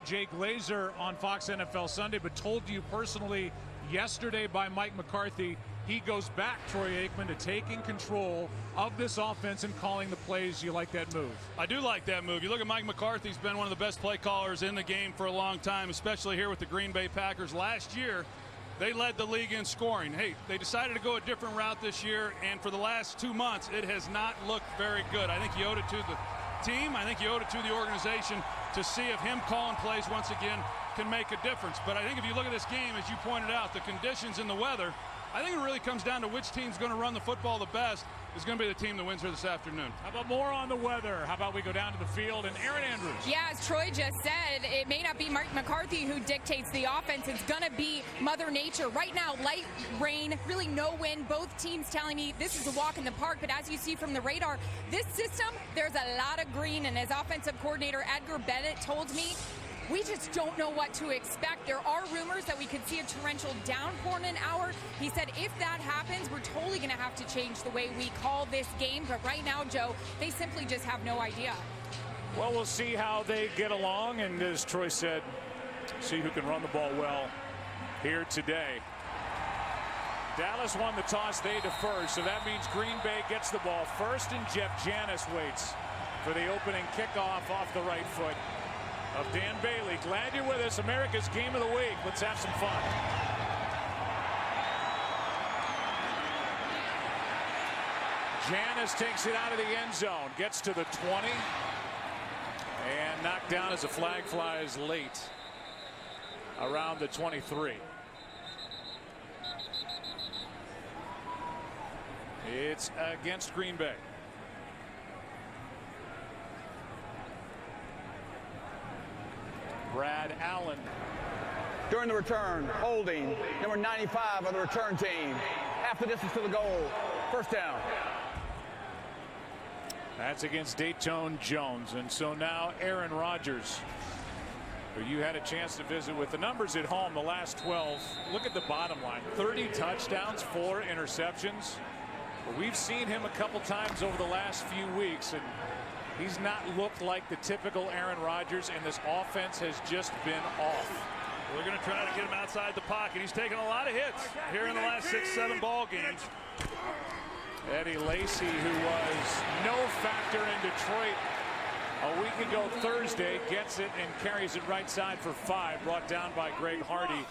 Jay Glazer on Fox NFL Sunday, but told you personally yesterday by Mike McCarthy he goes back, Troy Aikman, to taking control of this offense and calling the plays. You like that move? I do like that move. You look at Mike McCarthy, he's been one of the best play callers in the game for a long time, especially here with the Green Bay Packers. Last year, they led the league in scoring. Hey, they decided to go a different route this year, and for the last 2 months, it has not looked very good. I think you owed it to the team. I think you owed it to the organization to see if him calling plays once again can make a difference. But I think if you look at this game, as you pointed out, the conditions and the weather, I think it really comes down to which team's going to run the football the best is going to be the team that wins here this afternoon. How about more on the weather? How about we go down to the field and Aaron Andrews? Yeah, as Troy just said, it may not be Mike McCarthy who dictates the offense. It's going to be Mother Nature. Right now, light rain, really no wind. Both teams telling me this is a walk in the park. But as you see from the radar, this system, there's a lot of green. And as offensive coordinator Edgar Bennett told me, we just don't know what to expect. There are rumors that we could see a torrential downpour in an hour. He said if that happens, we're totally going to have to change the way we call this game. But right now, Joe, they simply just have no idea. Well, we'll see how they get along. And as Troy said, see who can run the ball well here today. Dallas won the toss. They defer. So that means Green Bay gets the ball first. And Jeff Janis waits for the opening kickoff off the right foot of Dan Bailey. Glad you're with us. America's Game of the Week. Let's have some fun. Janis takes it out of the end zone. Gets to the 20. And knocked down as a flag flies late. Around the 23. It's against Green Bay. Brad Allen. During the return, holding number 95 of the return team. Half the distance to the goal. First down. That's against Dayton Jones. And so now Aaron Rodgers, who you had a chance to visit with the numbers at home the last 12. Look at the bottom line. 30 touchdowns, 4 interceptions. But we've seen him a couple times over the last few weeks, and he's not looked like the typical Aaron Rodgers, and this offense has just been off. We're going to try to get him outside the pocket. He's taken a lot of hits here in the last 6-7 ball games. Eddie Lacy, who was no factor in Detroit a week ago Thursday, gets it and carries it right side for 5, brought down by Greg Hardy.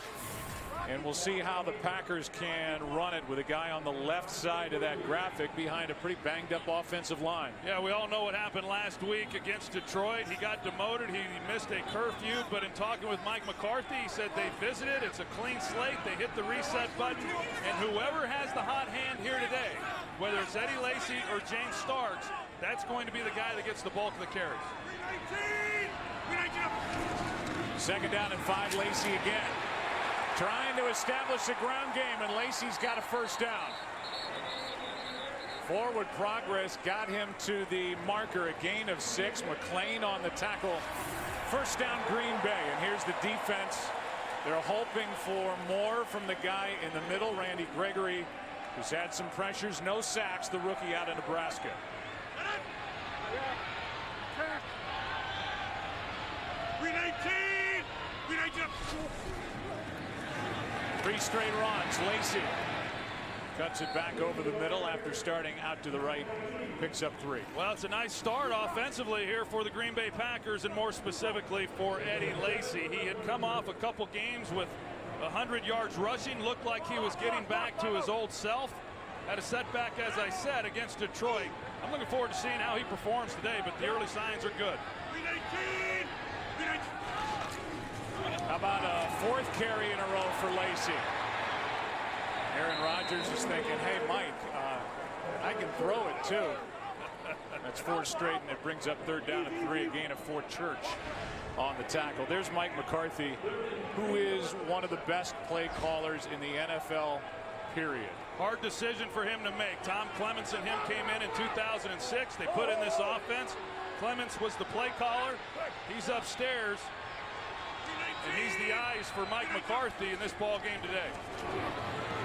And we'll see how the Packers can run it with a guy on the left side of that graphic behind a pretty banged up offensive line. Yeah, we all know what happened last week against Detroit. He got demoted. He missed a curfew. But in talking with Mike McCarthy, he said they visited. It's a clean slate. They hit the reset button. And whoever has the hot hand here today, whether it's Eddie Lacy or James Starks, that's going to be the guy that gets the bulk of the carries. Second down and 5, Lacy again. Trying to establish the ground game, and Lacy's got a first down. Forward progress got him to the marker, a gain of 6. McClain on the tackle. First down, Green Bay, and here's the defense. They're hoping for more from the guy in the middle, Randy Gregory, who's had some pressures, no sacks, the rookie out of Nebraska. Green 18! Green 18! 3 straight runs. Lacy cuts it back over the middle after starting out to the right. Picks up 3. Well, it's a nice start offensively here for the Green Bay Packers, and more specifically for Eddie Lacy. He had come off a couple games with 100 yards rushing. Looked like he was getting back to his old self. Had a setback, as I said, against Detroit. I'm looking forward to seeing how he performs today, but the early signs are good. Green 18! Green 18! How about a 4th carry in a row for Lacy? Aaron Rodgers is thinking, hey, Mike, I can throw it too. That's 4 straight, and it brings up 3rd down and 3, a gain of 4. Church on the tackle. There's Mike McCarthy, who is one of the best play callers in the NFL, period. Hard decision for him to make. Tom Clements and him came in 2006. They put in this offense. Clements was the play caller. He's upstairs. And he's the eyes for Mike McCarthy in this ball game today.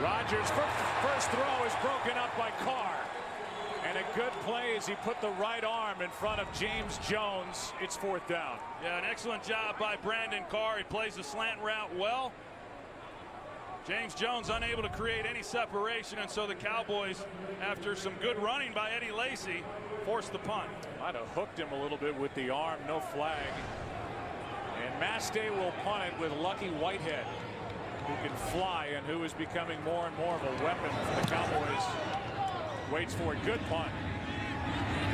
Rodgers' first throw is broken up by Carr. And a good play as he put the right arm in front of James Jones. It's 4th down. Yeah, an excellent job by Brandon Carr. He plays the slant route well. James Jones unable to create any separation, and so the Cowboys, after some good running by Eddie Lacy, forced the punt. Might have hooked him a little bit with the arm. No flag. And Mastay will punt it with Lucky Whitehead, who can fly and who is becoming more and more of a weapon for the Cowboys. Waits for it. Good punt.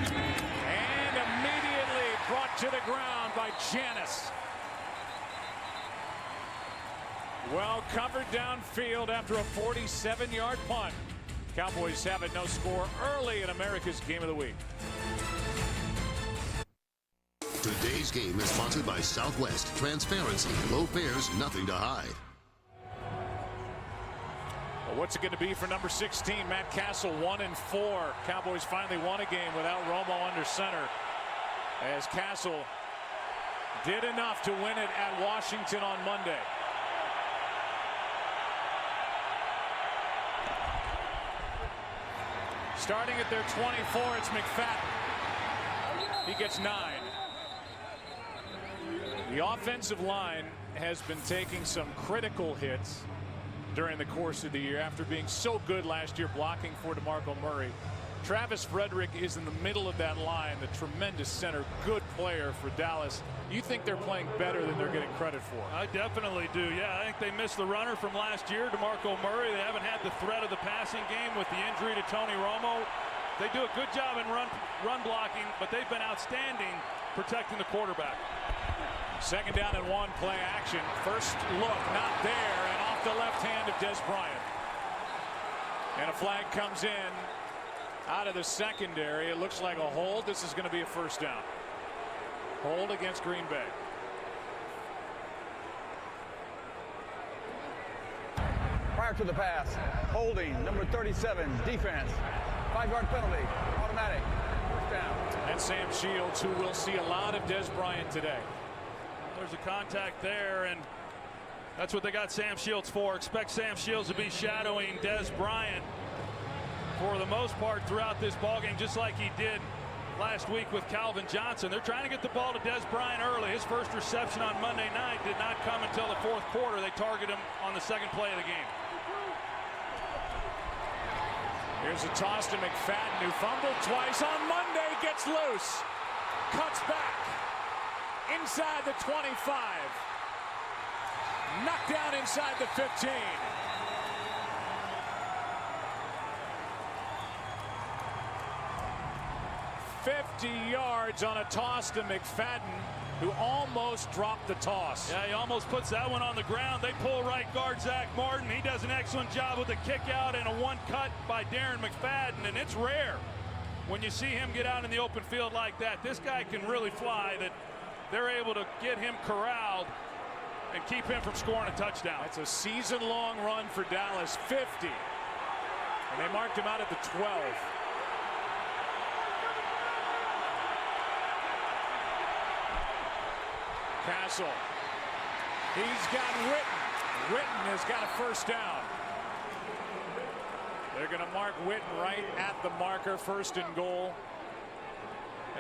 And immediately brought to the ground by Janis. Well covered downfield after a 47-yard punt. Cowboys have it no score early in America's Game of the Week. Today's game is sponsored by Southwest. Transparency, low fares, nothing to hide. Well, what's it going to be for number 16, Matt Castle? 1-4. Cowboys finally won a game without Romo under center, as Castle did enough to win it at Washington on Monday. Starting at their 24, it's McFadden. He gets 9. The offensive line has been taking some critical hits during the course of the year after being so good last year blocking for DeMarco Murray. Travis Frederick is in the middle of that line, the tremendous center, good player for Dallas. You think they're playing better than they're getting credit for? I definitely do. Yeah, I think they missed the runner from last year, DeMarco Murray. They haven't had the threat of the passing game with the injury to Tony Romo. They do a good job in run blocking, but they've been outstanding protecting the quarterback. 2nd down and 1, play action. First look, not there, and off the left hand of Des Bryant. And a flag comes in out of the secondary. It looks like a hold. This is going to be a 1st down. Hold against Green Bay. Prior to the pass, holding, number 37, defense. 5-yard penalty, automatic, 1st down. And Sam Shields, who will see a lot of Des Bryant today. There's a contact there, and that's what they got Sam Shields for. Expect Sam Shields to be shadowing Des Bryant for the most part throughout this ballgame, just like he did last week with Calvin Johnson. They're trying to get the ball to Des Bryant early. His first reception on Monday night did not come until the 4th quarter. They target him on the 2nd play of the game. Here's a toss to McFadden, who fumbled twice on Monday, gets loose, cuts back inside the 25, knocked down inside the 15. $50 yards on a toss to McFadden, who almost dropped the toss. Yeah, he almost puts that one on the ground. They pull right guard Zach Martin. He does an excellent job with a kick out and a 1 cut by Darren McFadden, and it's rare when you see him get out in the open field like that. This guy can really fly, that they're able to get him corralled and keep him from scoring a touchdown. It's a season-long run for Dallas, 50. And they marked him out at the 12. Castle. He's got Witten. Witten has got a 1st down. They're going to mark Witten right at the marker, 1st and goal,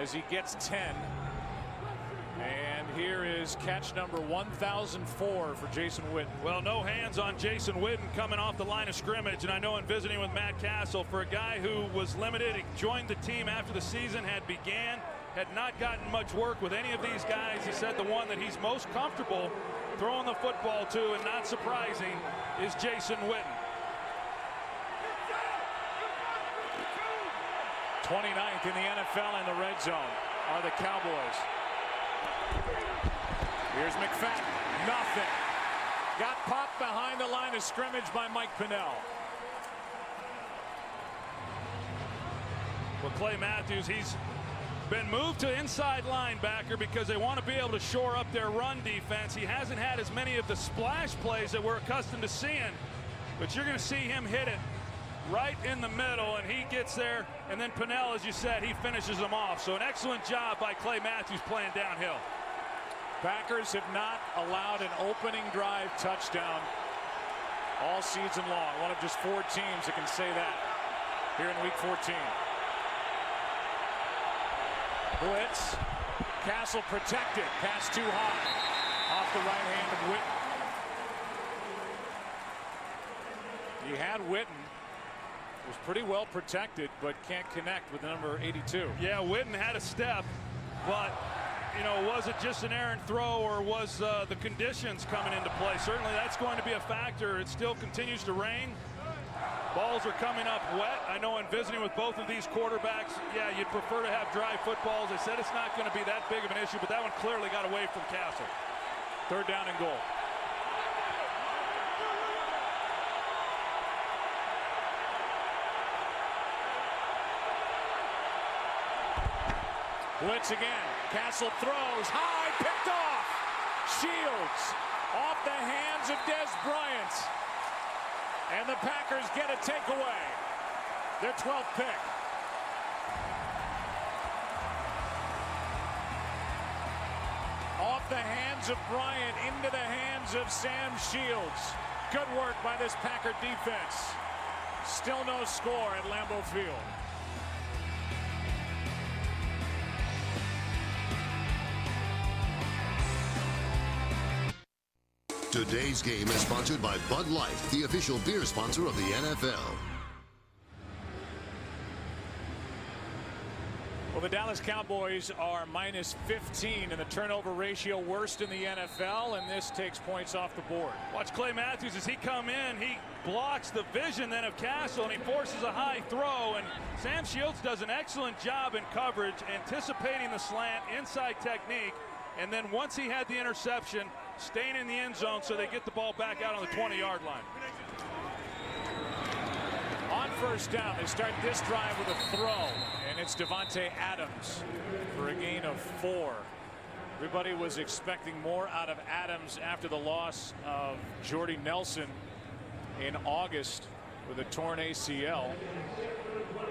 as he gets 10. And here is catch number 1004 for Jason Witten. Well, no hands on Jason Witten coming off the line of scrimmage. And I know in visiting with Matt Castle, for a guy who was limited, he joined the team after the season had not gotten much work with any of these guys. He said the one that he's most comfortable throwing the football to, and not surprising, is Jason Witten. 29th in the NFL in the red zone are the Cowboys. Here's McFadden. Nothing. Got popped behind the line of scrimmage by Mike Pinnell. Well, Clay Matthews, he's been moved to inside linebacker because they want to be able to shore up their run defense. He hasn't had as many of the splash plays that we're accustomed to seeing, but you're going to see him hit it right in the middle, and he gets there, and then Pinnell, as you said, he finishes him off. So an excellent job by Clay Matthews playing downhill. Packers have not allowed an opening drive touchdown all season long. One of just 4 teams that can say that here in Week 14. Blitz. Castle protected. Pass too high. Off the right hand of Witten. He had Witten. Was pretty well protected, but can't connect with the number 82. Yeah, Witten had a step, but you know, was it just an errant throw, or was the conditions coming into play? Certainly that's going to be a factor. It still continues to rain. Balls are coming up wet. I know in visiting with both of these quarterbacks, yeah, you'd prefer to have dry footballs. They said it's not going to be that big of an issue, but that one clearly got away from Castle. 3rd down and goal. Blitz again. Castle throws high, picked off. Shields off the hands of Des Bryant. And the Packers get a takeaway. Their 12th pick. Off the hands of Bryant into the hands of Sam Shields. Good work by this Packer defense. Still no score at Lambeau Field. Today's game is sponsored by Bud Light, the official beer sponsor of the NFL. Well, the Dallas Cowboys are minus 15 in the turnover ratio, worst in the NFL, and this takes points off the board. Watch Clay Matthews as he come in. He blocks the vision then of Castle, and he forces a high throw. And Sam Shields does an excellent job in coverage, anticipating the slant, inside technique. And then once he had the interception, staying in the end zone so they get the ball back out on the 20-yard line. On 1st down, they start this drive with a throw, and it's Devontae Adams for a gain of 4. Everybody was expecting more out of Adams after the loss of Jordy Nelson in August with a torn ACL.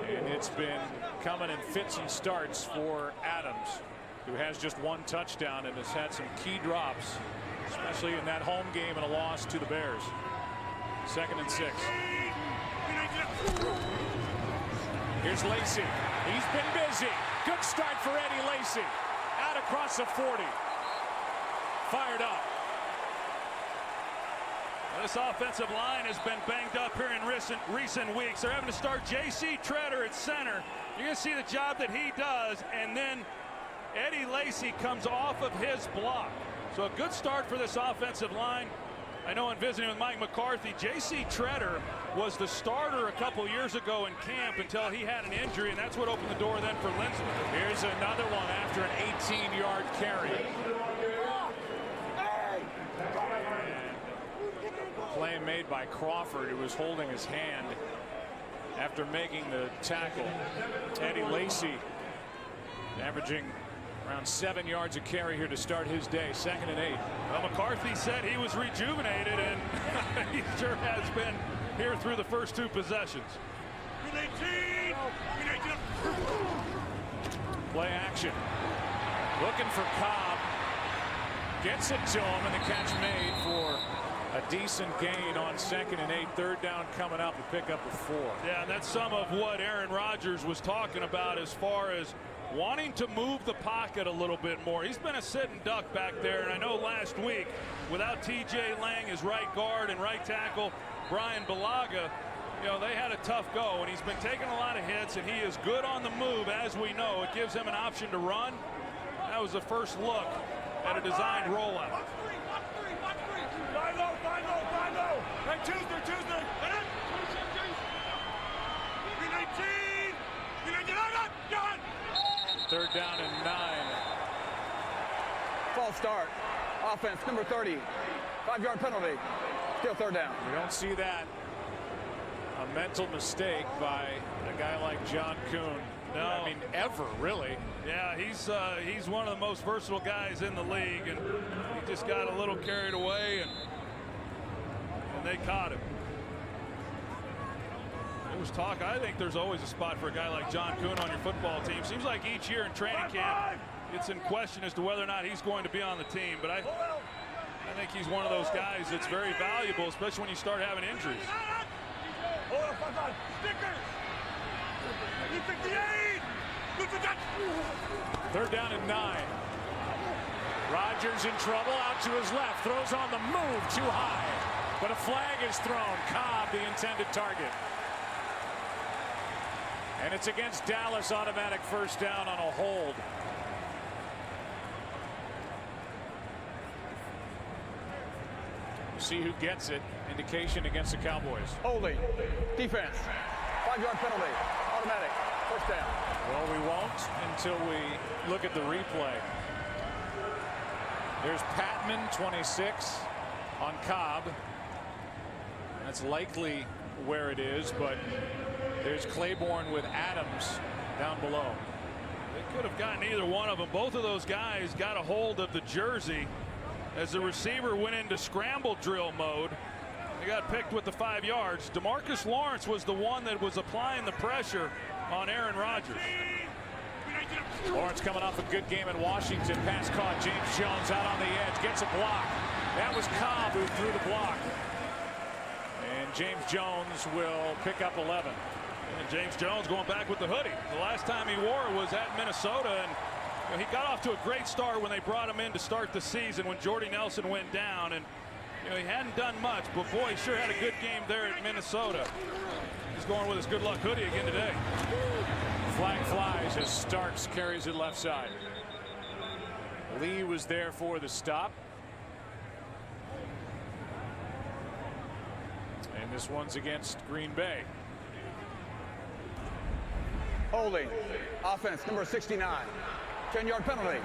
And it's been coming in fits and starts for Adams, who has just 1 touchdown and has had some key drops, especially in that home game and a loss to the Bears. 2nd and 6. Here's Lacy. He's been busy. Good start for Eddie Lacy. Out across the 40. Fired up. Well, this offensive line has been banged up here in recent weeks. They're having to start J.C. Treader at center. You're going to see the job that he does, and then Eddie Lacy comes off of his block. So a good start for this offensive line. I know in visiting with Mike McCarthy, J.C. Treader was the starter a couple years ago in camp until he had an injury, and that's what opened the door then for Lindsley. Here's another one after an 18-yard carry. Play made by Crawford, who was holding his hand after making the tackle. Eddie Lacy averaging around 7 yards a carry here to start his day. 2nd and 8. Well, McCarthy said he was rejuvenated, and he sure has been here through the first 2 possessions. Play action. Looking for Cobb. Gets it to him, and the catch made for a decent gain on 2nd and 8. 3rd down coming up to pick up a 4. Yeah, and that's some of what Aaron Rodgers was talking about as far as wanting to move the pocket a little bit more. He's been a sitting duck back there, and I know last week, without T.J. Lang as right guard and right tackle, Brian Bulaga, you know, they had a tough go, and he's been taking a lot of hits, and he is good on the move, as we know. It gives him an option to run. That was the first look at a designed rollout. Hey, Tuesday. 3rd down and 9. False start. Offense, number 30. 5-yard penalty. Still 3rd down. We don't see that. A mental mistake by a guy like John Kuhn. No, I mean, ever, really. Yeah, he's one of the most versatile guys in the league, and he just got a little carried away, and they caught him. There was talk. I think there's always a spot for a guy like John Kuhn on your football team. Seems like each year in training camp, it's in question as to whether or not he's going to be on the team. But I think he's one of those guys that's very valuable, especially when you start having injuries. Third down and 9. Rodgers in trouble, out to his left, throws on the move, too high. But a flag is thrown. Cobb, the intended target. And it's against Dallas, automatic first down on a hold. We'll see who gets it. Indication against the Cowboys. Holding. Defense. 5-yard penalty. Automatic. First down. Well, we won't until we look at the replay. There's Patman, 26, on Cobb. That's likely where it is, but there's Claiborne with Adams down below. They could have gotten either one of them. Both of those guys got a hold of the jersey as the receiver went into scramble drill mode. They got picked with the 5 yards. DeMarcus Lawrence was the one that was applying the pressure on Aaron Rodgers. Lawrence coming off a good game in Washington. Pass caught. James Jones out on the edge. Gets a block. That was Cobb who threw the block. And James Jones will pick up 11. And James Jones going back with the hoodie. The last time he wore it was at Minnesota. And he got off to a great start when they brought him in to start the season when Jordy Nelson went down. And he hadn't done much, but boy, he sure had a good game there at Minnesota. He's going with his good luck hoodie again today. Flag flies as Starks carries it left side. Lee was there for the stop. And this one's against Green Bay. Holding. Offense, number 69. 10-yard penalty.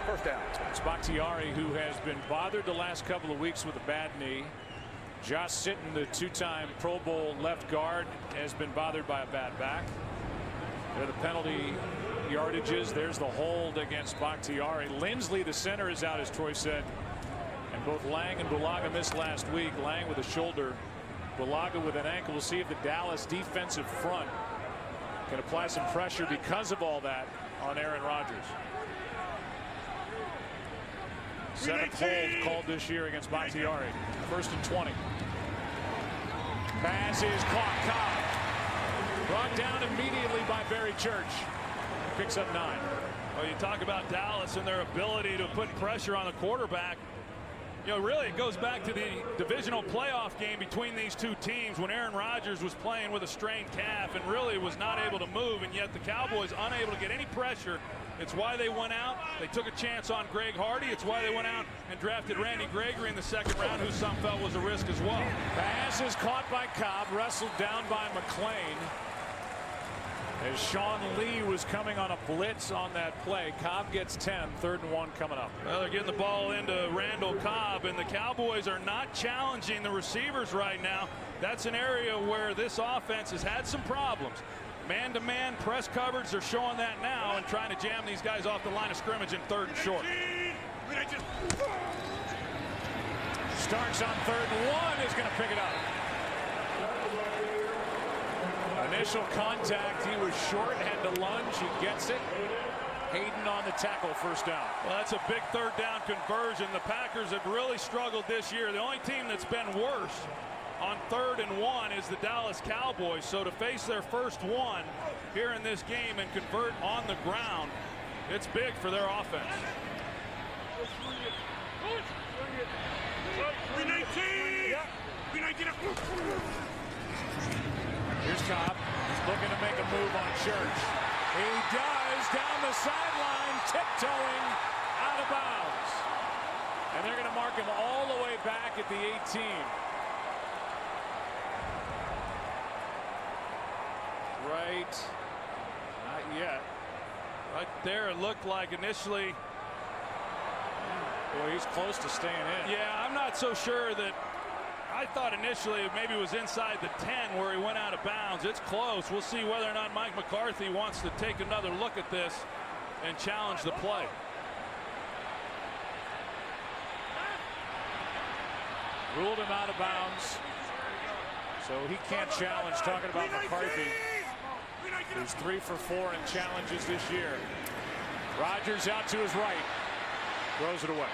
First down. It's Bakhtiari, who has been bothered the last couple of weeks with a bad knee. Josh Sitton, the two-time Pro Bowl left guard, has been bothered by a bad back. There are the penalty yardages. There's the hold against Bakhtiari. Lindsley, the center, is out, as Troy said. And both Lang and Bulaga missed last week. Lang with a shoulder, Bulaga with an ankle. We'll see if the Dallas defensive front can apply some pressure because of all that on Aaron Rodgers. 7th hold called this year against Bakhtiari. 1st and 20. Pass is caught. Cobb brought down immediately by Barry Church. Picks up 9. Well, you talk about Dallas and their ability to put pressure on the quarterback. Really it goes back to the divisional playoff game between these two teams when Aaron Rodgers was playing with a strained calf and really was not able to move, and yet the Cowboys unable to get any pressure. It's why they went out. They took a chance on Greg Hardy. It's why they went out and drafted Randy Gregory in the 2nd round, who some felt was a risk as well. Pass is caught by Cobb, wrestled down by McClain. As Sean Lee was coming on a blitz on that play. Cobb gets 10, 3rd and 1 coming up. Well, they're getting the ball into Randall Cobb, and the Cowboys are not challenging the receivers right now. That's an area where this offense has had some problems. Man-to-man press coverage, they're showing that now and trying to jam these guys off the line of scrimmage in 3rd and short. Starks on 3rd and 1 is going to pick it up. Initial contact, he was short, had to lunge, he gets it. Hayden on the tackle, 1st down. Well, that's a big 3rd down conversion. The Packers have really struggled this year. The only team that's been worse on 3rd and 1 is the Dallas Cowboys. So to face their first one here in this game and convert on the ground, it's big for their offense. Here's Cobb. He's looking to make a move on Church. He does, down the sideline, tiptoeing out of bounds. And they're going to mark him all the way back at the 18. Right. Not yet. Right there, it looked like initially. Boy, he's close to staying in. Yeah, I'm not so sure that. I thought initially maybe it was inside the 10 where he went out of bounds. It's close. We'll see whether or not Mike McCarthy wants to take another look at this and challenge the play. Ruled him out of bounds, so he can't challenge. Talking about McCarthy, who's 3 for 4 in challenges this year. Rodgers out to his right, throws it away.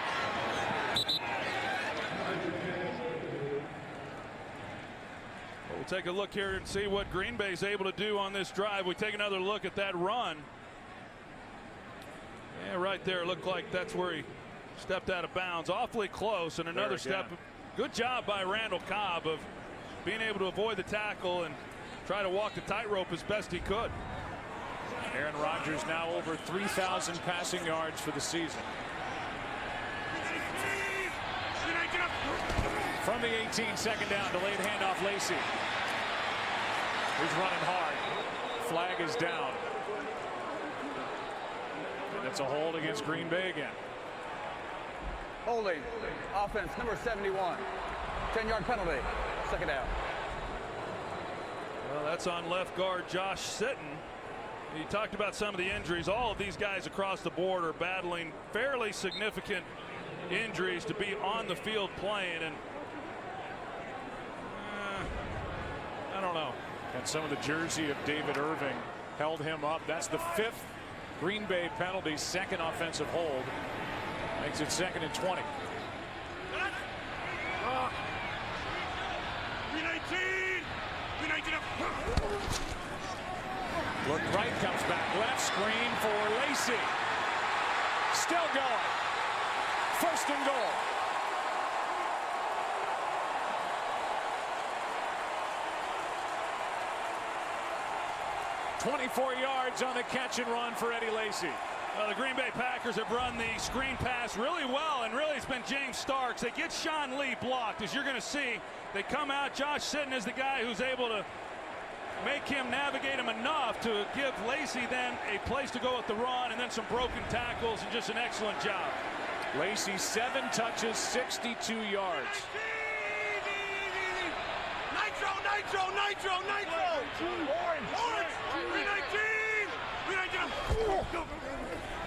We'll take a look here and see what Green Bay is able to do on this drive. We take another look at that run. Yeah, right there. Looked like that's where he stepped out of bounds. Awfully close, and another step. Good job by Randall Cobb of being able to avoid the tackle and try to walk the tightrope as best he could. Aaron Rodgers now over 3,000 passing yards for the season. From the 18, second down, delayed handoff, Lacy. He's running hard. Flag is down. And it's a hold against Green Bay again. Holding. Offense, number 71. 10-yard penalty. Second down. Well, that's on left guard Josh Sitton. You talked about some of the injuries. All of these guys across the board are battling fairly significant injuries to be on the field playing, and I don't know. And some of the jersey of David Irving held him up. That's the 5th Green Bay penalty, second offensive hold. Makes it 2nd and 20. Look right, comes back left, screen for Lacy. Still going. 1st and goal. "24 yards on the catch and run for Eddie Lacy." Well, the Green Bay Packers have run the screen pass really well, and really it's been James Starks. They get Sean Lee blocked, as you're going to see. They come out. Josh Sitton is the guy who's able to make him navigate him enough to give Lacy then a place to go with the run, and then some broken tackles, and just an excellent job. Lacy 7 touches, 62 yards. Nitro, nitro, nitro, nitro. Orange. 319.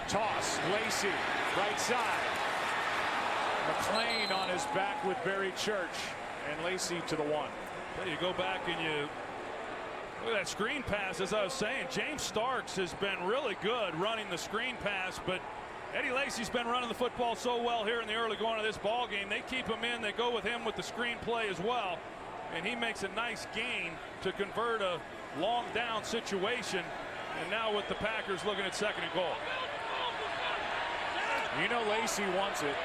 Toss, Lacy, right side. McClain on his back with Barry Church, and Lacy to the 1. Well, you go back and you look at that screen pass. As I was saying, James Starks has been really good running the screen pass, but Eddie Lacy's been running the football so well here in the early going of this ball game. They keep him in. They go with him with the screen play as well, and he makes a nice gain to convert a long down situation. And now with the Packers looking at 2nd and goal. You know Lacy wants it.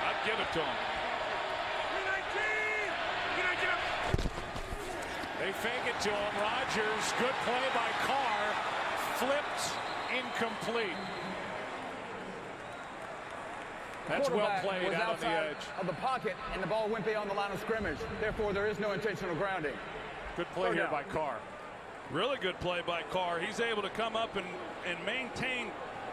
I'd give it to him. They fake it to him. Rodgers, good play by Carr. Flipped, incomplete. That's well played was out on the edge. Of the pocket, and the ball went beyond the line of scrimmage. Therefore, there is no intentional grounding. Good play here by Carr. Really good play by Carr. He's able to come up and maintain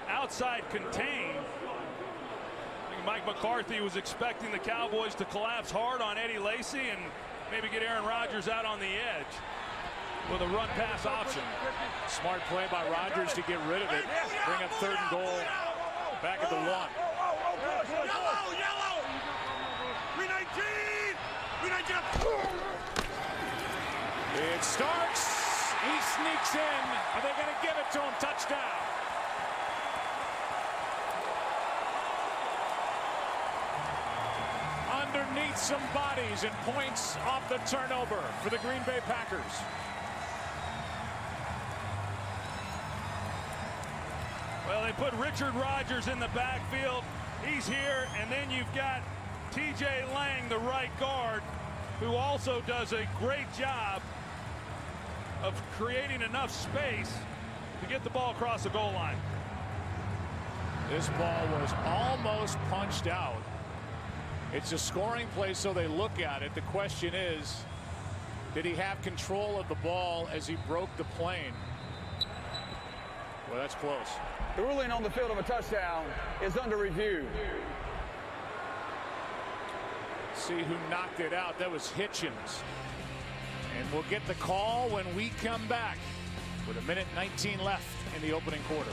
outside contain. I think Mike McCarthy was expecting the Cowboys to collapse hard on Eddie Lacy and maybe get Aaron Rodgers out on the edge with a run pass option. Smart play by Rodgers to get rid of it. Bring up 3rd and goal back at the 1. Yellow. 319. It starts. He sneaks in. Are they going to give it to him? Touchdown. Underneath some bodies and points off the turnover for the Green Bay Packers. Well, they put Richard Rodgers in the backfield. He's here, and then you've got T.J. Lang, the right guard, who also does a great job of creating enough space to get the ball across the goal line. This ball was almost punched out. It's a scoring play, so they look at it. The question is, did he have control of the ball as he broke the plane? Well, that's close. The ruling on the field of a touchdown is under review. See who knocked it out. That was Hitchens. And we'll get the call when we come back with 1:19 left in the opening quarter.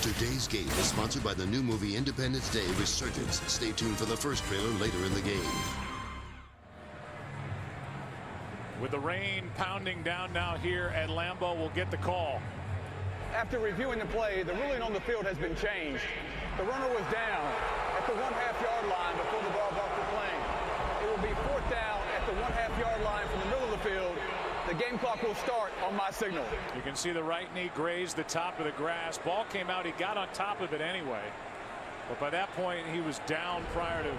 Today's game is sponsored by the new movie Independence Day Resurgence. Stay tuned for the first trailer later in the game. With the rain pounding down now here at Lambeau, we'll get the call. After reviewing the play, the ruling on the field has been changed. The runner was down at the 1/2-yard line before the ball got off the plane. It will be 4th down at the 1/2-yard line from the middle of the field the game clock will start on my signal. You can see the right knee graze the top of the grass. Ball came out. He got on top of it anyway. But by that point, he was down prior to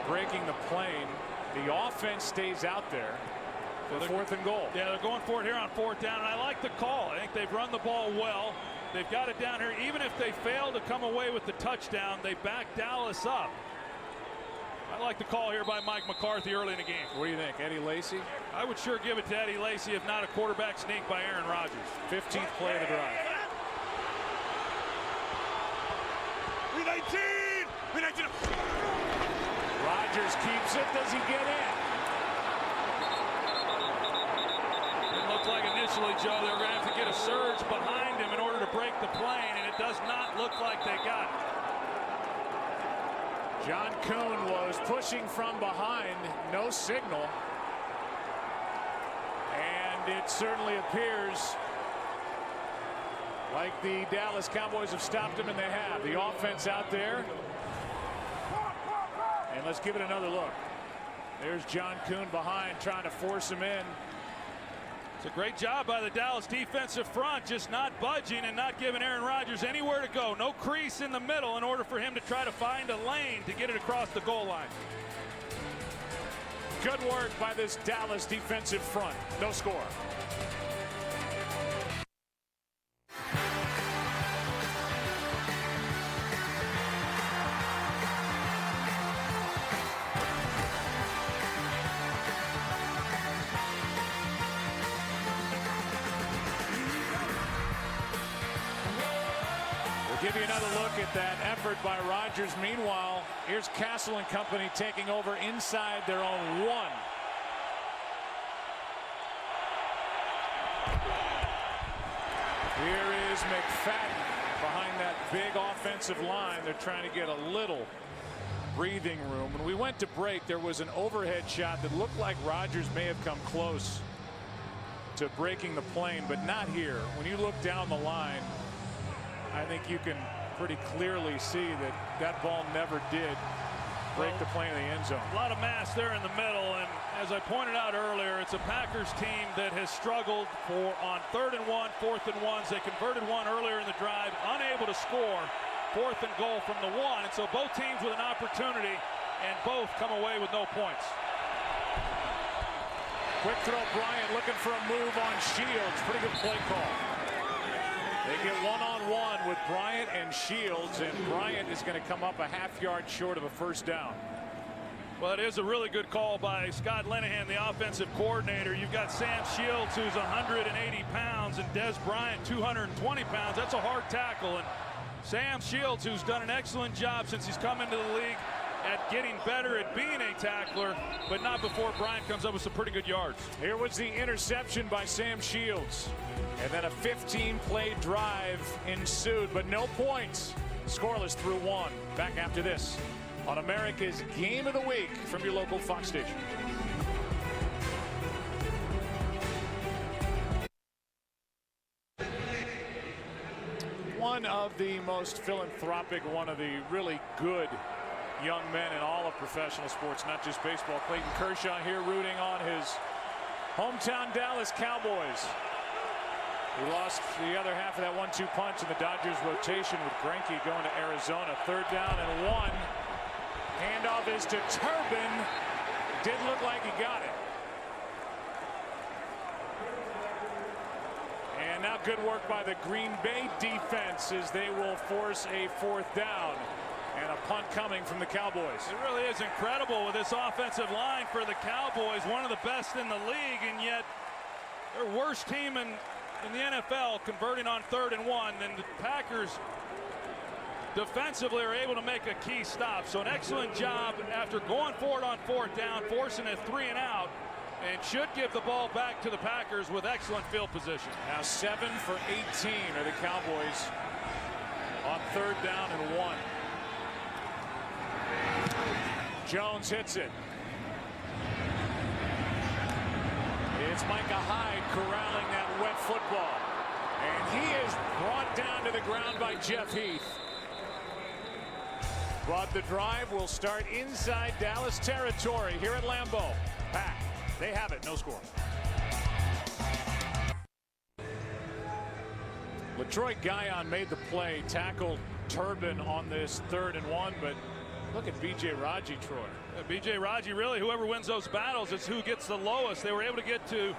breaking the plane. The offense stays out there for 4th and goal. Yeah, they're going for it here on 4th down, and I like the call. I think they've run the ball well. They've got it down here. Even if they fail to come away with the touchdown, they back Dallas up. I like the call here by Mike McCarthy early in the game. What do you think, Eddie Lacy? I would sure give it to Eddie Lacy, if not a quarterback sneak by Aaron Rodgers. 15th play of the drive. We 19. Rodgers keeps it. Does he get in? It looked like initially, Joe, they were going to have to get a surge behind him in order to break the plane, and it does not look like they got it. John Kuhn was pushing from behind, no signal. And it certainly appears like the Dallas Cowboys have stopped him, and they have. The offense out there. And let's give it another look. There's John Kuhn behind, trying to force him in. It's a great job by the Dallas defensive front, just not budging and not giving Aaron Rodgers anywhere to go. No crease in the middle in order for him to try to find a lane to get it across the goal line. Good work by this Dallas defensive front. No score. Give you another look at that effort by Rodgers. Meanwhile, here's Castle and company taking over inside their own 1. Here is McFadden behind that big offensive line. They're trying to get a little breathing room. When we went to break, there was an overhead shot that looked like Rodgers may have come close to breaking the plane, but not here. When you look down the line, I think you can pretty clearly see that that ball never did break the plane in the end zone. A lot of mass there in the middle, and as I pointed out earlier, it's a Packers team that has struggled on 3rd and 1, 4th and 1s. They converted one earlier in the drive, unable to score. 4th and goal from the 1, and so both teams with an opportunity, and both come away with no points. Quick throw, Bryant looking for a move on Shields. Pretty good play call. They get one-on-one with Bryant and Shields, and Bryant is going to come up a half-yard short of a 1st down. Well, it is a really good call by Scott Linehan, the offensive coordinator. You've got Sam Shields, who's 180 pounds, and Des Bryant, 220 pounds. That's a hard tackle. And Sam Shields, who's done an excellent job since he's come into the league at getting better at being a tackler, but not before Bryant comes up with some pretty good yards. Here was the interception by Sam Shields. And then a 15-play drive ensued, but no points. Scoreless through 1. Back after this on America's Game of the Week from your local Fox station. One of the most philanthropic, one of the really good young men in all of professional sports, not just baseball. Clayton Kershaw here rooting on his hometown Dallas Cowboys. He lost the other half of that 1-2 punch in the Dodgers rotation with Greinke going to Arizona. 3rd down and 1. Handoff is to Turbin. Didn't look like he got it. And now good work by the Green Bay defense as they will force a 4th down. And a punt coming from the Cowboys. It really is incredible with this offensive line for the Cowboys. One of the best in the league, and yet their worst team in the NFL converting on 3rd and 1. And the Packers defensively are able to make a key stop. So an excellent job after going for it on 4th down, forcing a 3 and out, and should give the ball back to the Packers with excellent field position. Now 7 for 18 are the Cowboys on 3rd down and 1. Jones hits it. It's Micah Hyde corralling that wet football. And he is brought down to the ground by Jeff Heath. But the drive will start inside Dallas territory here at Lambeau. Pack. They have it. No score. Latroy Guyon made the play, tackled Turbin on this 3rd and 1, but look at B.J. Raji, Troy. B.J. Raji, really, whoever wins those battles, it's who gets the lowest. They were able to get to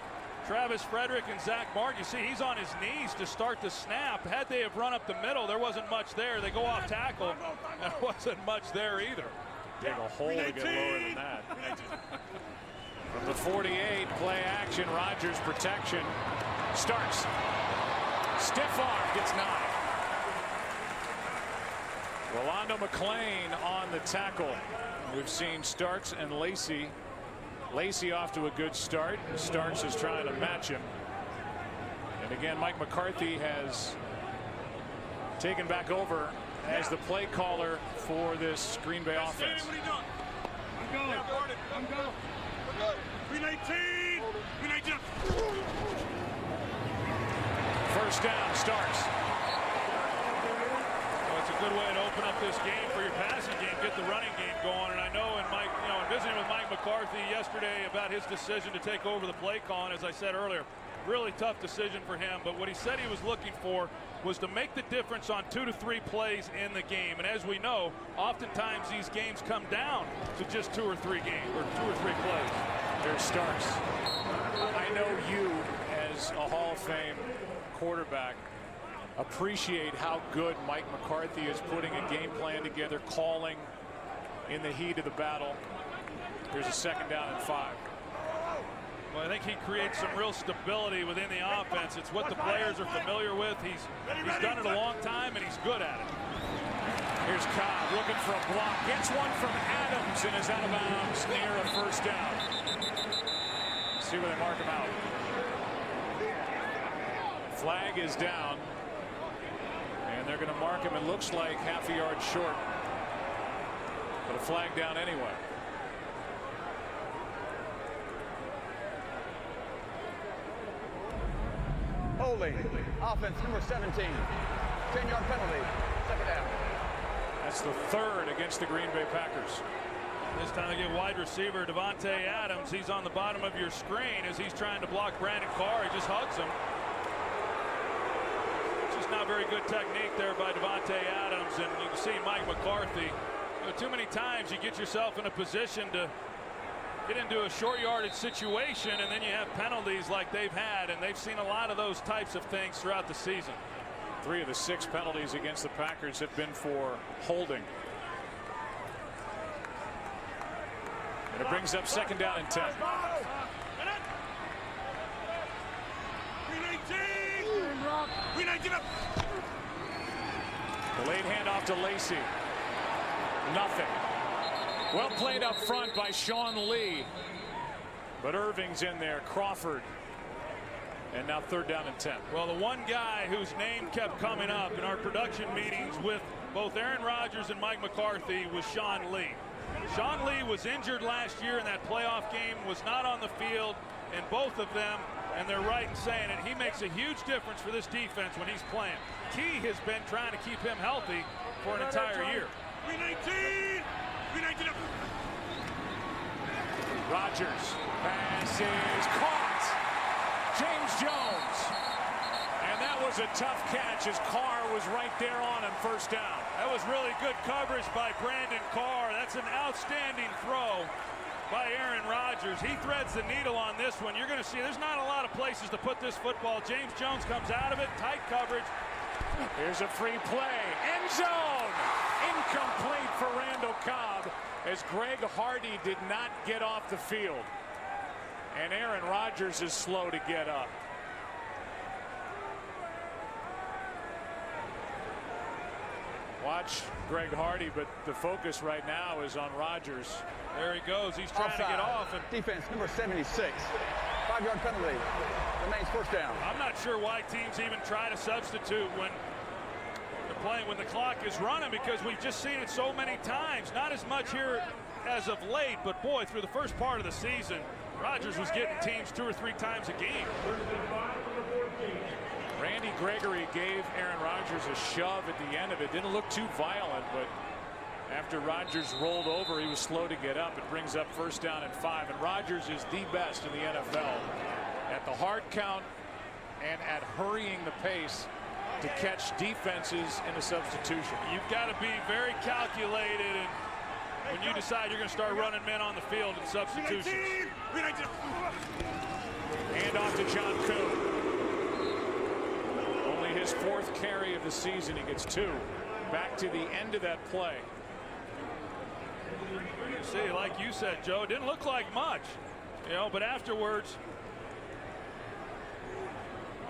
Travis Frederick and Zach Mark. You see, he's on his knees to start the snap. Had they have run up the middle, there wasn't much there. They go off tackle. There wasn't much there either. Dig a hole to get lower than that. From the 48, play action, Rodgers protection. Starks. Stiff arm, gets 9. Rolando McClain on the tackle. We've seen Starks and Lacey. Lacey off to a good start. Starks is trying to match him. And again, Mike McCarthy has taken back over as the play caller for this Green Bay offense. I'm going. 319. 319. First down, Starks. Well, it's a good way to open up this game for your passing game, get the running game going. And I know in visiting with Mike McCarthy yesterday about his decision to take over the play calling, as I said earlier, really tough decision for him. But what he said he was looking for was to make the difference on 2 to 3 plays in the game. And as we know, oftentimes these games come down to just 2 or 3 plays. There's Starks. I know you, as a Hall of Fame quarterback, appreciate how good Mike McCarthy is putting a game plan together, calling in the heat of the battle. Here's a 2nd down and 5. Well, I think he creates some real stability within the offense. It's what the players are familiar with. He's done it a long time, and he's good at it. Here's Cobb looking for a block. Gets one from Adams and is out of bounds near a 1st down. See where they mark him out. Flag is down. And they're going to mark him, it looks like, half a yard short. But a flag down anyway. Holding. Offense number 17. 10-yard penalty. 2nd down. That's the 3rd against the Green Bay Packers. This time they get wide receiver Davante Adams. He's on the bottom of your screen as he's trying to block Brandon Carr. He just hugs him. Just not very good technique there by Davante Adams. And you can see Mike McCarthy. Too many times you get yourself in a position to get into a short yardage situation, and then you have penalties like they've had, and they've seen a lot of those types of things throughout the season. 3 of the 6 penalties against the Packers have been for holding. And it brings up 2nd down and 10. 319 up. Delayed handoff to Lacey. Nothing. Well played up front by Sean Lee. But Irving's in there. Crawford. And now 3rd down and 10. Well, the one guy whose name kept coming up in our production meetings with both Aaron Rodgers and Mike McCarthy was Sean Lee. Sean Lee was injured last year in that playoff game, was not on the field, and both of them, and they're right in saying it, he makes a huge difference for this defense when he's playing. Key has been trying to keep him healthy for an entire year. 319. 319 up. Rodgers. Pass is caught. James Jones. And that was a tough catch as Carr was right there on him, 1st down. That was really good coverage by Brandon Carr. That's an outstanding throw by Aaron Rodgers. He threads the needle on this one. You're going to see there's not a lot of places to put this football. James Jones comes out of it, tight coverage. Here's a free play. End zone. Incomplete for Randall Cobb as Greg Hardy did not get off the field. And Aaron Rodgers is slow to get up. Watch Greg Hardy, but the focus right now is on Rodgers. There he goes. He's trying to get off. And defense number 76. 5-yard penalty. Remains 1st down. I'm not sure why teams even try to substitute when they're playing, when the clock is running, because we've just seen it so many times. Not as much here as of late, but boy, through the first part of the season, Rodgers was getting teams 2 or 3 times a game. Randy Gregory gave Aaron Rodgers a shove at the end of it. Didn't look too violent, but after Rodgers rolled over, he was slow to get up. It brings up 1st down and 5. And Rodgers is the best in the NFL at the hard count and at hurrying the pace to catch defenses in a substitution. You've got to be very calculated, and when you decide you're going to start running men on the field in substitutions. Hand off to John Kuhn. Only his 4th carry of the season. He gets 2. Back to the end of that play. You see, like you said, Joe, it didn't look like much, but afterwards,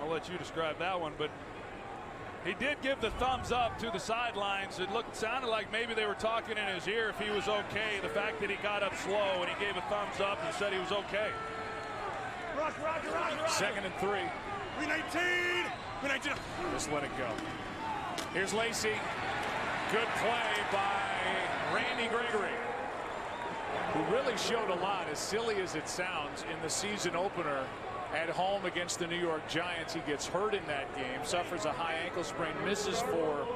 I'll let you describe that one, but he did give the thumbs up to the sidelines. It sounded like maybe they were talking in his ear if he was okay. The fact that he got up slow and he gave a thumbs up and said he was okay. Roger. 2nd and 3. We19. Just let it go. Here's Lacey. Good play by Randy Gregory, who really showed a lot, as silly as it sounds, in the season opener at home against the New York Giants. He gets hurt in that game, suffers a high ankle sprain, misses 4,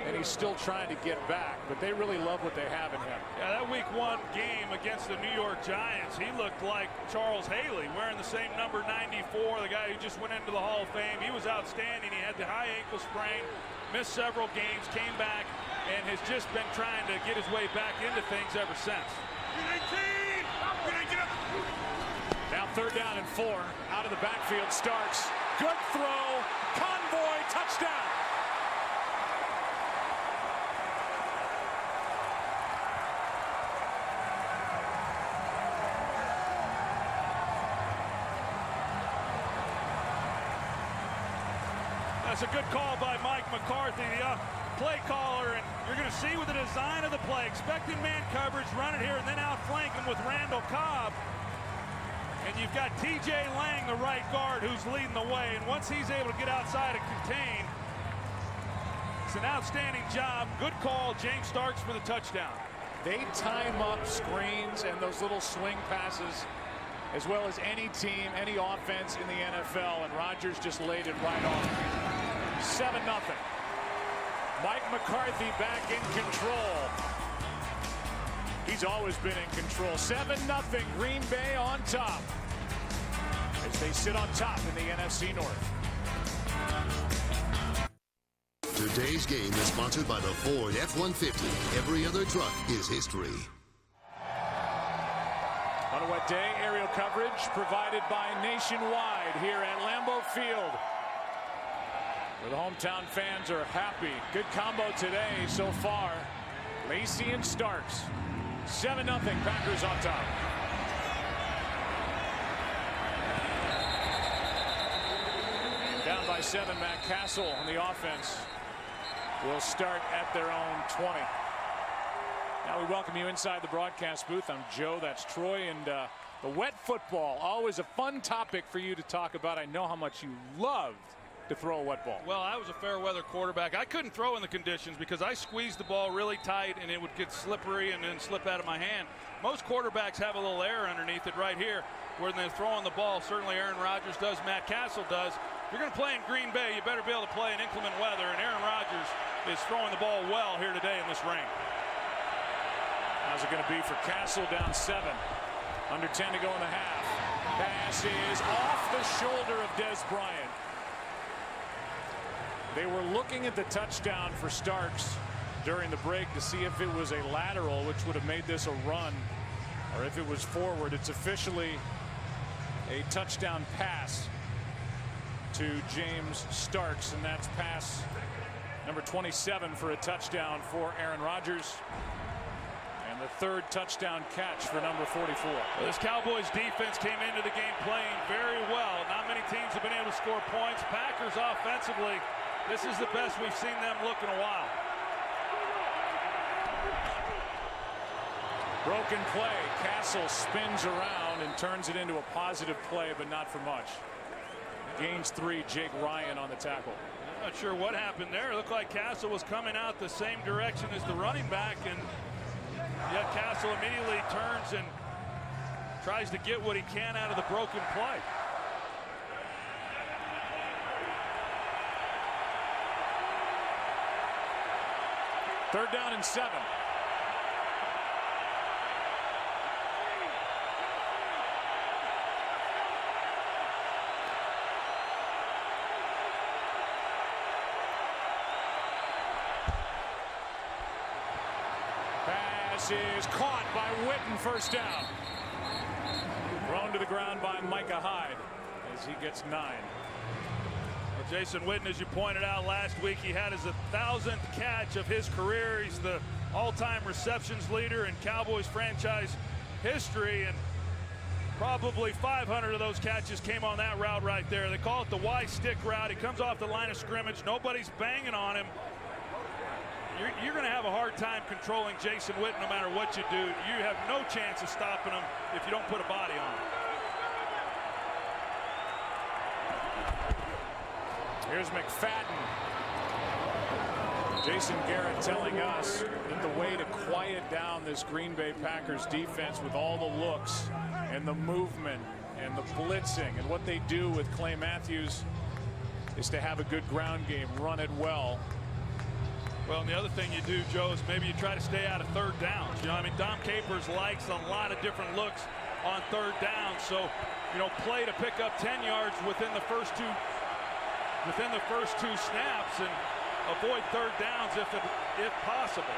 and he's still trying to get back. But they really love what they have in him. Yeah, that Week 1 game against the New York Giants, he looked like Charles Haley, wearing the same number 94, the guy who just went into the Hall of Fame. He was outstanding. He had the high ankle sprain, missed several games, came back, and has just been trying to get his way back into things ever since. Now 3rd down and 4. Out of the backfield, Starks. Good throw. Convoy, touchdown. That's a good call by Mike McCarthy, the play caller, and you're going to see with the design of the play, expecting man coverage, run it here, and then outflank him with Randall Cobb. And you've got T.J. Lang, the right guard, who's leading the way. And once he's able to get outside and contain, it's an outstanding job. Good call, James Starks, for the touchdown. They time up screens and those little swing passes as well as any team, any offense in the NFL, and Rodgers just laid it right on. 7-0. Mike McCarthy back in control. He's always been in control. 7-0, Green Bay on top as they sit on top in the NFC North. Today's game is sponsored by the Ford F-150. Every other truck is history. On a wet day, aerial coverage provided by Nationwide here at Lambeau Field, where the hometown fans are happy. Good combo today so far. Lacey and Starks. 7-0, Packers on top. Down by 7, Matt Castle on the offense will start at their own 20. Now we welcome you inside the broadcast booth. I'm Joe, that's Troy, and the wet football, always a fun topic for you to talk about. I know how much you loved to throw a wet ball. Well, I was a fair weather quarterback. I couldn't throw in the conditions because I squeezed the ball really tight and it would get slippery and then slip out of my hand. Most quarterbacks have a little air underneath it right here where they're throwing the ball. Certainly Aaron Rodgers does, Matt Castle does. If you're going to play in Green Bay, you better be able to play in inclement weather, and Aaron Rodgers is throwing the ball well here today in this rain. How's it going to be for Castle, down 7? Under 10 to go in the half. Pass is off the shoulder of Des Bryant. They were looking at the touchdown for Starks during the break to see if it was a lateral, which would have made this a run, or if it was forward. It's officially a touchdown pass to James Starks, and that's pass number 27 for a touchdown for Aaron Rodgers. And the 3rd touchdown catch for number 44. Well, this Cowboys defense came into the game playing very well. Not many teams have been able to score points. Packers offensively, this is the best we've seen them look in a while. Broken play. Castle spins around and turns it into a positive play, but not for much. Gains 3, Jake Ryan on the tackle. I'm not sure what happened there. It looked like Castle was coming out the same direction as the running back, and yet Castle immediately turns and tries to get what he can out of the broken play. Third down and 7. pass is caught by Witten, first down. Thrown to the ground by Micah Hyde as he gets 9. Well, Jason Witten, as you pointed out last week, he had his 1,000th catch of his career. He's the all-time receptions leader in Cowboys franchise history, and probably 500 of those catches came on that route right there. They call it the Y stick route. He comes off the line of scrimmage. Nobody's banging on him. You're going to have a hard time controlling Jason Witten no matter what you do. You have no chance of stopping him if you don't put a body on him. Here's McFadden. Jason Garrett telling us that the way to quiet down this Green Bay Packers defense with all the looks and the movement and the blitzing and what they do with Clay Matthews is to have a good ground game, run it well. Well, and the other thing you do, Joe, is maybe you try to stay out of third downs. You know, I mean, Dom Capers likes a lot of different looks on third down. So, you know, play to pick up 10 yards within the first two snaps and avoid third downs if possible.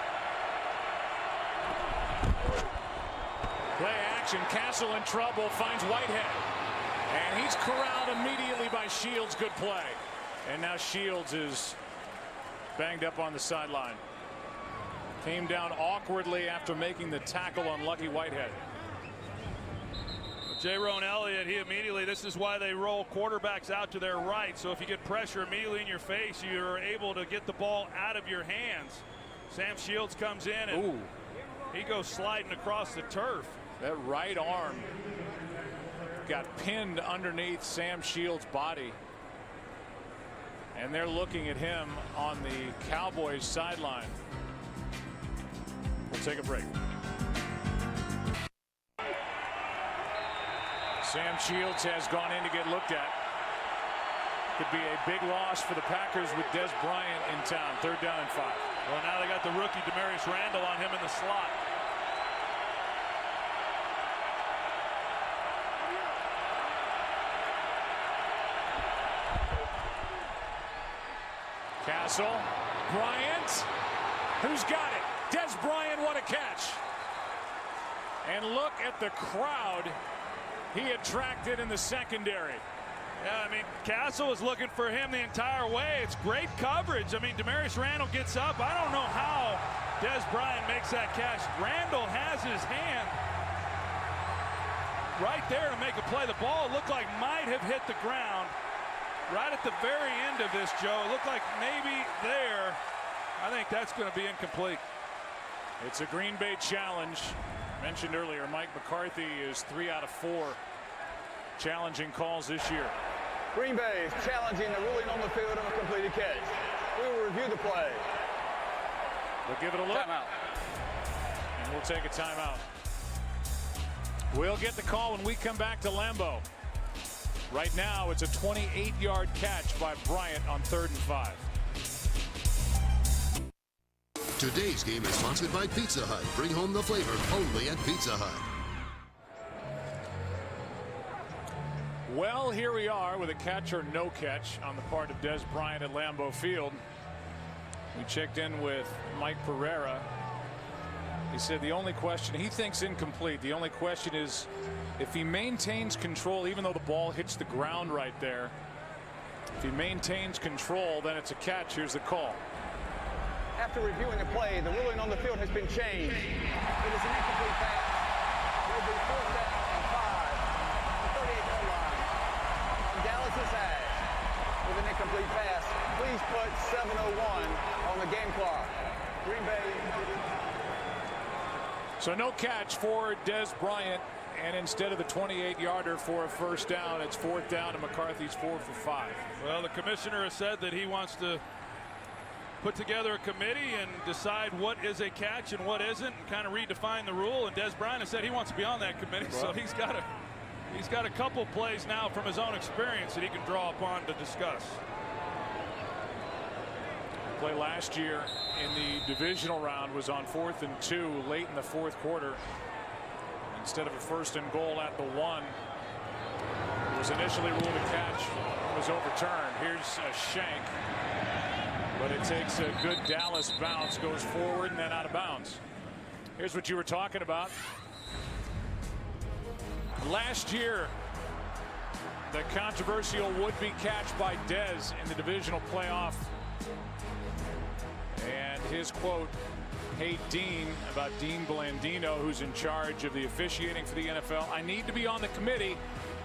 Play action. Castle in trouble. Finds Whitehead. And he's corralled immediately by Shields. Good play. And now Shields is banged up on the sideline. Came down awkwardly after making the tackle on Lucky Whitehead. J-Rone Elliott, he immediately, this is why they roll quarterbacks out to their right. So if you get pressure immediately in your face, you're able to get the ball out of your hands. Sam Shields comes in and he goes sliding across the turf. That right arm got pinned underneath Sam Shields' body. And they're looking at him on the Cowboys sideline. We'll take a break. Sam Shields has gone in to get looked at. Could be a big loss for the Packers with Des Bryant in town. 3rd down and 5. Well, now they got the rookie Demarius Randall on him in the slot. Castle, Bryant, who's got it? Des Bryant, what a catch. And look at the crowd he attracted in the secondary. Yeah, I mean, Castle was looking for him the entire way. It's great coverage. I mean, Demarius Randall gets up. I don't know how Des Bryant makes that catch. Randall has his hand right there to make a play. The ball looked like might have hit the ground. Right at the very end of this, Joe, it looked like maybe there. I think that's going to be incomplete. It's a Green Bay challenge. Mentioned earlier, Mike McCarthy is 3 out of 4 challenging calls this year. Green Bay is challenging the ruling on the field of a completed catch. We will review the play. We'll give it a look. Timeout. And we'll take a timeout. We'll get the call when we come back to Lambeau. Right now, it's a 28-yard catch by Bryant on 3rd and 5. Today's game is sponsored by Pizza Hut. Bring home the flavor only at Pizza Hut. Well, here we are with a catch or no catch on the part of Des Bryant at Lambeau Field. We checked in with Mike Pereira. He said the only question, he thinks incomplete. The only question is if he maintains control, even though the ball hits the ground right there. If he maintains control, then it's a catch. Here's the call. After reviewing the play, the ruling on the field has been changed. It is an incomplete pass. It will be 4th down and 5. The 38-yard line. And Dallas is Ash with an incomplete pass. Please put 7:01 on the game clock. Green Bay. So no catch for Des Bryant, and instead of the 28-yarder for a 1st down, it's 4th down and McCarthy's 4 for 5. Well, the commissioner has said that he wants to put together a committee and decide what is a catch and what isn't, and kind of redefine the rule. And Des Bryant has said he wants to be on that committee, so he's got a couple plays now from his own experience that he can draw upon to discuss. Play last year in the divisional round was on 4th and 2 late in the 4th quarter. Instead of a 1st and goal at the 1, it was initially ruled a catch, was overturned. Here's a shank, but it takes a good Dallas bounce, goes forward and then out of bounds. Here's what you were talking about. Last year, the controversial would-be catch by Dez in the divisional playoff. And his quote, "Hey, Dean," about Dean Blandino, who's in charge of the officiating for the NFL. "I need to be on the committee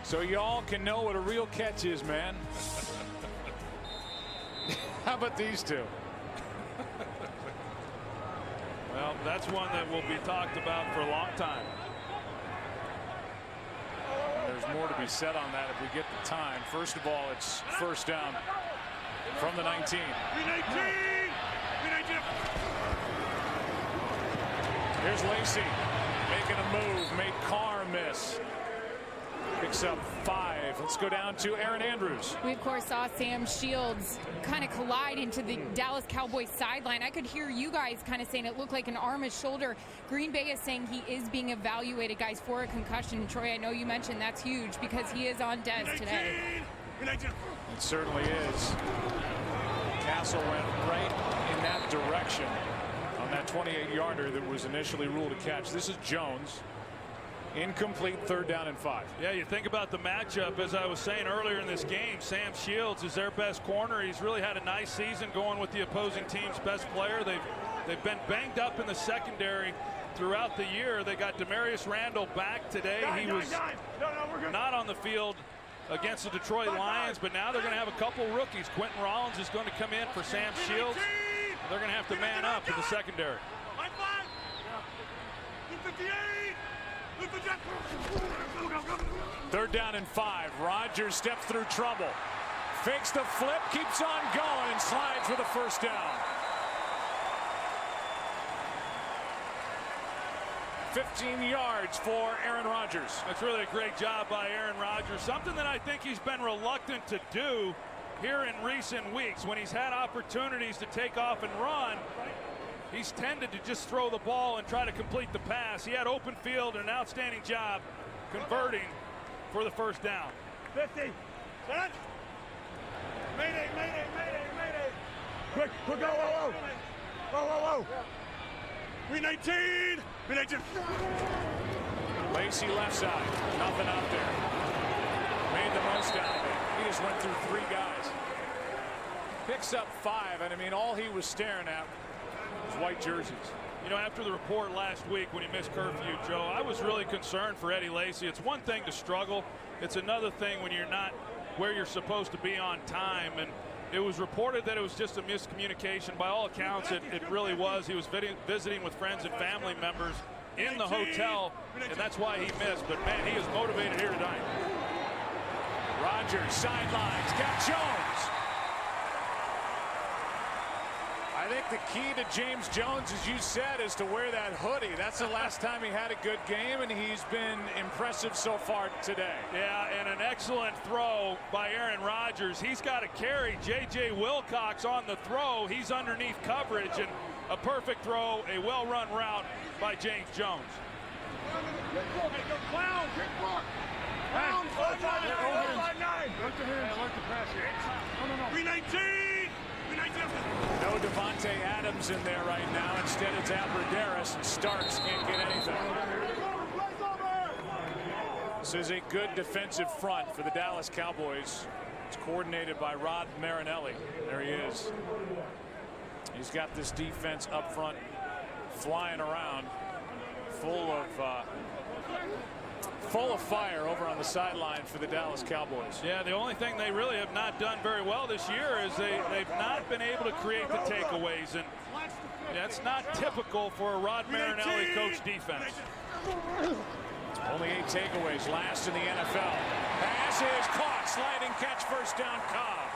so y'all can know what a real catch is, man." How about these two? Well, that's one that will be talked about for a long time. There's more to be said on that if we get the time. First of all, it's first down from the 19. Here's Lacy making a move, made Carr miss. Picks up 5. Let's go down to Aaron Andrews. We, of course, saw Sam Shields kind of collide into the Dallas Cowboys sideline. I could hear you guys kind of saying it looked like an arm and shoulder. Green Bay is saying he is being evaluated, guys, for a concussion. Troy, I know you mentioned that's huge because he is on Dez today. It certainly is. Castle went right in that direction on that 28-yarder that was initially ruled a catch. This is Jones. Incomplete, 3rd down and 5. Yeah, you think about the matchup, as I was saying earlier in this game, Sam Shields is their best corner. He's really had a nice season going with the opposing team's best player. They've been banged up in the secondary throughout the year. They got Demarius Randall back today. He was not on the field against the Detroit Lions, but now they're going to have a couple rookies. Quentin Rollins is going to come in for Sam Shields. They're going to have to man up in the secondary. 3rd down and 5. Rodgers steps through trouble. Fakes the flip, keeps on going, and slides with a first down. 15 yards for Aaron Rodgers. That's really a great job by Aaron Rodgers. Something that I think he's been reluctant to do here in recent weeks. When he's had opportunities to take off and run, he's tended to just throw the ball and try to complete the pass. He had open field and an outstanding job converting for the first down. 50. Set. Mayday, mayday, mayday, mayday. Quick, go, whoa, whoa. Whoa. We 19. We 19. Lacy left side. Nothing out there. Made the most out of it. He just went through 3 guys. Picks up 5, and I mean, all he was staring at was white jerseys. You know, after the report last week when he missed curfew, Joe, I was really concerned for Eddie Lacy. It's one thing to struggle. It's another thing when you're not where you're supposed to be on time. And it was reported that it was just a miscommunication. By all accounts, it really was. He was visiting with friends and family members in the hotel, and that's why he missed. But, man, he is motivated here tonight. Rodgers, sidelines, got Jones. I think the key to James Jones, as you said, is to wear that hoodie. That's the last time he had a good game, and he's been impressive so far today. Yeah, and an excellent throw by Aaron Rodgers. He's got to carry J.J. Wilcox on the throw. He's underneath coverage, and a perfect throw, a well-run route by James Jones. Clown, kick block. Clown, 5-9. Look to press here. No. 319. No Devontae Adams in there right now. Instead, it's Alberderis, and Starks can't get anything. This is a good defensive front for the Dallas Cowboys. It's coordinated by Rod Marinelli. There he is. He's got this defense up front flying around, full of fire over on the sideline for the Dallas Cowboys. Yeah, the only thing they really have not done very well this year is they've not been able to create the takeaways, and that's not typical for a Rod Marinelli coach defense. Only 8 takeaways, last in the NFL. Pass is caught, sliding catch, first down, Cobb.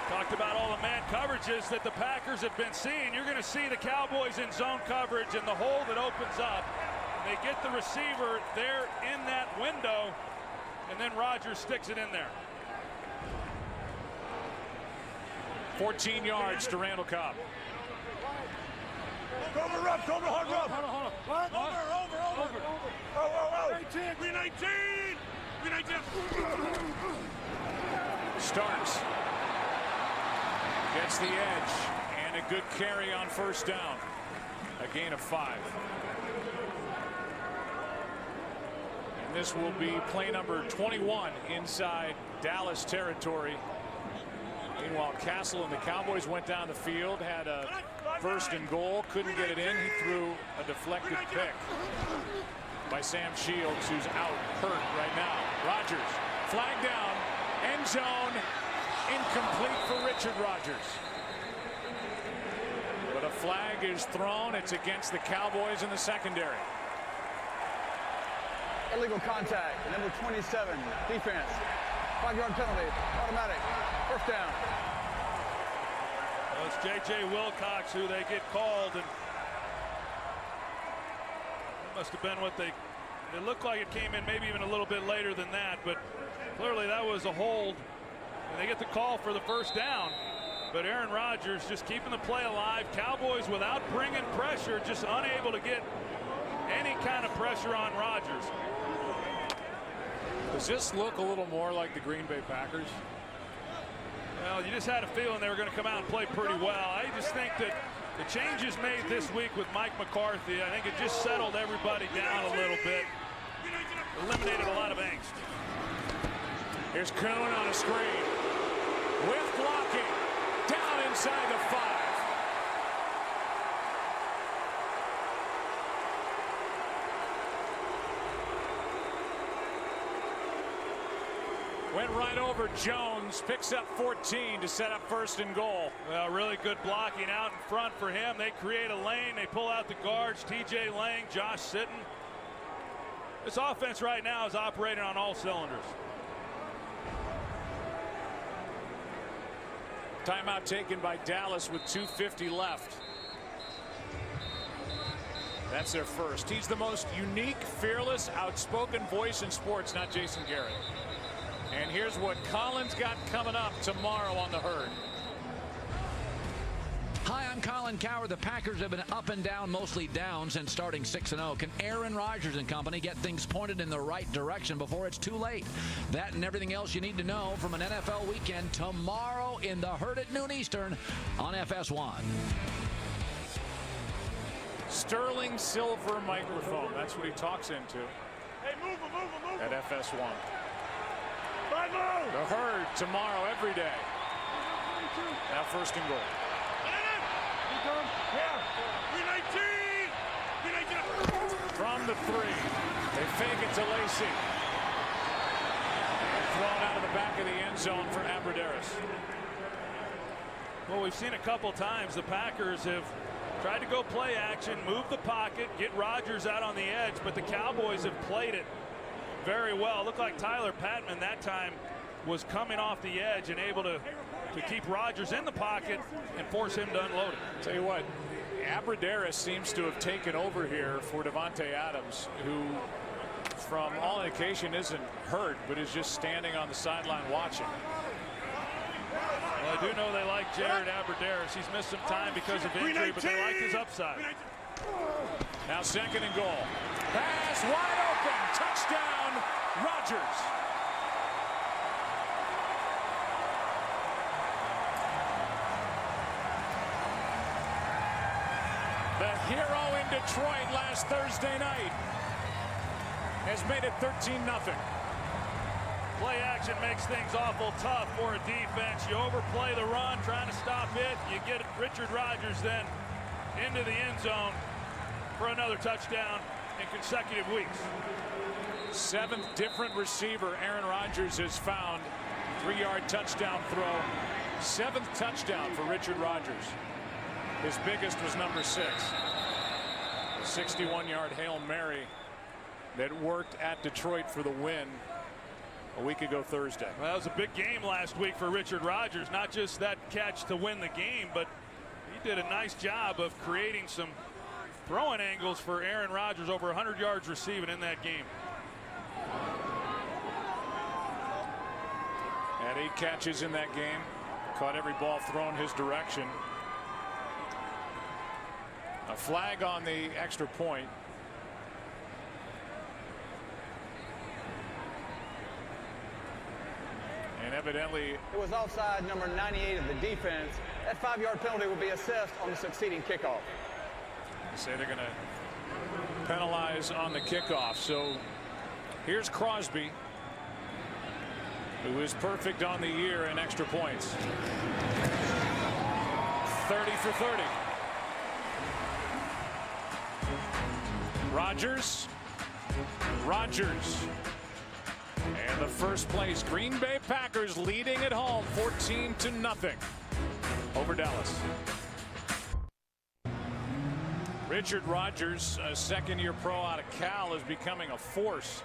Talked about all the man coverages that the Packers have been seeing. You're going to see the Cowboys in zone coverage and the hole that opens up. They get the receiver there in that window, and then Rodgers sticks it in there. 14 yards to Randall Cobb. Cobra rub, Cobra hard rub. Hold on. What? Over. Oh. 319. Starks gets the edge, and a good carry on first down. A gain of 5. And this will be play number 21 inside Dallas territory. Meanwhile, Castle and the Cowboys went down the field, had a first and goal, couldn't get it in. He threw a deflected pick by Sam Shields, who's out hurt right now. Rodgers, flag down, end zone, incomplete for Richard Rodgers. But a flag is thrown. It's against the Cowboys in the secondary. Illegal contact, number 27, defense. 5-yard penalty, automatic, first down. Well, it's J.J. Wilcox who they get called, and it must have been what it looked like it came in maybe even a little bit later than that, but clearly that was a hold, and they get the call for the first down. But Aaron Rodgers just keeping the play alive. Cowboys, without bringing pressure, just unable to get any kind of pressure on Rodgers. Does this look a little more like the Green Bay Packers? Well, you just had a feeling they were going to come out and play pretty well. I just think that the changes made this week with Mike McCarthy, I think it just settled everybody down a little bit. Eliminated a lot of angst. Here's Kuhn on a screen. With blocking. Down inside the 5. Went right over Jones, picks up 14 to set up first and goal. Well, really good blocking out in front for him. They create a lane. They pull out the guards. TJ Lang, Josh Sitton. This offense right now is operating on all cylinders. Timeout taken by Dallas with 2:50 left. That's their first. He's the most unique, fearless, outspoken voice in sports, not Jason Garrett. And here's what Colin's got coming up tomorrow on the Herd. Hi, I'm Colin Cowher. The Packers have been up and down, mostly down, since starting 6-0. Can Aaron Rodgers and company get things pointed in the right direction before it's too late? That and everything else you need to know from an NFL weekend tomorrow in the Herd at noon Eastern on FS1. Sterling silver microphone. That's what he talks into. Hey, move him. At FS1. Move. The Herd tomorrow, every day. Now first and goal. From the 3. They fake it to Lacey. Thrown out of the back of the end zone for Abradaris. Well, we've seen a couple times the Packers have tried to go play action, move the pocket, get Rodgers out on the edge, but the Cowboys have played it very well. It looked like Tyler Patman that time was coming off the edge and able to keep Rodgers in the pocket and force him to unload it. Tell you what, Abradaris seems to have taken over here for Devontae Adams, who from all indication isn't hurt, but is just standing on the sideline watching. Well, I do know they like Jared Abradaris. He's missed some time because of injury, but they like his upside. Now second and goal. Pass wide open. Touchdown, Rodgers. The hero in Detroit last Thursday night has made it 13-0. Play action makes things awful tough for a defense. You overplay the run, trying to stop it. You get Richard Rodgers then into the end zone for another touchdown in consecutive weeks. 7th different receiver Aaron Rodgers has found. 3-yard touchdown throw. 7th touchdown for Richard Rodgers. His biggest was number 6. A 61-yard Hail Mary that worked at Detroit for the win a week ago Thursday. Well, that was a big game last week for Richard Rodgers. Not just that catch to win the game, but he did a nice job of creating some throwing angles for Aaron Rodgers. Over 100 yards receiving in that game. Had 8 catches in that game. Caught every ball thrown his direction. A flag on the extra point. And evidently, it was offside number 98 of the defense. That 5-yard penalty will be assessed on the succeeding kickoff. They say they're going to penalize on the kickoff. So here's Crosby, who is perfect on the year in extra points. 30 for 30. Rodgers. And the first place Green Bay Packers leading at home 14-0 over Dallas. Richard Rodgers, a second-year pro out of Cal, is becoming a force.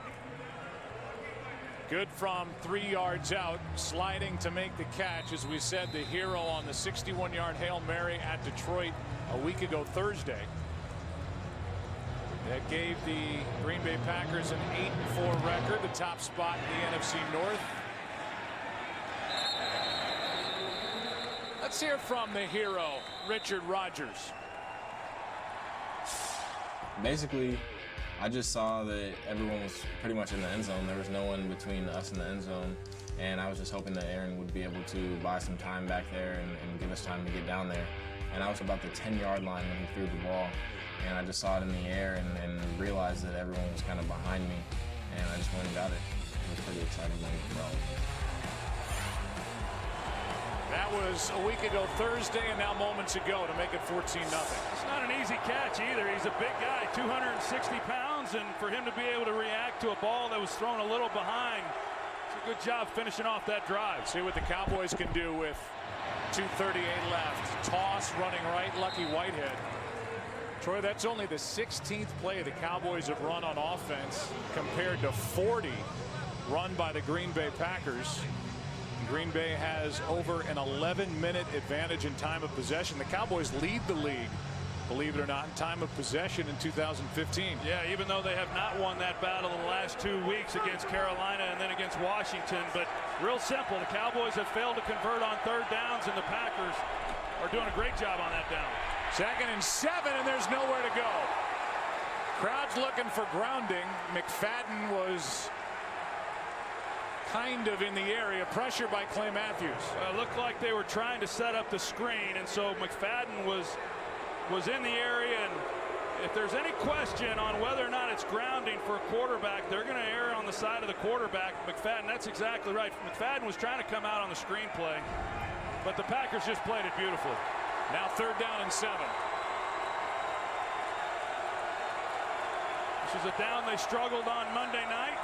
Good from 3 yards out, sliding to make the catch. As we said, the hero on the 61-yard Hail Mary at Detroit a week ago Thursday. That gave the Green Bay Packers an 8-4 record, the top spot in the NFC North. Let's hear from the hero, Richard Rodgers. Basically, I just saw that everyone was pretty much in the end zone. There was no one between us and the end zone. And I was just hoping that Aaron would be able to buy some time back there and give us time to get down there. And I was about the 10-yard line when he threw the ball. And I just saw it in the air and realized that everyone was kind of behind me. And I just went and got it. It was pretty exciting moment for all of us. That was a week ago Thursday, and now moments ago to make it 14-0. It's not an easy catch either. He's a big guy, 260 pounds, and for him to be able to react to a ball that was thrown a little behind, it's a good job finishing off that drive. See what the Cowboys can do with 2:38 left. Toss running right, Lucky Whitehead. Troy, that's only the 16th play the Cowboys have run on offense compared to 40 run by the Green Bay Packers. Green Bay has over an 11-minute advantage in time of possession. The Cowboys lead the league, believe it or not, in time of possession in 2015. Yeah, even though they have not won that battle in the last 2 weeks against Carolina and then against Washington. But real simple, the Cowboys have failed to convert on third downs, and the Packers are doing a great job on that down. 2nd and 7, and there's nowhere to go. Crowd's looking for grounding. McFadden was kind of in the area. Pressure by Clay Matthews. It looked like they were trying to set up the screen, and so McFadden was in the area. And if there's any question on whether or not it's grounding for a quarterback, they're going to err on the side of the quarterback. McFadden, that's exactly right. McFadden was trying to come out on the screenplay, but the Packers just played it beautifully. Now 3rd down and 7. This is a down they struggled on Monday night,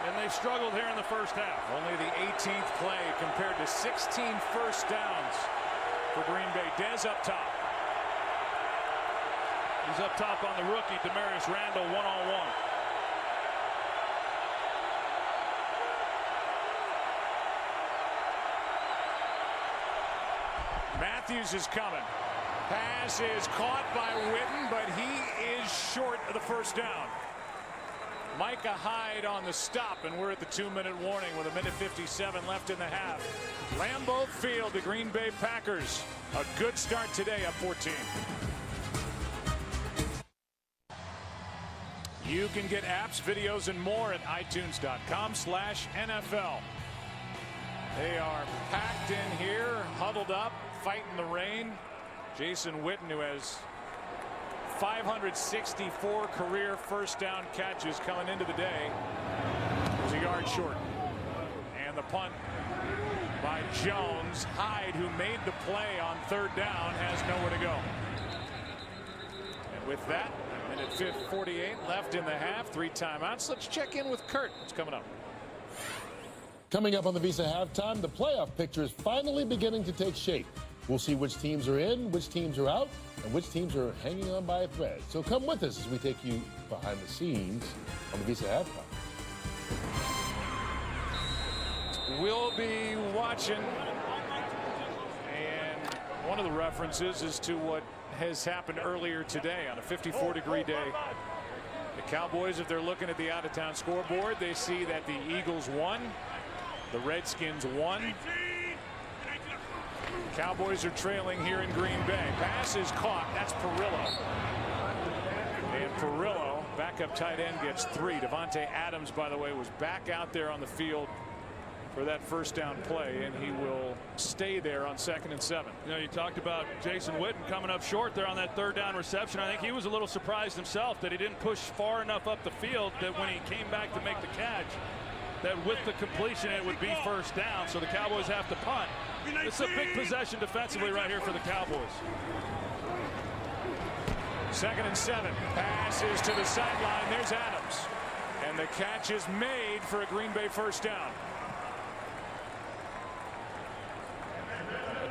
and they struggled here in the first half. Only the 18th play compared to 16 first downs for Green Bay. Dez up top. He's up top on the rookie, Demarius Randall, one-on-one. Matthews is coming. Pass is caught by Witten, but he is short of the first down. Micah Hyde on the stop, and we're at the 2-minute warning with 1:57 left in the half. Lambeau Field, the Green Bay Packers. A good start today, up 14. You can get apps, videos, and more at itunes.com/NFL. They are packed in here, huddled up, fighting the rain. Jason Witten, who has 564 career first down catches coming into the day, was a yard short. And the punt by Jones. Hyde, who made the play on 3rd down, has nowhere to go. And with that, 1:48 left in the half, 3 timeouts. Let's check in with Kurt. What's coming up? Coming up on the Visa Halftime, the playoff picture is finally beginning to take shape. We'll see which teams are in, which teams are out, and which teams are hanging on by a thread. So come with us as we take you behind the scenes on the Visa Halftime. We'll be watching, and one of the references is to what has happened earlier today on a 54-degree day. The Cowboys, if they're looking at the out-of-town scoreboard, they see that the Eagles won, the Redskins won. Cowboys are trailing here in Green Bay. Pass is caught. That's Perillo. And Perillo, backup tight end, gets 3. Devontae Adams, by the way, was back out there on the field for that first down play, and he will stay there on 2nd and 7. You know, you talked about Jason Witten coming up short there on that 3rd down reception. I think he was a little surprised himself that he didn't push far enough up the field, that when he came back to make the catch, that with the completion it would be first down, so the Cowboys have to punt. It's a big possession defensively right here for the Cowboys. 2nd and 7. Passes to the sideline. There's Adams. And the catch is made for a Green Bay first down.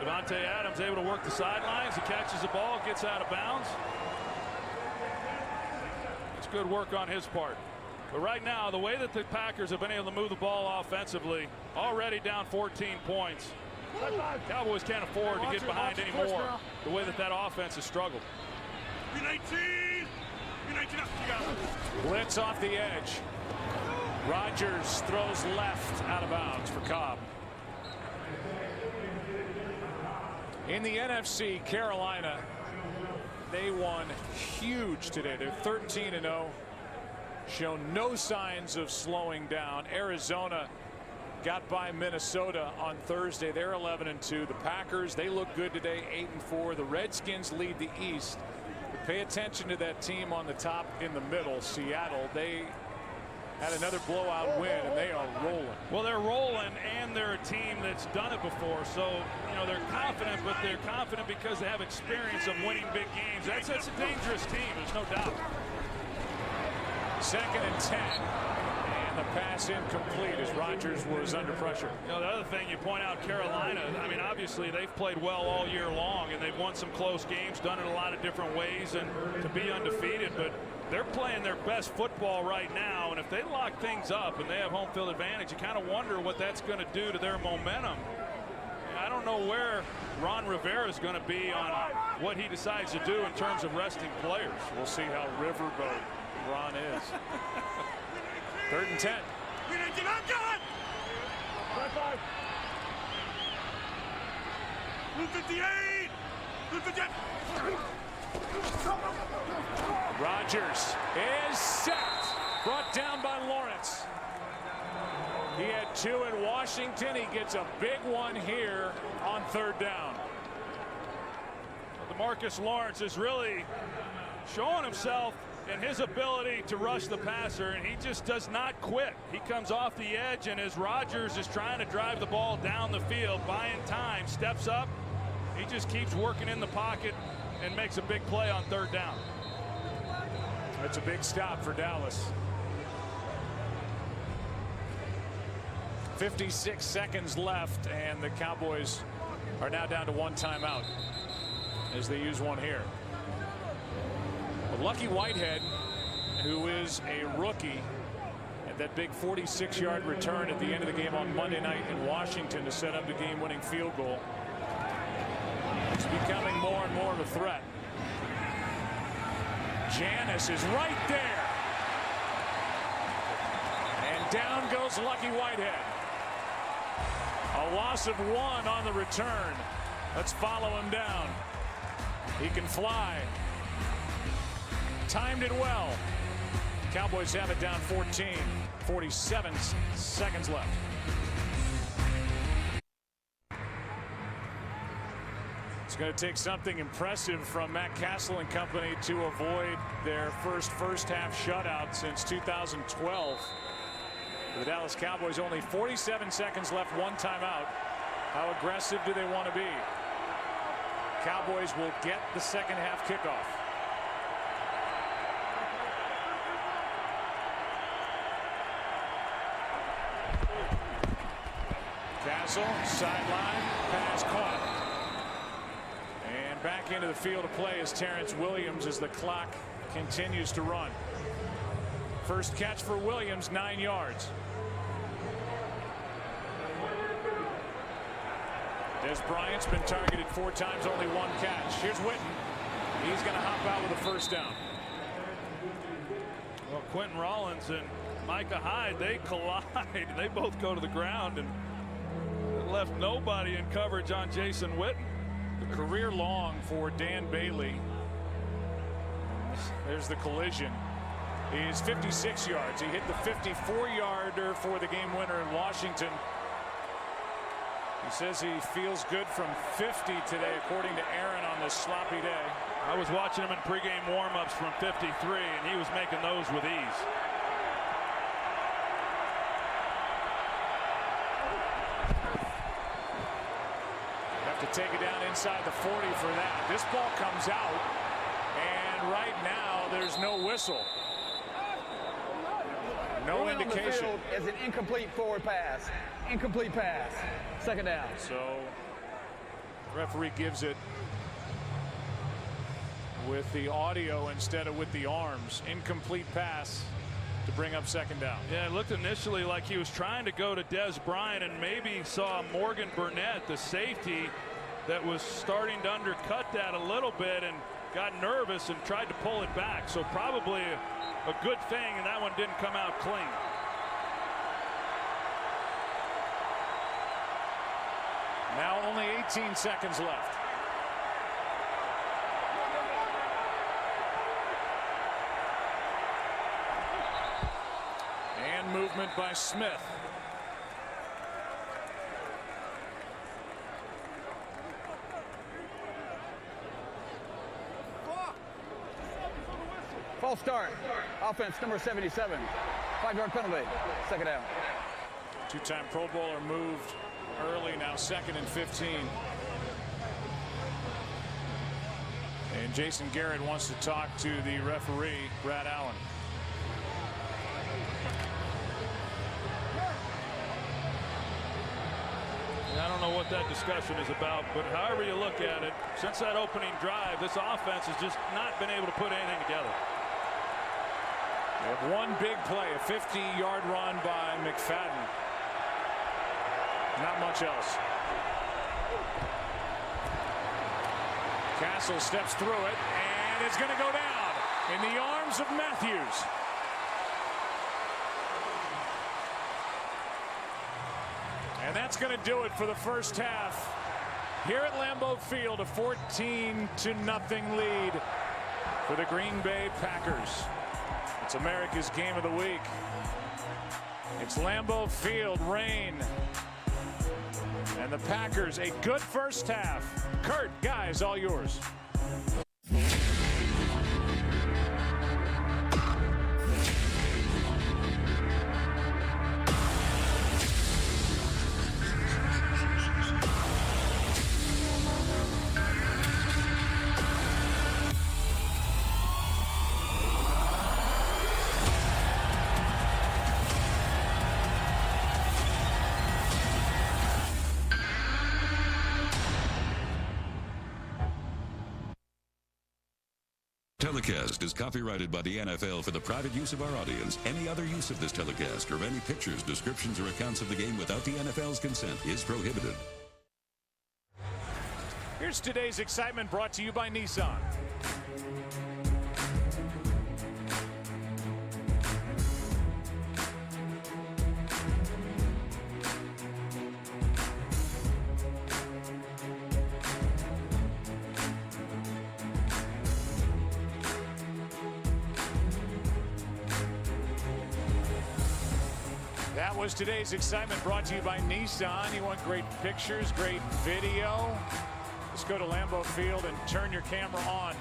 Devontae Adams able to work the sidelines. He catches the ball, gets out of bounds. It's good work on his part. But right now, the way that the Packers have been able to move the ball offensively, already down 14 points. Cowboys can't afford to get behind anymore, the way that offense has struggled. Blitz off the edge. Rodgers throws left out of bounds for Cobb. In the NFC, Carolina, they won huge today. They're 13-0. Shown no signs of slowing down. Arizona got by Minnesota on Thursday. They're 11-2. The Packers, they look good today, 8-4. The Redskins lead the East. But pay attention to that team on the top in the middle, Seattle. They had another blowout win, and they are rolling. Well, they're rolling, and they're a team that's done it before. So, you know, they're confident, but they're confident because they have experience of winning big games. That's a dangerous team, there's no doubt. 2nd and 10. And the pass incomplete as Rodgers was under pressure. You know, the other thing you point out, Carolina, I mean, obviously they've played well all year long, and they've won some close games, done it a lot of different ways, and to be undefeated, but they're playing their best football right now, and if they lock things up and they have home field advantage, you kind of wonder what that's going to do to their momentum. I don't know where Ron Rivera is going to be on what he decides to do in terms of resting players. We'll see how riverboat Ron is. 3rd and 10. Rodgers is sacked. Brought down by Lawrence. He had 2 at Washington. He gets a big one here on 3rd down. DeMarcus Lawrence is really showing himself and his ability to rush the passer, and he just does not quit. He comes off the edge, and as Rodgers is trying to drive the ball down the field, buying time, steps up, he just keeps working in the pocket and makes a big play on 3rd down. That's a big stop for Dallas. 56 seconds left, and the Cowboys are now down to 1 timeout as they use one here. But Lucky Whitehead, who is a rookie, and that big 46-yard return at the end of the game on Monday night in Washington to set up the game-winning field goal, is becoming more and more of a threat. Janis is right there. And down goes Lucky Whitehead. A loss of 1 on the return. Let's follow him down. He can fly. Timed it well. Cowboys have it down 14. 47 seconds left. It's going to take something impressive from Matt Castle and company to avoid their first half shutout since 2012. For the Dallas Cowboys, only 47 seconds left, 1 timeout. How aggressive do they want to be? Cowboys will get the second half kickoff. Castle, sideline, pass caught. And back into the field of play is Terrence Williams as the clock continues to run. First catch for Williams, 9 yards. Des Bryant's been targeted 4 times, only 1 catch. Here's Witten. He's going to hop out with a first down. Well, Quentin Rollins and Micah Hyde, they collide. They both go to the ground and left nobody in coverage on Jason Witten. The career long for Dan Bailey. There's the collision. He's 56 yards. He hit the 54-yarder for the game winner in Washington. He says he feels good from 50 today, according to Aaron, on this sloppy day. I was watching him in pregame warmups from 53, and he was making those with ease. Have to take it down inside the 40 for that. This ball comes out, and right now there's no whistle. No indication. On the field is an incomplete forward pass. Incomplete pass. Second down. So referee gives it with the audio instead of with the arms. Incomplete pass to bring up second down. Yeah, it looked initially like he was trying to go to Des Bryant and maybe saw Morgan Burnett, the safety, that was starting to undercut that a little bit and got nervous and tried to pull it back. So probably a good thing, and that one didn't come out clean. Now only 18 seconds left. And movement by Smith. False start. Offense number 77. 5-yard penalty. Second down. Two-time Pro Bowler moved early, now 2nd and 15. And Jason Garrett wants to talk to the referee, Brad Allen. I don't know what that discussion is about, but however you look at it, since that opening drive, this offense has just not been able to put anything together. We have one big play, a 50-yard run by McFadden. Not much else. Castle steps through it, and it's going to go down in the arms of Matthews. And that's going to do it for the first half. Here at Lambeau Field, a 14-0 lead for the Green Bay Packers. It's America's game of the week. It's Lambeau Field, rain. And the Packers, a good first half. Kurt, guys, all yours. Telecast is copyrighted by the NFL for the private use of our audience. Any other use of this telecast or any pictures, descriptions, or accounts of the game without the NFL's consent is prohibited. Here's today's excitement brought to you by Nissan. That was today's excitement brought to you by Nissan. You want great pictures, great video? Let's go to Lambeau Field and turn your camera on.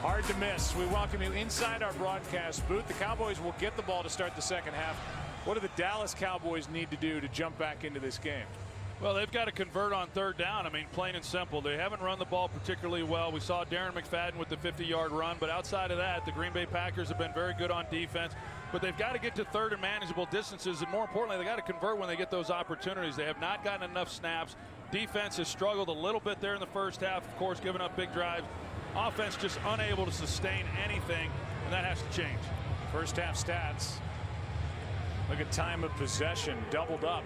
Hard to miss. We welcome you inside our broadcast booth. The Cowboys will get the ball to start the second half. What do the Dallas Cowboys need to do to jump back into this game? Well, they've got to convert on third down. I mean, plain and simple. They haven't run the ball particularly well. We saw Darren McFadden with the 50-yard run, but outside of that, the Green Bay Packers have been very good on defense. But they've got to get to third and manageable distances, and more importantly, they've got to convert when they get those opportunities. They have not gotten enough snaps. Defense has struggled a little bit there in the first half, of course, giving up big drives. Offense just unable to sustain anything, and that has to change. First half stats. Look at time of possession, doubled up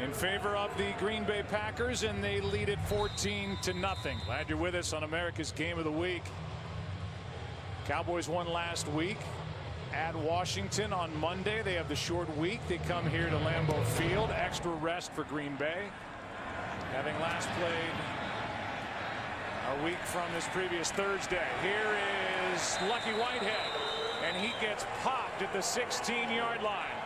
in favor of the Green Bay Packers, and they lead it 14-0. Glad you're with us on America's Game of the Week. Cowboys won last week at Washington on Monday. They have the short week. They come here to Lambeau Field. Extra rest for Green Bay, having last played a week from this previous Thursday. Here is Lucky Whitehead, and he gets popped at the 16-yard line.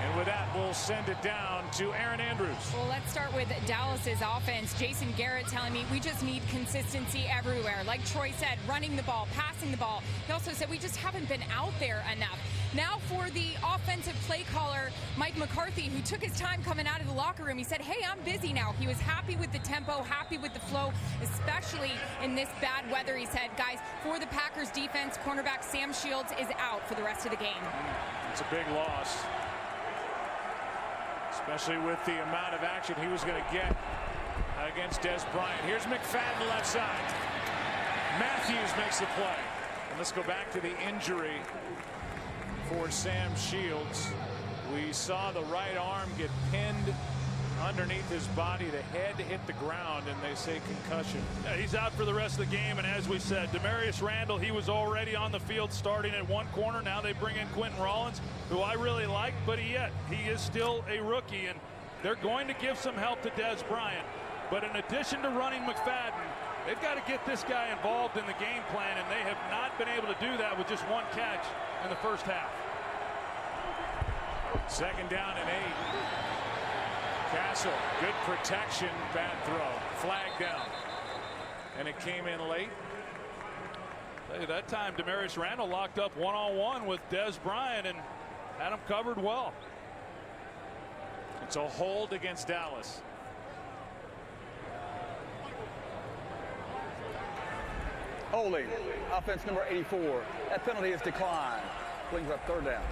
And with that, we'll send it down to Aaron Andrews. Well, let's start with Dallas's offense. Jason Garrett telling me we just need consistency everywhere. Like Troy said, running the ball, passing the ball. He also said we just haven't been out there enough. Now for the offensive play caller, Mike McCarthy, who took his time coming out of the locker room. He said, hey, I'm busy now. He was happy with the tempo, happy with the flow, especially in this bad weather. He said, guys, for the Packers defense, cornerback Sam Shields is out for the rest of the game. It's a big loss, especially with the amount of action he was going to get against Des Bryant. Here's McFadden left side. Matthews makes the play. And let's go back to the injury for Sam Shields. We saw the right arm get pinned underneath his body. The head hit the ground, and they say concussion. Yeah, he's out for the rest of the game, and as we said, Demarius Randall, he was already on the field starting at one corner. Now they bring in Quentin Rollins, who I really like, but he is still a rookie, and they're going to give some help to Des Bryant. But in addition to running McFadden, they've got to get this guy involved in the game plan, and they have not been able to do that with just one catch in the first half. 2nd down and 8. Castle, good protection, bad throw. Flag down. And it came in late. Hey, that time Demarius Randall locked up one-on-one with Des Bryant and had him covered well. It's a hold against Dallas. Holding, offense number 84. That penalty is declined. Brings up 3rd down.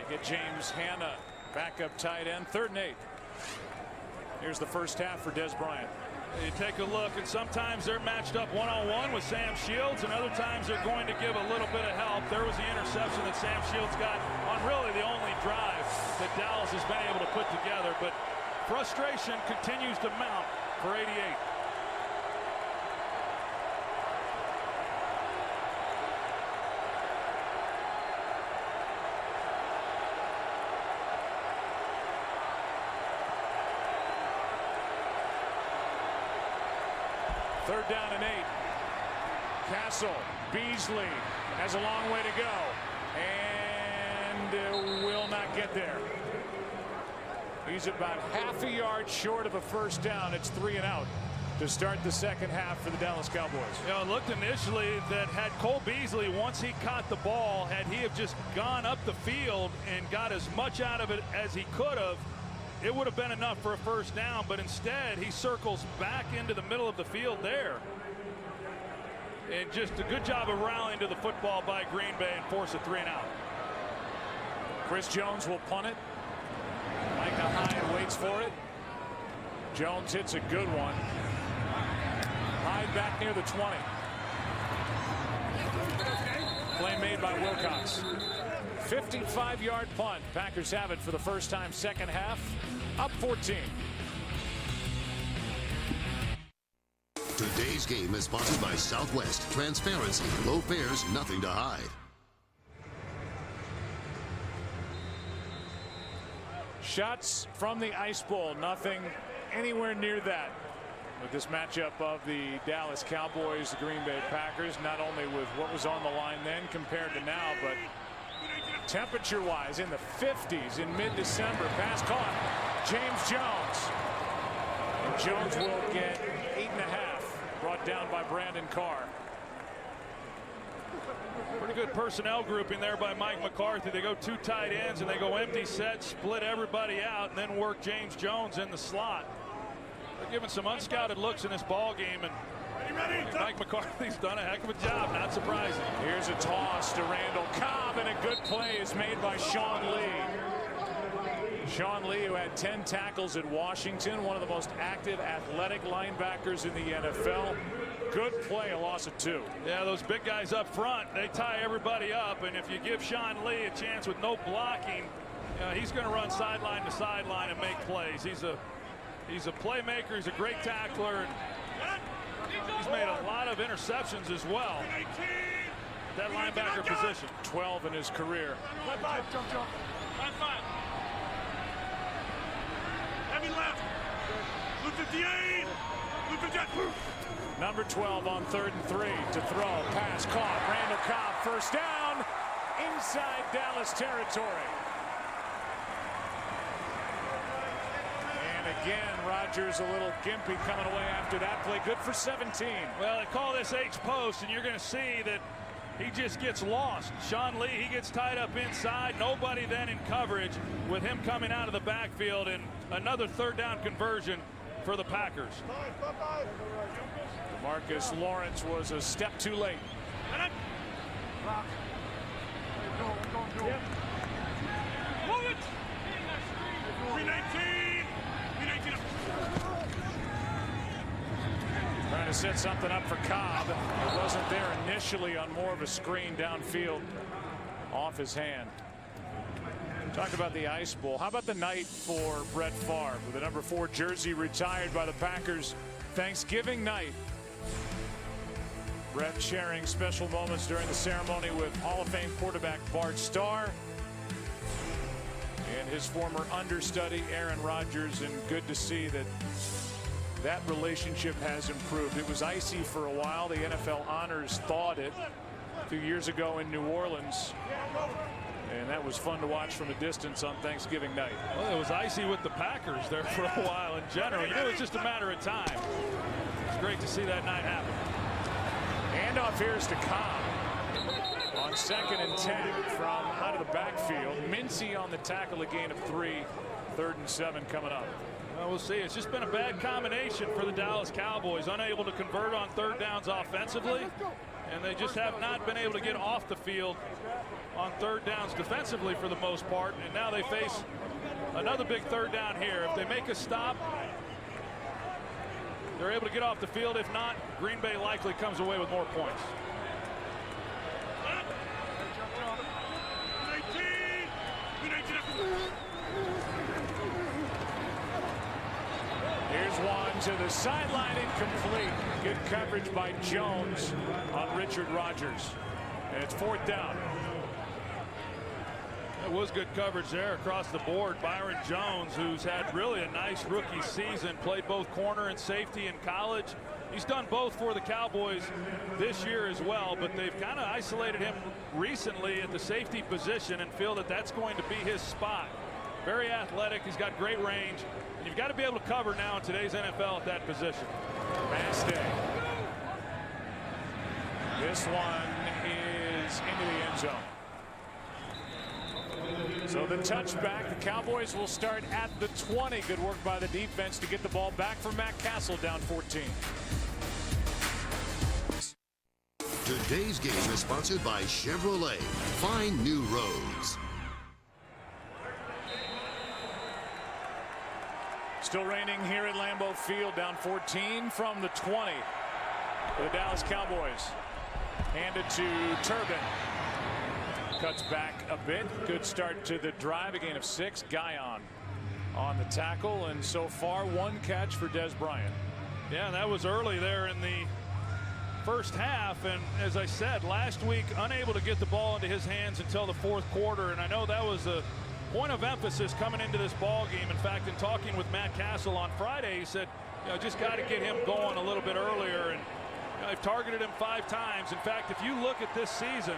They get James Hanna, backup tight end, 3rd and 8. Here's the first half for Des Bryant. You take a look, and sometimes they're matched up one-on-one with Sam Shields, and other times they're going to give a little bit of help. There was the interception that Sam Shields got on really the only drive that Dallas has been able to put together, but frustration continues to mount for 88. Third down and 8. Castle, Beasley has a long way to go and will not get there. He's about half a yard short of a first down. It's 3 and out to start the second half for the Dallas Cowboys. You know, it looked initially that had Cole Beasley, once he caught the ball, had he have just gone up the field and got as much out of it as he could have, it would have been enough for a first down, but instead he circles back into the middle of the field there. And just a good job of rallying to the football by Green Bay and force a 3 and out. Chris Jones will punt it. Micah Hyde waits for it. Jones hits a good one. Hyde back near the 20. Play made by Wilcox. 55-yard punt. Packers have it for the first time second half. Up 14. Today's game is sponsored by Southwest. Transparency, low fares, nothing to hide. Shots from the Ice Bowl. Nothing anywhere near that with this matchup of the Dallas Cowboys, the Green Bay Packers, not only with what was on the line then compared to now, but temperature-wise in the 50s in mid-December. Pass caught. James Jones. And Jones will get 8.5. Brought down by Brandon Carr. Pretty good personnel grouping there by Mike McCarthy. They go 2 tight ends and they go empty set, split everybody out, and then work James Jones in the slot. They're giving some unscouted looks in this ball game, and Mike McCarthy's done a heck of a job. Not surprising. Here's a toss to Randall Cobb, and a good play is made by Sean Lee. Sean Lee, who had 10 tackles at Washington, one of the most active athletic linebackers in the NFL. Good play, a loss of 2. Yeah, those big guys up front, they tie everybody up, and if you give Sean Lee a chance with no blocking, he's going to run sideline to sideline and make plays. He's a playmaker. He's a great tackler, and he's made a lot of interceptions as well. That linebacker position. 12 in his career. High 5, jump. High 5. Heavy left. Blue 58. Blue 58. Number 12 on 3rd and 3 to throw. Pass caught. Randall Cobb, first down inside Dallas territory. again, Rodgers a little gimpy coming away after that play. Good for 17. Well, they call this H-post, and you're going to see that he just gets lost. Sean Lee, he gets tied up inside. Nobody then in coverage with him coming out of the backfield, and another third down conversion for the Packers. Marcus Lawrence was a step too late. Move it! 319! 319! Trying to set something up for Cobb. It wasn't there initially on more of a screen downfield off his hand. Talk about the Ice Bowl. How about the night for Brett Favre with the number 4 jersey retired by the Packers Thanksgiving night? Brett sharing special moments during the ceremony with Hall of Fame quarterback Bart Starr and his former understudy Aaron Rodgers, and good to see that relationship has improved. It was icy for a while. The NFL honors thawed it a few years ago in New Orleans, and that was fun to watch from a distance on Thanksgiving night. Well, it was icy with the Packers there for a while in general. You knew it was just a matter of time. It's great to see that night happen. Handoff here is to Cobb on 2nd and 10 from out of the backfield. Mincy on the tackle, a gain of 3. 3rd and 7 coming up. Well, we'll see. It's just been a bad combination for the Dallas Cowboys. Unable to convert on third downs offensively, and they just have not been able to get off the field on third downs defensively for the most part. And now they face another big third down here. If they make a stop, they're able to get off the field. If not, Green Bay likely comes away with more points. Here's one to the sideline, incomplete. Good coverage by Jones on Richard Rodgers. And it's 4th down. It was good coverage there across the board. Byron Jones, who's had really a nice rookie season, played both corner and safety in college. He's done both for the Cowboys this year as well, but they've kind of isolated him recently at the safety position and feel that that's going to be his spot. Very athletic. He's got great range. And you've got to be able to cover now in today's NFL at that position. Mass day. This one is into the end zone. So the touchback, the Cowboys will start at the 20. Good work by the defense to get the ball back for Matt Castle, down 14. Today's game is sponsored by Chevrolet. Find new roads. Still raining here at Lambeau Field, down 14 from the 20 for the Dallas Cowboys. Handed to Turbin. Cuts back a bit. Good start to the drive. A gain of 6. Guyon on the tackle, and so far 1 catch for Des Bryant. Yeah, that was early there in the first half, and as I said last week, unable to get the ball into his hands until the 4th quarter, and I know that was a point of emphasis coming into this ball game. In fact, in talking with Matt Castle on Friday, he said, you know, just got to get him going a little bit earlier, and you know, I've targeted him 5 times. In fact, if you look at this season,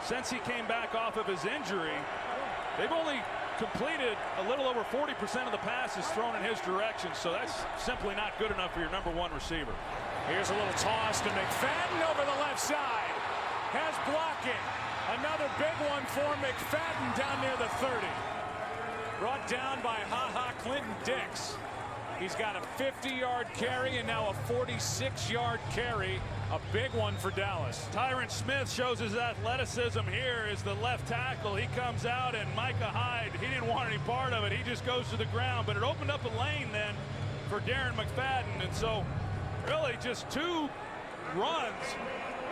since he came back off of his injury, they've only completed a little over 40% of the passes thrown in his direction, so that's simply not good enough for your number 1 receiver. Here's a little toss to McFadden over the left side. Has blocking. Another big one for McFadden down near the 30. Brought down by Clinton Dix. He's got a 50-yard carry and now a 46-yard carry. A big one for Dallas. Tyron Smith shows his athleticism here as the left tackle. He comes out, and Micah Hyde, he didn't want any part of it. He just goes to the ground, but it opened up a lane then for Darren McFadden. And so really just 2 runs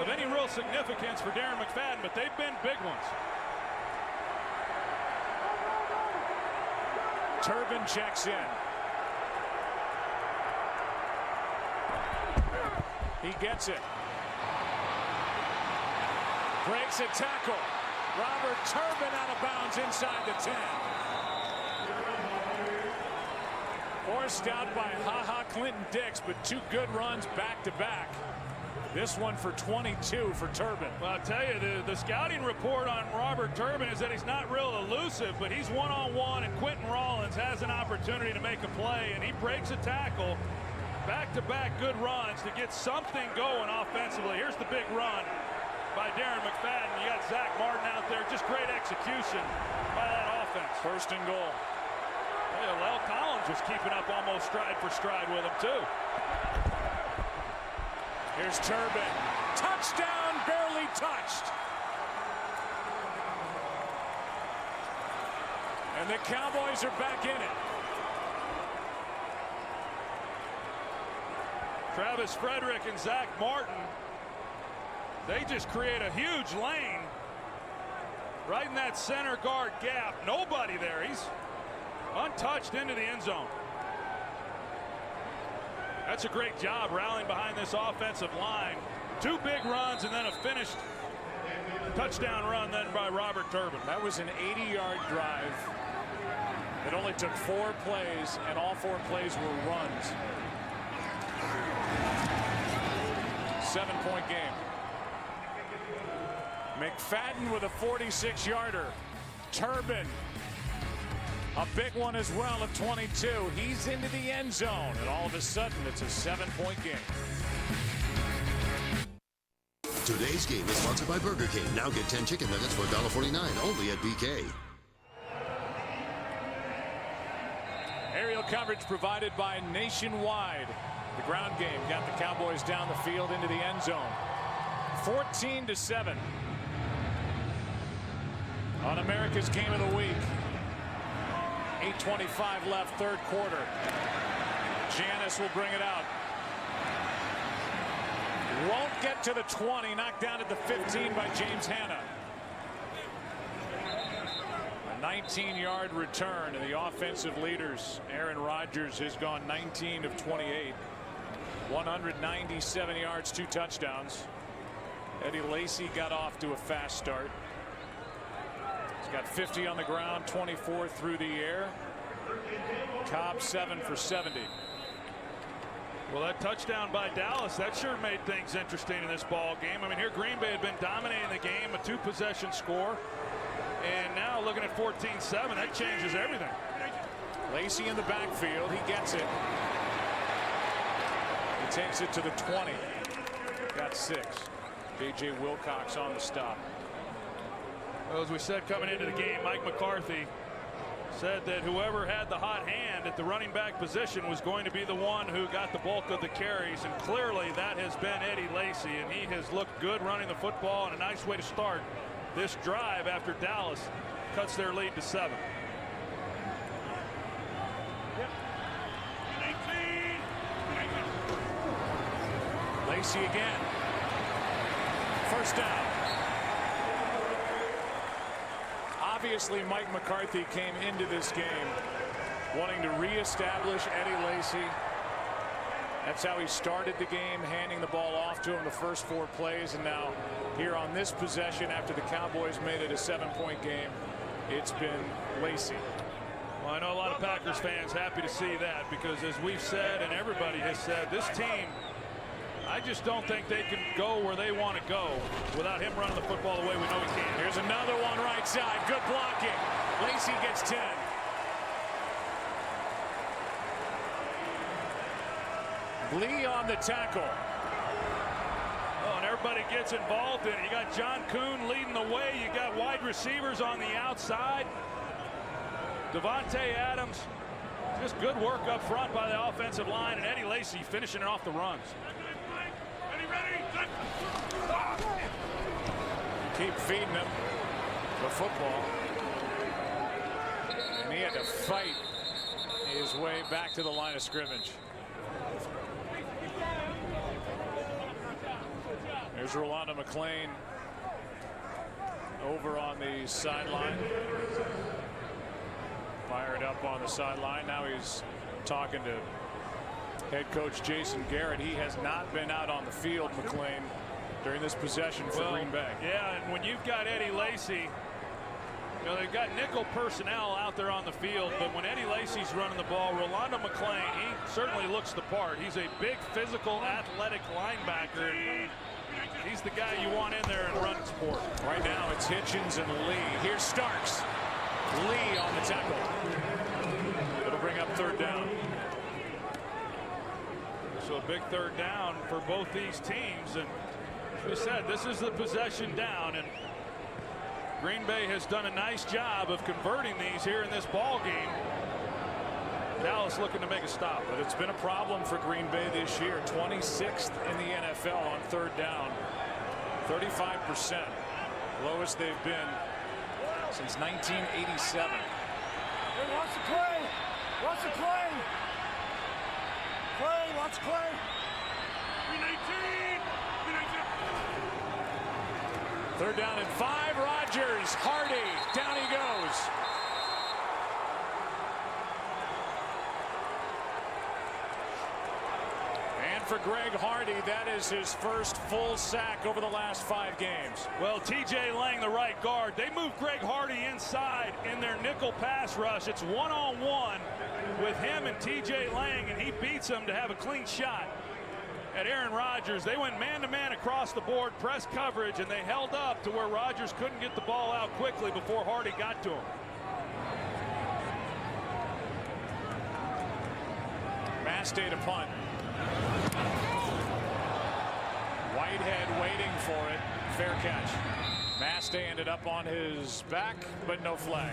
of any real significance for Darren McFadden, but they've been big ones. Turbin checks in. He gets it. Breaks a tackle. Robert Turbin out of bounds inside the 10. Forced out by Clinton Dix, but 2 good runs back to back This one for 22 for Turbin. Well, I'll tell you, the scouting report on Robert Turbin is that he's not real elusive, but he's one-on-one, and Quentin Rollins has an opportunity to make a play, and he breaks a tackle. Back-to-back good runs to get something going offensively. Here's the big run by Darren McFadden. You got Zach Martin out there. Just great execution by that offense. First and goal. Hey, Lel Collins was keeping up almost stride for stride with him, too. Here's Turbin. Touchdown, barely touched. And the Cowboys are back in it. Travis Frederick and Zach Martin, they just create a huge lane right in that center guard gap. Nobody there. He's untouched into the end zone. That's a great job rallying behind this offensive line. Two big runs and then a finished touchdown run then by Robert Turbin. That was an 80-yard drive. It only took 4 plays, and all 4 plays were runs. 7-point game. McFadden with a 46-yarder. Turbin, a big one as well at 22. He's into the end zone, and all of a sudden, it's a 7-point game. Today's game is sponsored by Burger King. Now get 10 chicken nuggets for $1.49 only at BK. Aerial coverage provided by Nationwide. The ground game got the Cowboys down the field into the end zone. 14-7. On America's Game of the Week. 8:25 left, third quarter. Janis will bring it out. Won't get to the 20, knocked down at the 15 by James Hanna. A 19-yard return, and the offensive leaders, Aaron Rodgers has gone 19 of 28. 197 yards, 2 touchdowns. Eddie Lacy got off to a fast start. He's got 50 on the ground, 24 through the air. Cobb 7 for 70. Well, that touchdown by Dallas, that sure made things interesting in this ball game. I mean, here Green Bay had been dominating the game, a 2-possession score. And now looking at 14-7, that changes everything. Lacy in the backfield, he gets it. He takes it to the 20. Got 6. J.J. Wilcox on the stop. Well, as we said coming into the game, Mike McCarthy said that whoever had the hot hand at the running back position was going to be the one who got the bulk of the carries, and clearly that has been Eddie Lacy, and he has looked good running the football, and a nice way to start this drive after Dallas cuts their lead to 7. Lacy again. First down. Obviously, Mike McCarthy came into this game wanting to reestablish Eddie Lacy. That's how he started the game, handing the ball off to him the first 4 plays. And now here on this possession, after the Cowboys made it a 7-point game, it's been Lacy. Well, I know a lot of Packers fans happy to see that, because as we've said and everybody has said, this team, I just don't think they can go where they want to go without him running the football the way we know he can. Here's another one right side. Good blocking. Lacy gets 10. Lee on the tackle. Oh, and everybody gets involved in it. You got John Kuhn leading the way. You got wide receivers on the outside. Devontae Adams. Just good work up front by the offensive line, and Eddie Lacy finishing it off the runs. Keep feeding him the football. And he had to fight his way back to the line of scrimmage. There's Rolando McClain over on the sideline. Fired up on the sideline. Now he's talking to head coach Jason Garrett. He has not been out on the field, McClain, during this possession for Green Bay. Yeah, and when you've got Eddie Lacy You know, they've got nickel personnel out there on the field, but when Eddie Lacy's running the ball, Rolando McClain, he certainly looks the part. He's a big, physical, athletic linebacker. He's the guy you want in there and run support. Right now it's Hitchens and Lee. Here's Starks. Lee on the tackle. It'll bring up third down. So a big third down for both these teams. And as we said, this is the possession down. And Green Bay has done a nice job of converting these here in this ball game. Dallas looking to make a stop. But it's been a problem for Green Bay this year. 26th in the NFL on third down. 35%. Lowest they've been since 1987. Hey, watch the Clay. Watch the Clay. Clay, watch Clay. 319. Third down and 5. Rodgers. Hardy. Down he goes. And for Greg Hardy, that is his first full sack over the last 5 games. Well, TJ Lang, the right guard, they moved Greg Hardy inside in their nickel pass rush. It's one-on-one with him and TJ Lang, and he beats him to have a clean shot at Aaron Rodgers. They went man-to-man across the board, press coverage, and they held up to where Rodgers couldn't get the ball out quickly before Hardy got to him. Mastay to punt. Whitehead waiting for it. Fair catch. Mastay ended up on his back, but no flag.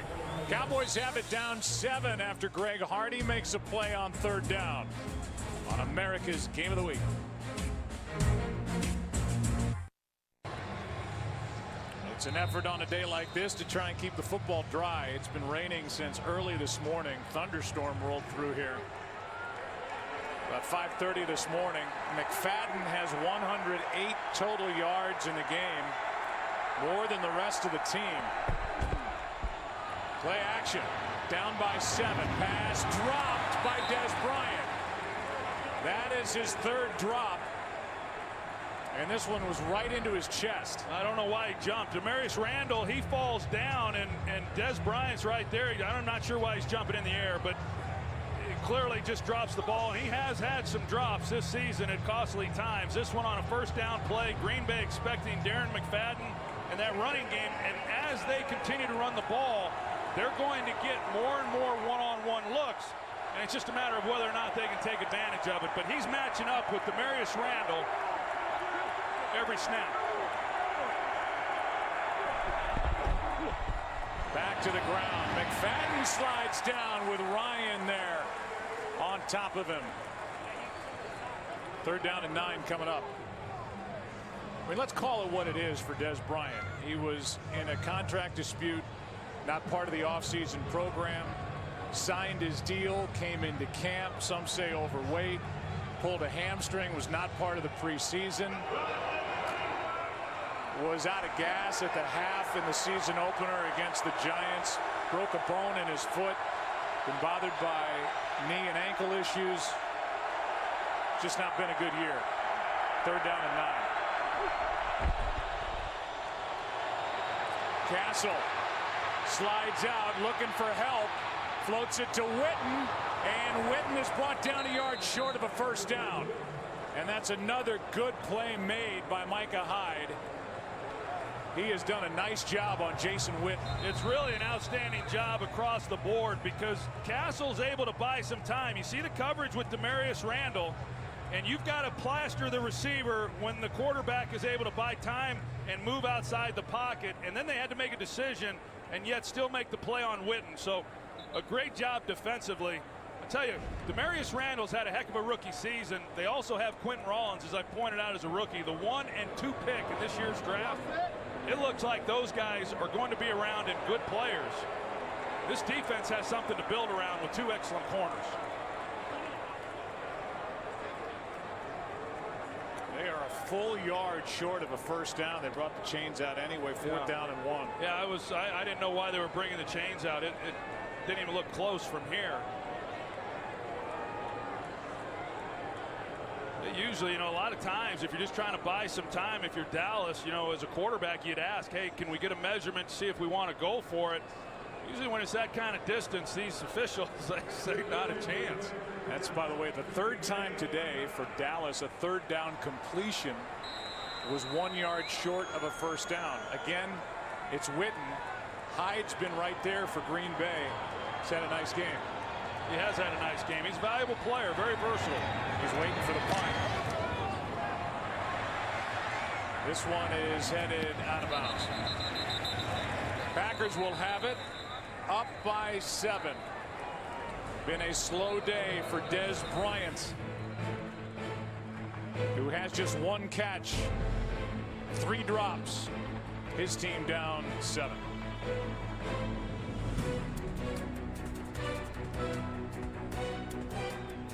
Cowboys have it down 7 after Greg Hardy makes a play on third down on America's Game of the Week. It's an effort on a day like this to try and keep the football dry. It's been raining since early this morning. Thunderstorm rolled through here. About 5:30 this morning. McFadden has 108 total yards in the game, more than the rest of the team. Play action, down by 7. Pass dropped by Des Bryant. That is his third drop, and this one was right into his chest. I don't know why he jumped. Demarius Randall, he falls down, and Des Bryant's right there. I'm not sure why he's jumping in the air, but clearly just drops the ball, and he has had some drops this season at costly times. This one on a first down play. Green Bay expecting Darren McFadden and that running game, and as they continue to run the ball, they're going to get more and more one-on-one looks, and it's just a matter of whether or not they can take advantage of it. But he's matching up with Demarius Randall every snap. Back to the ground. McFadden slides down with Ryan there on top of him. Third down and 9 coming up. I mean, let's call it what it is for Des Bryant. He was in a contract dispute, not part of the offseason program. Signed his deal, came into camp. Some say overweight. Pulled a hamstring, was not part of the preseason. Was out of gas at the half in the season opener against the Giants. Broke a bone in his foot. Been bothered by knee and ankle issues. Just not been a good year. Third down and 9. Castle slides out looking for help. Floats it to Witten. And Witten is brought down a yard short of a first down. And that's another good play made by Micah Hyde. He has done a nice job on Jason Witten. It's really an outstanding job across the board because Castle's able to buy some time. You see the coverage with Demarius Randall, and you've got to plaster the receiver when the quarterback is able to buy time and move outside the pocket, and then they had to make a decision and yet still make the play on Witten. So a great job defensively. I tell you, Demarius Randall's had a heck of a rookie season. They also have Quentin Rollins, as I pointed out, as a rookie, the 1 and 2 pick in this year's draft. It looks like those guys are going to be around and good players. This defense has something to build around with 2 excellent corners. They are a full yard short of a first down. They brought the chains out anyway. Fourth down and 1. Yeah, I didn't know why they were bringing the chains out. It didn't even look close from here. Usually, you know, a lot of times if you're just trying to buy some time, if you're Dallas, you know, as a quarterback, you'd ask, hey, can we get a measurement to see if we want to go for it? Usually when it's that kind of distance, these officials, they say not a chance. That's, by the way, the third time today for Dallas. A third down completion was 1 yard short of a first down. Again, it's Witten. Hyde's been right there for Green Bay. He's had a nice game. He has had a nice game. He's a valuable player, very versatile. He's waiting for the punt. This one is headed out of bounds. Packers will have it, up by 7. Been a slow day for Dez Bryant, who has just 1 catch, 3 drops. His team down 7.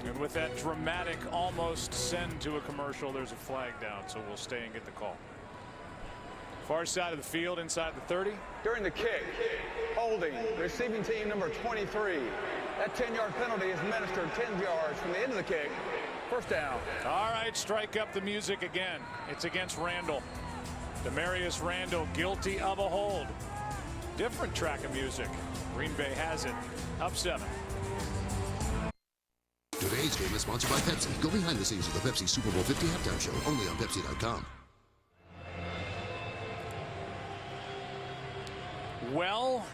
And with that dramatic almost send to a commercial, there's a flag down, so we'll stay and get the call. Far side of the field, inside the 30. During the kick, holding, receiving team number 23. That 10-yard penalty is administered 10 yards from the end of the kick. First down. All right, strike up the music again. It's against Randall. Demarius Randall guilty of a hold. Different track of music. Green Bay has it. Up 7. Today's game is sponsored by Pepsi. Go behind the scenes of the Pepsi Super Bowl 50 halftime show, only on Pepsi.com. Well,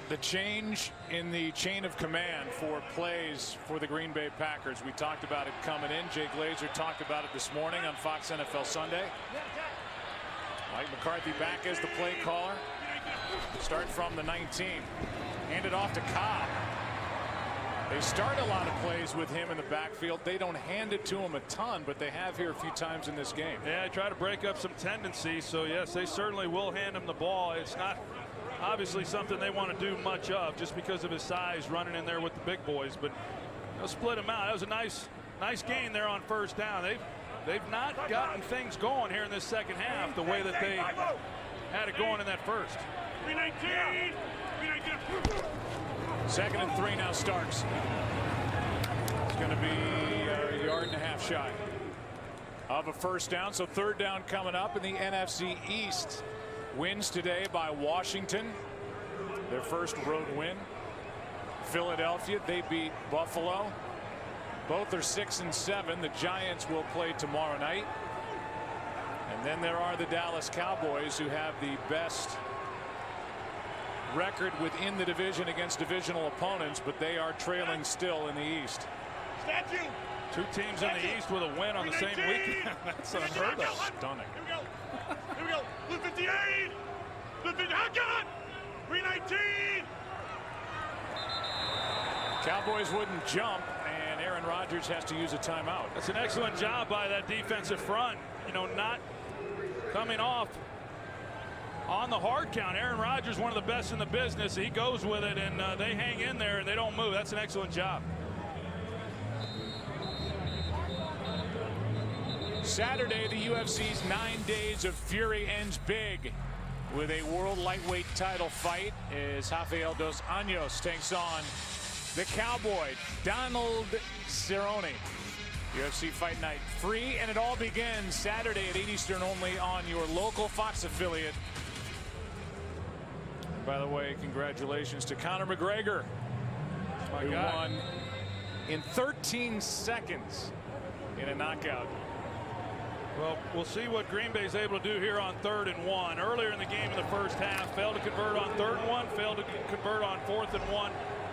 the change in the chain of command for plays for the Green Bay Packers. We talked about it coming in. Jay Glazer talked about it this morning on Fox NFL Sunday. Mike McCarthy back as the play caller. Start from the 19. Hand it off to Cobb. They start a lot of plays with him in the backfield. They don't hand it to him a ton, but they have here a few times in this game. Yeah, I try to break up some tendencies. So, yes, they certainly will hand him the ball. It's not obviously something they want to do much of just because of his size running in there with the big boys. But they'll split him out. That was a nice gain there on first down. They've not gotten things going here in this second half the way that they had it going in that first. 319. 319. 2nd and 3 now. Starks. It's going to be a yard and a half shy of a first down. So 3rd down coming up in the NFC East. Wins today by Washington, their first road win. Philadelphia, they beat Buffalo. Both are 6 and 7. The Giants will play tomorrow night. And then there are the Dallas Cowboys, who have the best record within the division against divisional opponents, but they are trailing still in the East. Statue. 2 teams in the East with a win on the same weekend. That's unheard of. Stunning. Here we go. Here we go. Blue 58. Blue 58. Hot gun. 319. Cowboys wouldn't jump, and Aaron Rodgers has to use a timeout. That's an excellent job by that defensive front. You know, not coming off on the hard count. Aaron Rodgers, one of the best in the business. He goes with it, and they hang in there, and they don't move. That's an excellent job. Saturday, the UFC's 9 Days of Fury ends big with a world lightweight title fight as Rafael dos Anjos takes on the Cowboy, Donald Cerrone. UFC Fight Night free, and it all begins Saturday at 8 Eastern only on your local Fox affiliate. By the way, congratulations to Conor McGregor, who won in 13 seconds in a knockout. Well, we'll see what Green Bay's able to do here on 3rd and 1. Earlier in the game in the first half, failed to convert on 3rd and 1, failed to convert on 4th and 1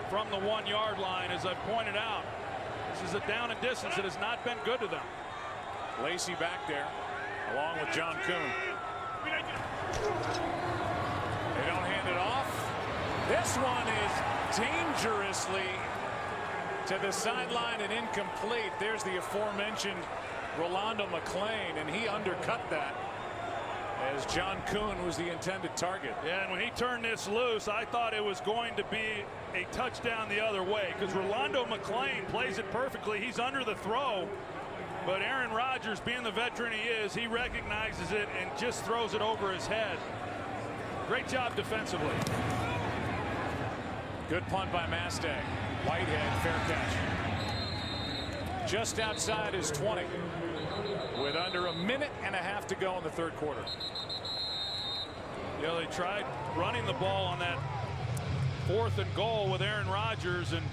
from the 1-yard line. As I pointed out, this is a down and distance that has not been good to them. Lacey back there, along with John Kuhn. They don't hand it off. This one is dangerously to the sideline and incomplete. There's the aforementioned Rolando McClain, and he undercut that as John Kuhn was the intended target. Yeah, and when he turned this loose, I thought it was going to be a touchdown the other way, because Rolando McClain plays it perfectly. He's under the throw, but Aaron Rodgers, being the veteran he is, he recognizes it and just throws it over his head. Great job defensively. Good punt by Mastag. Whitehead, fair catch. just outside his 20 with under a minute and a half to go in the third quarter. Yeah, they tried running the ball on that 4th and goal with Aaron Rodgers, and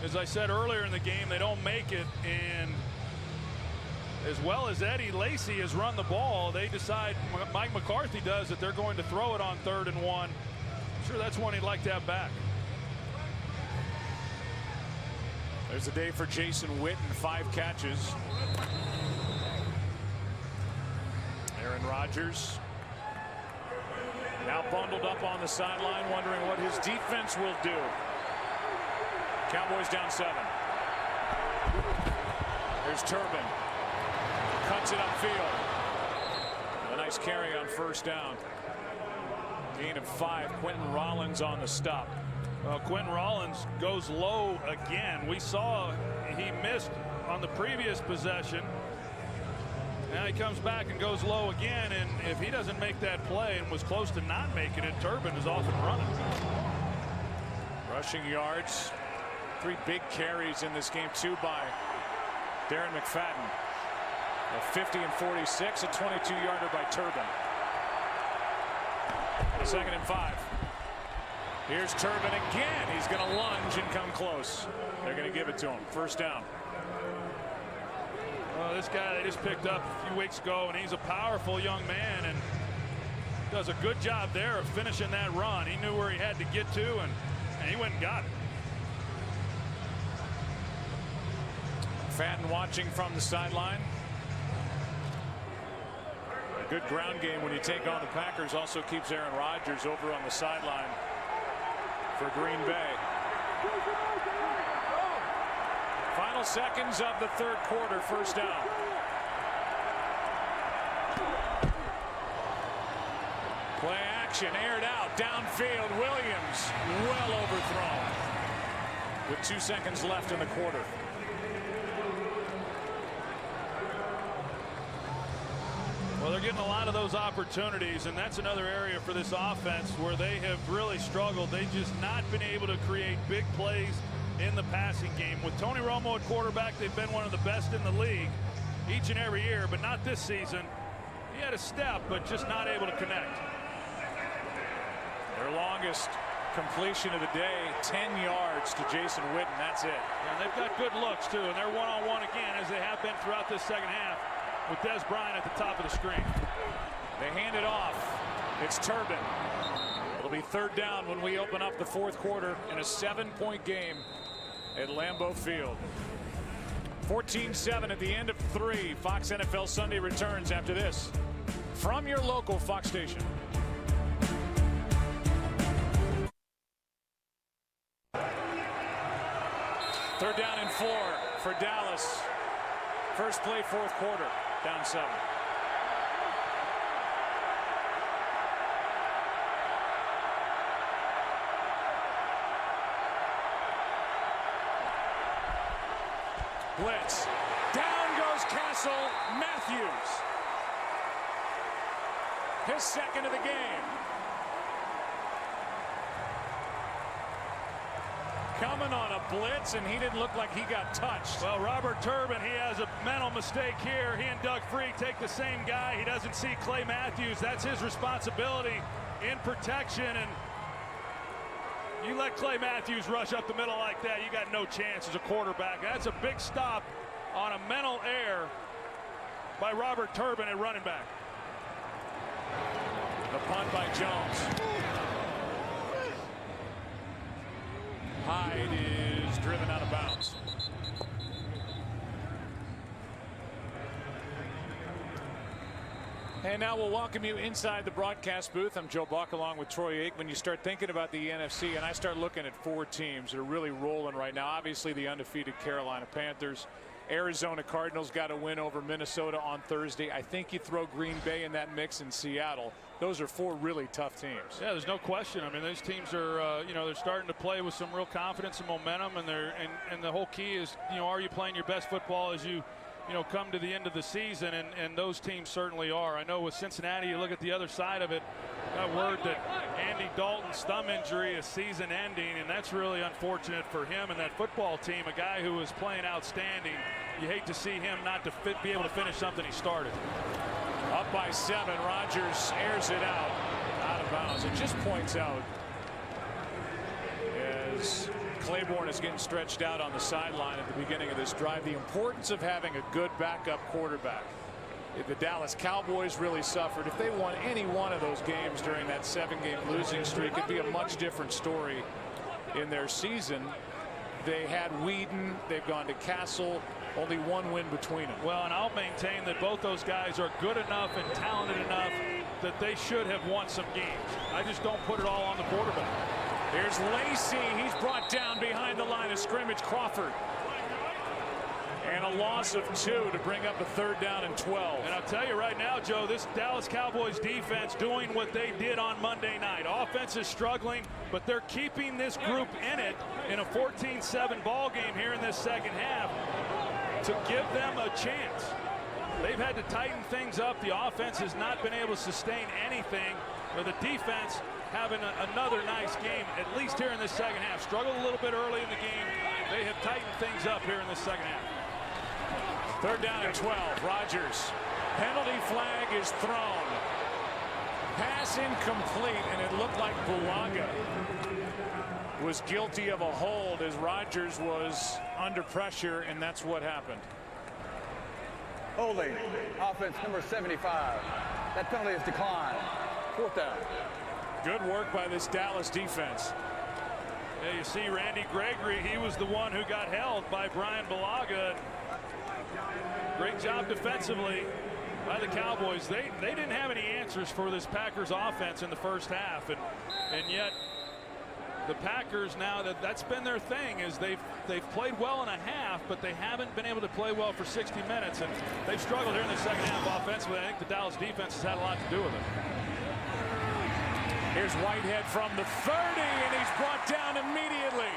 as I said earlier in the game, they don't make it. And as well as Eddie Lacy has run the ball, they decide, Mike McCarthy does, that they're going to throw it on 3rd and 1. I'm sure that's one he'd like to have back. There's a day for Jason Witten, 5 catches. Aaron Rodgers now bundled up on the sideline, wondering what his defense will do. Cowboys down 7. There's Turbin. Cuts it upfield. A nice carry on 1st down. Gain of 5. Quentin Rollins on the stop. Well, Quentin Rollins goes low again. We saw he missed on the previous possession. Now he comes back and goes low again, and if he doesn't make that play and was close to not making it, Turbin is off and running. Rushing yards. 3 big carries in this game, 2 by Darren McFadden. A 50 and 46, a 22-yarder by Turbin. 2nd and 5. Here's Turbin again. He's going to lunge and come close. They're going to give it to him. 1st down. Well, this guy they just picked up a few weeks ago, and he's a powerful young man and does a good job there of finishing that run. He knew where he had to get to, and he went and got it. Fadden watching from the sideline. A good ground game when you take on the Packers also keeps Aaron Rodgers over on the sideline for Green Bay. Final seconds of the third quarter, 1st down. Play action, aired out, downfield. Williams well overthrown with 2 seconds left in the quarter. Well, they're getting a lot of those opportunities, and that's another area for this offense where they have really struggled. They've just not been able to create big plays in the passing game. With Tony Romo at quarterback, they've been one of the best in the league each and every year, but not this season. He had a step, but just not able to connect. Their longest completion of the day, 10 yards to Jason Witten. That's it. And they've got good looks, too, and they're one-on-one again, as they have been throughout this second half, with Des Bryant at the top of the screen. They hand it off. It's Turbin. It'll be 3rd down when we open up the 4th quarter in a 7-point game at Lambeau Field. 14-7 at the end of 3. Fox NFL Sunday returns after this from your local Fox station. Third down and 4 for Dallas. First play, 4th quarter. Down 7. Blitz. Down goes Castle. Matthews. His 2nd of the game. Coming on a blitz, and he didn't look like he got touched. Well, Robert Turbin, he has a mental mistake here. He and Doug Free take the same guy. He doesn't see Clay Matthews. That's his responsibility in protection, and you let Clay Matthews rush up the middle like that, you got no chance as a quarterback. That's a big stop on a mental error by Robert Turbin at running back. The punt by Jones. Hyde is driven out of bounds. And now we'll welcome you inside the broadcast booth. I'm Joe Buck along with Troy Aikman. You start thinking about the NFC, and I start looking at 4 teams that are really rolling right now. Obviously, the undefeated Carolina Panthers. Arizona Cardinals got a win over Minnesota on Thursday. I think you throw Green Bay in that mix in Seattle. Those are 4 really tough teams. Yeah, there's no question. I mean, those teams are, they're starting to play with some real confidence and momentum, and and the whole key is, are you playing your best football as you come to the end of the season, and those teams certainly are. I know with Cincinnati, you look at the other side of it, Got word that Andy Dalton's thumb injury is season ending, and that's really unfortunate for him and that football team. A guy who was playing outstanding. You hate to see him not to be able to finish something he started. Up by 7, Rodgers airs it out of bounds. It just points out as Claiborne is getting stretched out on the sideline at the beginning of this drive, the importance of having a good backup quarterback. If the Dallas Cowboys really suffered, if they won any one of those games during that 7-game losing streak, it'd be a much different story in their season. They had Whedon, they've gone to Castle, only 1 win between them. Well, and I'll maintain that both those guys are good enough and talented enough that they should have won some games. I just don't put it all on the quarterback. Here's Lacey. He's brought down behind the line of scrimmage. Crawford. And a loss of 2 to bring up a 3rd down and 12. And I'll tell you right now, Joe, this Dallas Cowboys defense doing what they did on Monday night. Offense is struggling, but they're keeping this group in it in a 14-7 ball game here in this second half to give them a chance. They've had to tighten things up. The offense has not been able to sustain anything, but the defense having another nice game, at least here in this second half. Struggled a little bit early in the game. They have tightened things up here in this second half. 3rd down and 12. Rodgers. Penalty flag is thrown. Pass incomplete, and it looked like Bulaga was guilty of a hold as Rodgers was under pressure, and that's what happened. Holding. Offense number 75. That penalty is declined. 4th down. Good work by this Dallas defense. Yeah, you see Randy Gregory, he was the one who got held by Brian Bulaga. Great job defensively by the Cowboys. They didn't have any answers for this Packers offense in the first half, and yet the Packers now, that's been their thing, is they've played well in a half, but they haven't been able to play well for 60 minutes, and they've struggled here in the second half offensively. I think the Dallas defense has had a lot to do with it. Here's Whitehead from the 30, and he's brought down immediately.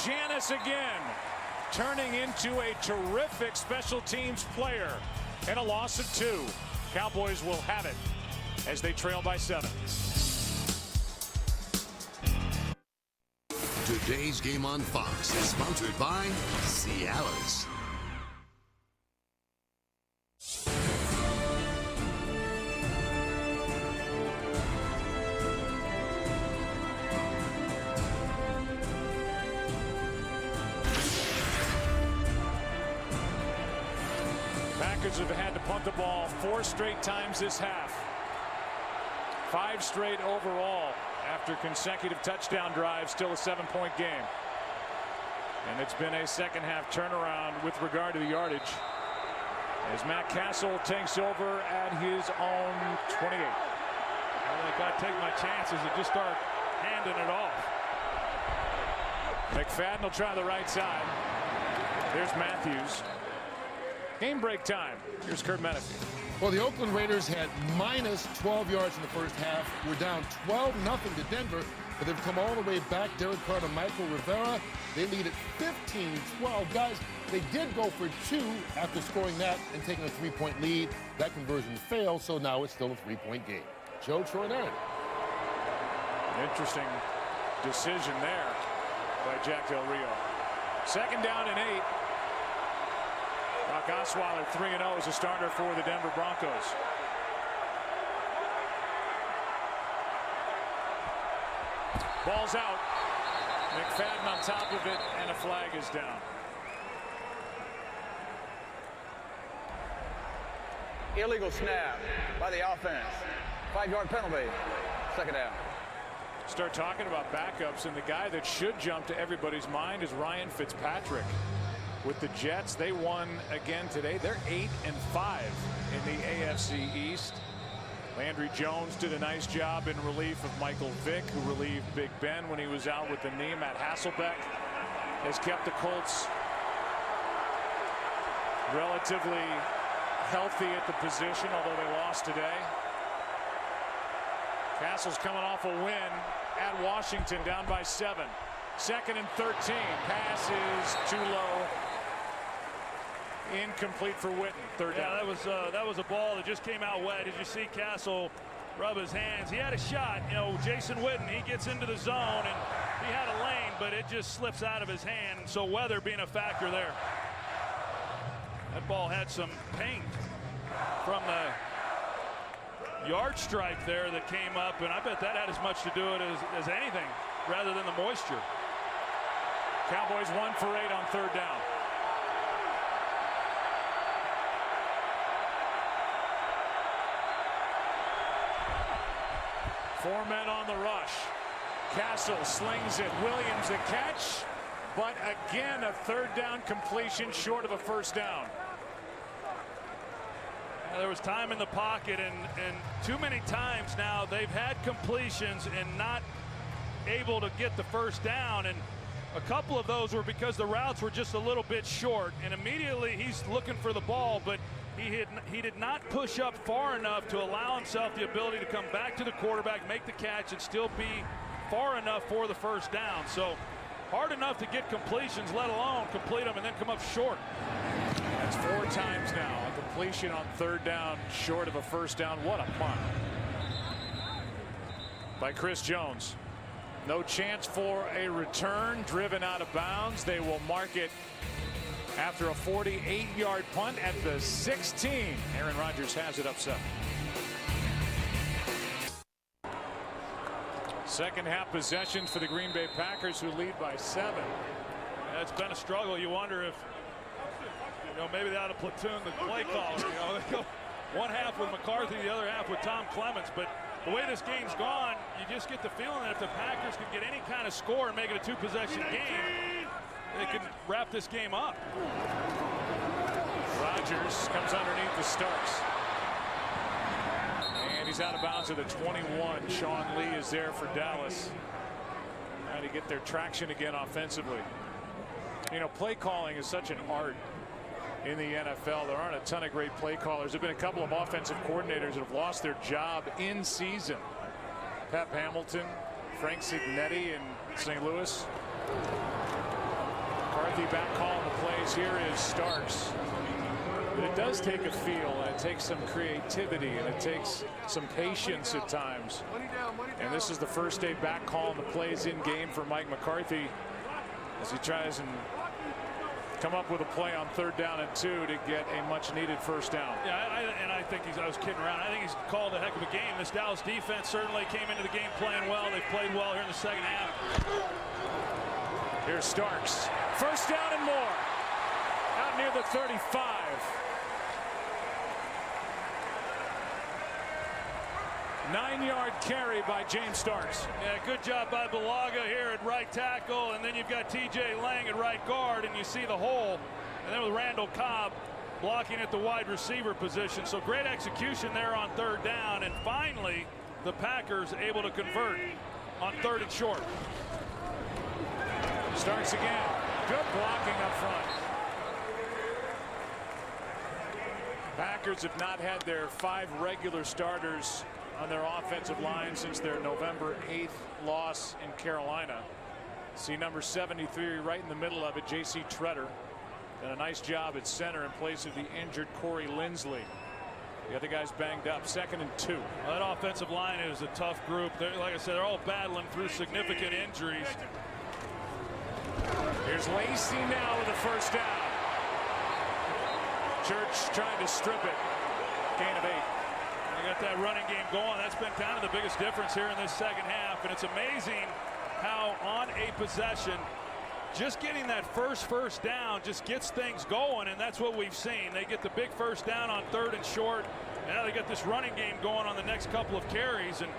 Janis again, turning into a terrific special teams player, and a loss of 2. Cowboys will have it as they trail by 7. Today's game on Fox is sponsored by Cialis. Packers have had to punt the ball 4 straight times this half. 5 straight overall after consecutive touchdown drives. Still a 7-point game. And it's been a second half turnaround with regard to the yardage as Matt Castle takes over at his own 28. I think I take my chances and just start handing it off. McFadden will try the right side. There's Matthews. Game break time. Here's Kurt Menefee. Well, the Oakland Raiders had minus 12 yards in the first half. We're down 12-0 to Denver, but they've come all the way back. Derek Carr to Michael Rivera. They lead at 15-12. Guys, they did go for 2 after scoring that and taking a 3-point lead. That conversion failed, so now it's still a 3-point game. Joe, Troy, and Aaron. Interesting decision there by Jack Del Rio. 2nd down and 8. Brock Osweiler 3-0 as a starter for the Denver Broncos. Ball's out. McFadden on top of it, and a flag is down. Illegal snap by the offense. 5-yard penalty. 2nd down. Start talking about backups, and the guy that should jump to everybody's mind is Ryan Fitzpatrick. With the Jets, they won again today. They're 8-5 in the AFC East. Landry Jones did a nice job in relief of Michael Vick, who relieved Big Ben when he was out with the knee. Matt Hasselbeck has kept the Colts relatively healthy at the position, although they lost today. Castle's coming off a win at Washington, down by 7. 2nd and 13. Pass is too low. Incomplete for Witten. 3rd down. Yeah, that was a ball that just came out wet. As you see, Castle rub his hands. He had a shot. You know, Jason Witten, he gets into the zone, and he had a lane, but it just slips out of his hand. So weather being a factor there. That ball had some paint from the yard stripe there that came up, and I bet that had as much to do with it as anything rather than the moisture. Cowboys 1 for 8 on 3rd down. Four men on the rush. Castle slings it. Williams a catch, but again a 3rd down completion short of a 1st down. There was time in the pocket, and too many times now they've had completions and not able to get the 1st down, and a couple of those were because the routes were just a little bit short, and immediately he's looking for the ball, but he did not push up far enough to allow himself the ability to come back to the quarterback, make the catch, and still be far enough for the 1st down. So hard enough to get completions, let alone complete them and then come up short. That's 4 times now. A completion on 3rd down short of a 1st down. What a punt by Chris Jones. No chance for a return. Driven out of bounds. They will mark it after a 48-yard punt at the 16. Aaron Rodgers has it up 7. Second half possessions for the Green Bay Packers, who lead by 7. Yeah, it's been a struggle. You wonder if, you know, maybe they ought to platoon the play caller. You know, they go one half with McCarthy, the other half with Tom Clements. But the way this game's gone, you just get the feeling that if the Packers can get any kind of score and make it a 2-possession game, they can wrap this game up. Rodgers comes underneath the Starks. And he's out of bounds at the 21. Sean Lee is there for Dallas. Trying to get their traction again offensively. You know, play calling is such an art in the NFL. There aren't a ton of great play callers. There have been a couple of offensive coordinators that have lost their job in season. Pep Hamilton, Frank Cignetti in St. Louis. McCarthy back calling the plays. Here is Starks. But it does take a feel, and it takes some creativity, and it takes some patience at times. And this is the first day back calling the plays in game for Mike McCarthy as he tries and come up with a play on 3rd down and 2 to get a much needed 1st down. Yeah, I think I was kidding around. I think he's called a heck of a game. This Dallas defense certainly came into the game playing well. They've played well here in the second half. Here's Starks. 1st down and more. Out near the 35. Nine-yard carry by James Starks. Yeah, good job by Balaga here at right tackle, and then you've got T.J. Lang at right guard, and you see the hole. And then with Randall Cobb blocking at the wide receiver position. So great execution there on 3rd down, and finally the Packers able to convert on 3rd and short. Starks again. Good blocking up front. Packers have not had their 5 regular starters on their offensive line since their November 8th loss in Carolina. See number 73 right in the middle of it, J.C. Tretter. Done a nice job at center in place of the injured Corey Linsley. The other guy's banged up. 2nd and 2. Well, that offensive line is a tough group. Like I said, they're all battling through significant injuries. Here's Lacey now with a 1st down. Church trying to strip it. Gain of 8. They got that running game going. That's been kind of the biggest difference here in this second half. And it's amazing how on a possession, just getting that first down just gets things going. And that's what we've seen. They get the big 1st down on 3rd and short. Now they got this running game going on the next couple of carries. And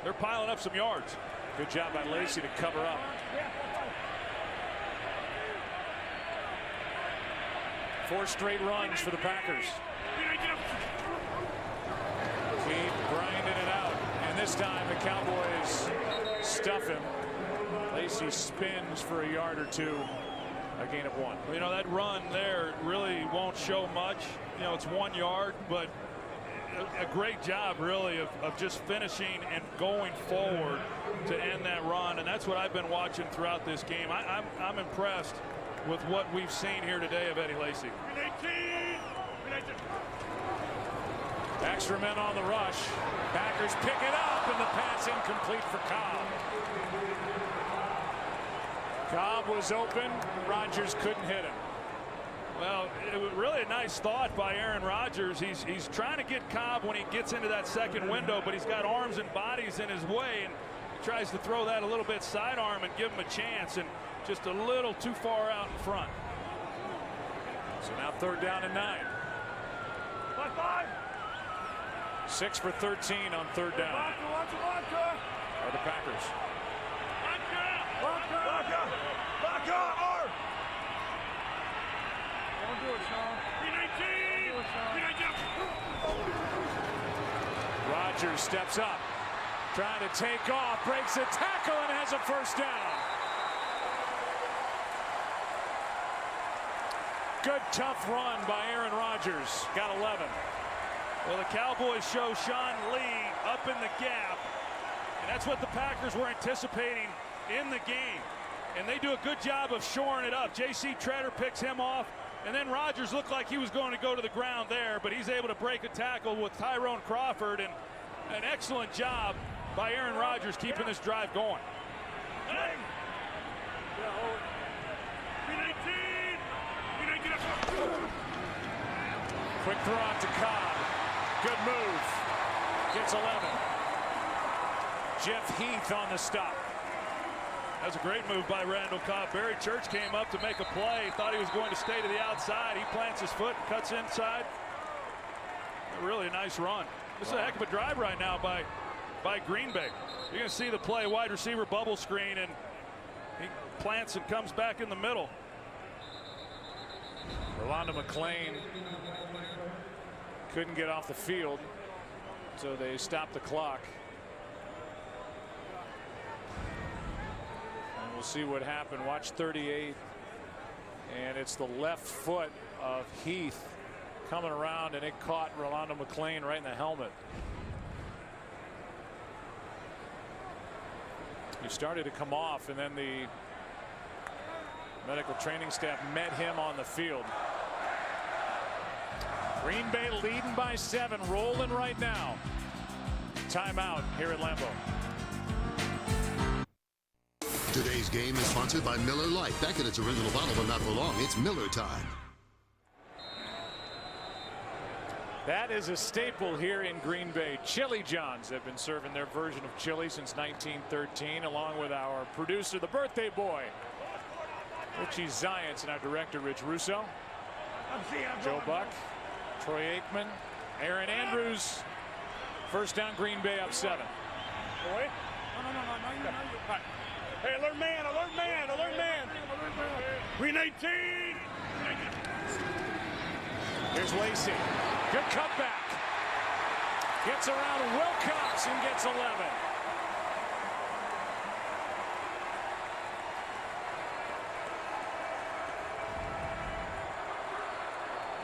they're piling up some yards. Good job by Lacey to cover up. Four straight runs for the Packers. Keep grinding it out. And this time the Cowboys stuff him. Lacey spins for a yard or 2. A gain of 1. You know, that run there really won't show much. You know, it's 1 yard, but a great job really of just finishing and going forward to end that run. And that's what I've been watching throughout this game. I'm impressed with what we've seen here today of Eddie Lacy. Extra men on the rush. Packers pick it up, and the pass incomplete for Cobb. Cobb was open. Rodgers couldn't hit him. Well, it was really a nice thought by Aaron Rodgers. He's trying to get Cobb when he gets into that second window, but he's got arms and bodies in his way, and he tries to throw that a little bit sidearm and give him a chance, and just a little too far out in front. So now 3rd down and 9. 6 for 13 on 3rd down. Are the Packers. Don't do it, Sean. Rodgers steps up, trying to take off, breaks a tackle, and has a 1st down. Good tough run by Aaron Rodgers. Got 11. Well, the Cowboys show Sean Lee up in the gap, and that's what the Packers were anticipating in the game. And they do a good job of shoring it up. J.C. Tretter picks him off, and then Rodgers looked like he was going to go to the ground there, but he's able to break a tackle with Tyrone Crawford, and an excellent job by Aaron Rodgers keeping this drive going. Quick throw out to Cobb. Good move. Gets 11. Jeff Heath on the stop. That was a great move by Randall Cobb. Barry Church came up to make a play. Thought he was going to stay to the outside. He plants his foot and cuts inside. A really nice run. This is a heck of a drive right now by Green Bay. You're going to see the play, wide receiver bubble screen, and he plants and comes back in the middle. Rolando McClain couldn't get off the field, so they stopped the clock. And we'll see what happened. Watch 38, and it's the left foot of Heath coming around, and it caught Rolando McClain right in the helmet. He started to come off, and then the medical training staff met him on the field. Green Bay leading by 7, rolling right now. Timeout here at Lambeau. Today's game is sponsored by Miller Lite. Back in its original bottle, but not for long. It's Miller time. That is a staple here in Green Bay. Chili Johns have been serving their version of chili since 1913, along with our producer, the birthday boy, Richie Zients, and our director, Rich Russo. Joe Buck, Troy Aikman, Aaron Andrews. 1st down, Green Bay up 7. Boy. No. Hey, alert man. Green 18. Here's Lacey. Good cutback. Gets around Wilcox and gets 11.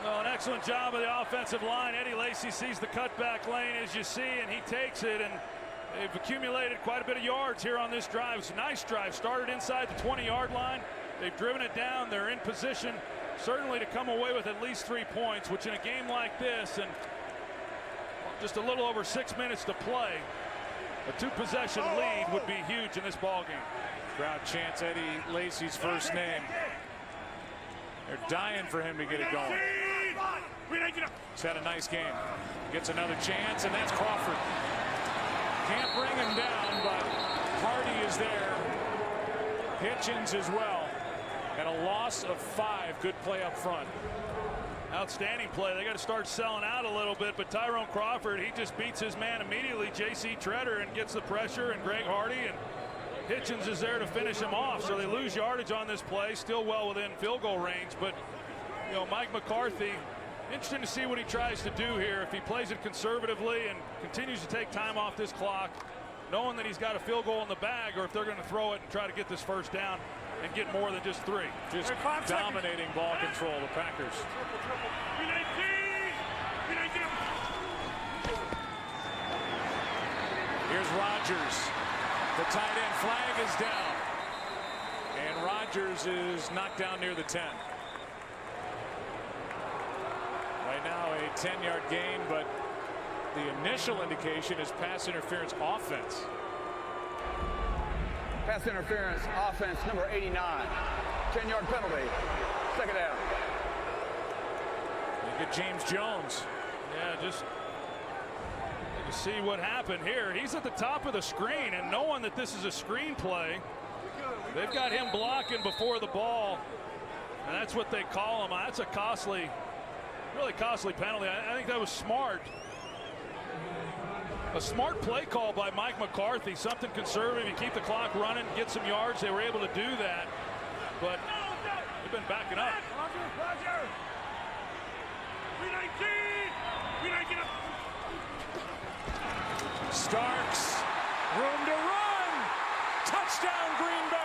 Well, an excellent job of the offensive line. Eddie Lacy sees the cutback lane, as you see, and he takes it, and they've accumulated quite a bit of yards here on this drive. It's a nice drive. Started inside the 20-yard line. They've driven it down. They're in position, certainly, to come away with at least 3 points, which in a game like this, and just a little over 6 minutes to play, a 2-possession lead would be huge in this ballgame. Crowd chants Eddie Lacy's first name. They're dying for him to get it going. He's had a nice game. Gets another chance, and that's Crawford. Can't bring him down, but Hardy is there. Hitchens as well. And a loss of 5. Good play up front. Outstanding play. They got to start selling out a little bit, but Tyrone Crawford, he just beats his man immediately, J.C. Tretter, and gets the pressure, and Greg Hardy, and Hitchens is there to finish him off. So they lose yardage on this play, still well within field goal range, but Mike McCarthy, interesting to see what he tries to do here. If he plays it conservatively and continues to take time off this clock, knowing that he's got a field goal in the bag, or if they're going to throw it and try to get this 1st down and get more than just 3. Just dominating ball control, the Packers. Here's Rodgers. The tight end flag is down. And Rodgers is knocked down near the 10. Right now a 10-yard gain, but the initial indication is pass interference offense. Pass interference offense number 89. 10-yard penalty. Second down. Look at James Jones. Yeah, just to see what happened here. He's at the top of the screen, and knowing that this is a screen play, they've got him blocking before the ball, and that's what they call him. That's a costly, really costly penalty. I think that was smart. A smart play call by Mike McCarthy, something conservative. You keep the clock running, get some yards. They were able to do that, but they've been backing up. Roger. 319. 319 up. Starks, room to run. Touchdown, Green Bay.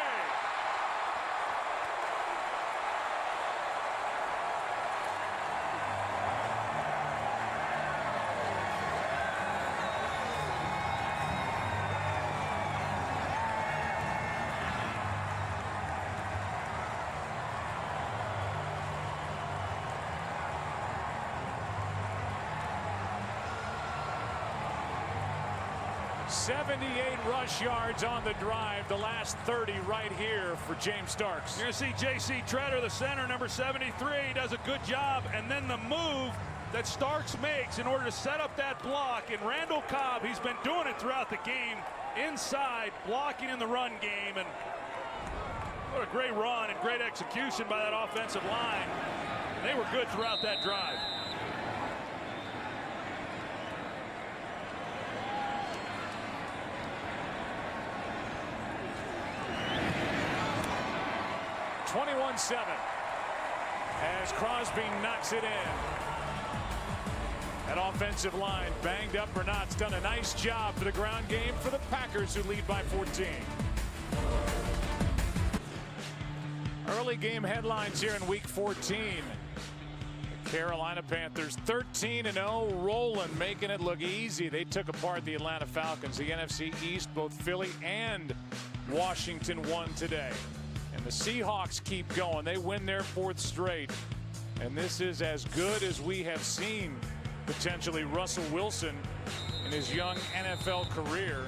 '78 rush yards on the drive. The last 30 right here for James Starks. You're going to see J.C. Treader, the center, number 73, does a good job. And then the move that Starks makes in order to set up that block. And Randall Cobb, he's been doing it throughout the game, inside, blocking in the run game. And what a great run and great execution by that offensive line. And they were good throughout that drive. (21-7) as Crosby knocks it in. That offensive line, banged up or not, has done a nice job for the ground game for the Packers, who lead by 14. Early game headlines here in Week 14. The Carolina Panthers 13-0, rolling, making it look easy. They took apart the Atlanta Falcons. The NFC East, both Philly and Washington won today. And the Seahawks keep going. They win their 4th straight. And this is as good as we have seen, potentially, Russell Wilson in his young NFL career.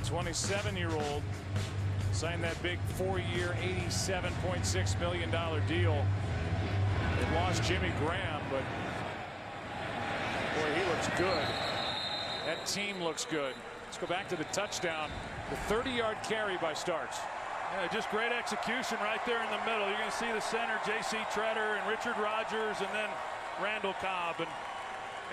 27-year-old signed that big 4-year, $87.6 million deal. They lost Jimmy Graham, but boy, he looks good. That team looks good. Let's go back to the touchdown. The 30-yard carry by Starks. Yeah, just great execution right there in the middle. You're going to see the center, J.C. Treader and Richard Rodgers, and then Randall Cobb. And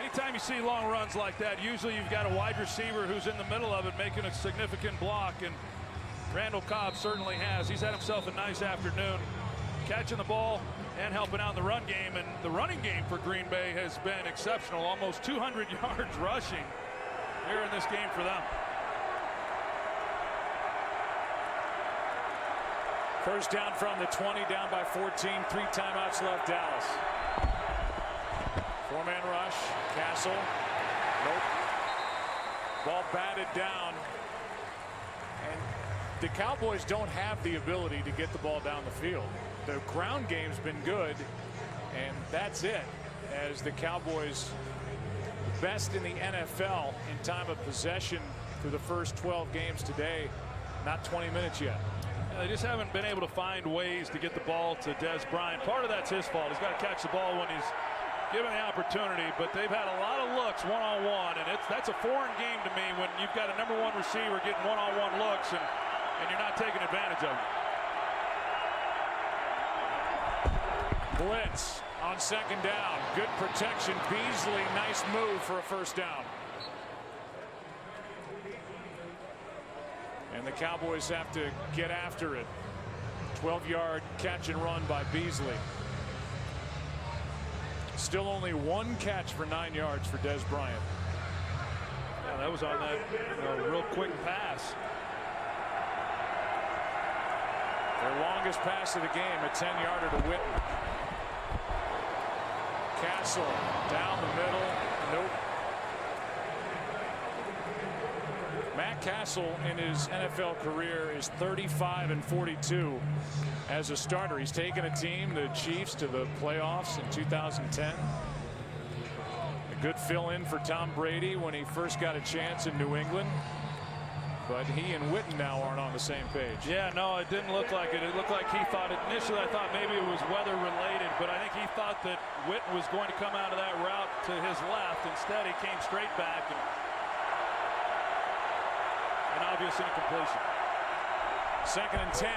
anytime you see long runs like that, usually you've got a wide receiver who's in the middle of it making a significant block, and Randall Cobb certainly has. He's had himself a nice afternoon catching the ball and helping out in the run game. And the running game for Green Bay has been exceptional. Almost 200 yards rushing here in this game for them. First down from the 20, down by 14. 3 timeouts left, Dallas. 4-man rush. Castle. Nope. Ball batted down. And the Cowboys don't have the ability to get the ball down the field. The ground game's been good, and that's it, as the Cowboys best in the NFL in time of possession through the first 12 games today. Not 20 minutes yet. They just haven't been able to find ways to get the ball to Des Bryant. Part of that's his fault. He's got to catch the ball when he's given the opportunity, but they've had a lot of looks one-on-one, and that's a foreign game to me when you've got a number 1 receiver getting one-on-one looks and you're not taking advantage of it. Blitz on second down. Good protection. Beasley, nice move for a first down. And the Cowboys have to get after it. 12-yard catch and run by Beasley. Still only 1 catch for 9 yards for Des Bryant. Yeah, that was on that real quick pass. Their longest pass of the game, a 10-yarder to Whitten. Castle down the middle. Nope. Matt Castle in his NFL career is 35-42 as a starter. He's taken a team, the Chiefs, to the playoffs in 2010. The Good fill-in for Tom Brady when he first got a chance in New England. But he and Witten now aren't on the same page. Yeah, no, it didn't look like it. It looked like he thought, initially I thought maybe it was weather related, but I think he thought that Witten was going to come out of that route to his left. Instead, he came straight back and an obvious incompletion. 2nd and 10.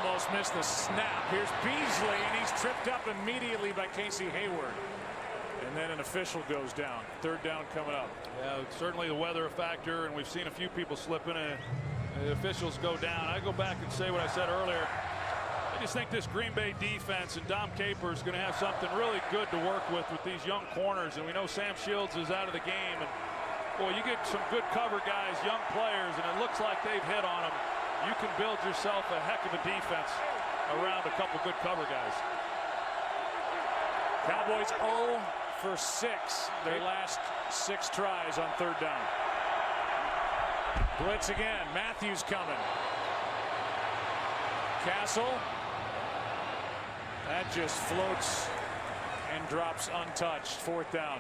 Almost missed the snap. Here's Beasley, and he's tripped up immediately by Casey Hayward. And then an official goes down. 3rd down coming up. Yeah, certainly the weather a factor, and we've seen a few people slipping and the officials go down. I go back and say what I said earlier. I just think this Green Bay defense and Dom Capers is going to have something really good to work with these young corners. And we know Sam Shields is out of the game. And boy, you get some good cover guys, young players, and it looks like they've hit on them. You can build yourself a heck of a defense around a couple good cover guys. Cowboys 0 for 6 their last 6 tries on 3rd down. Blitz again. Matthews coming. Castle. That just floats and drops untouched. 4th down.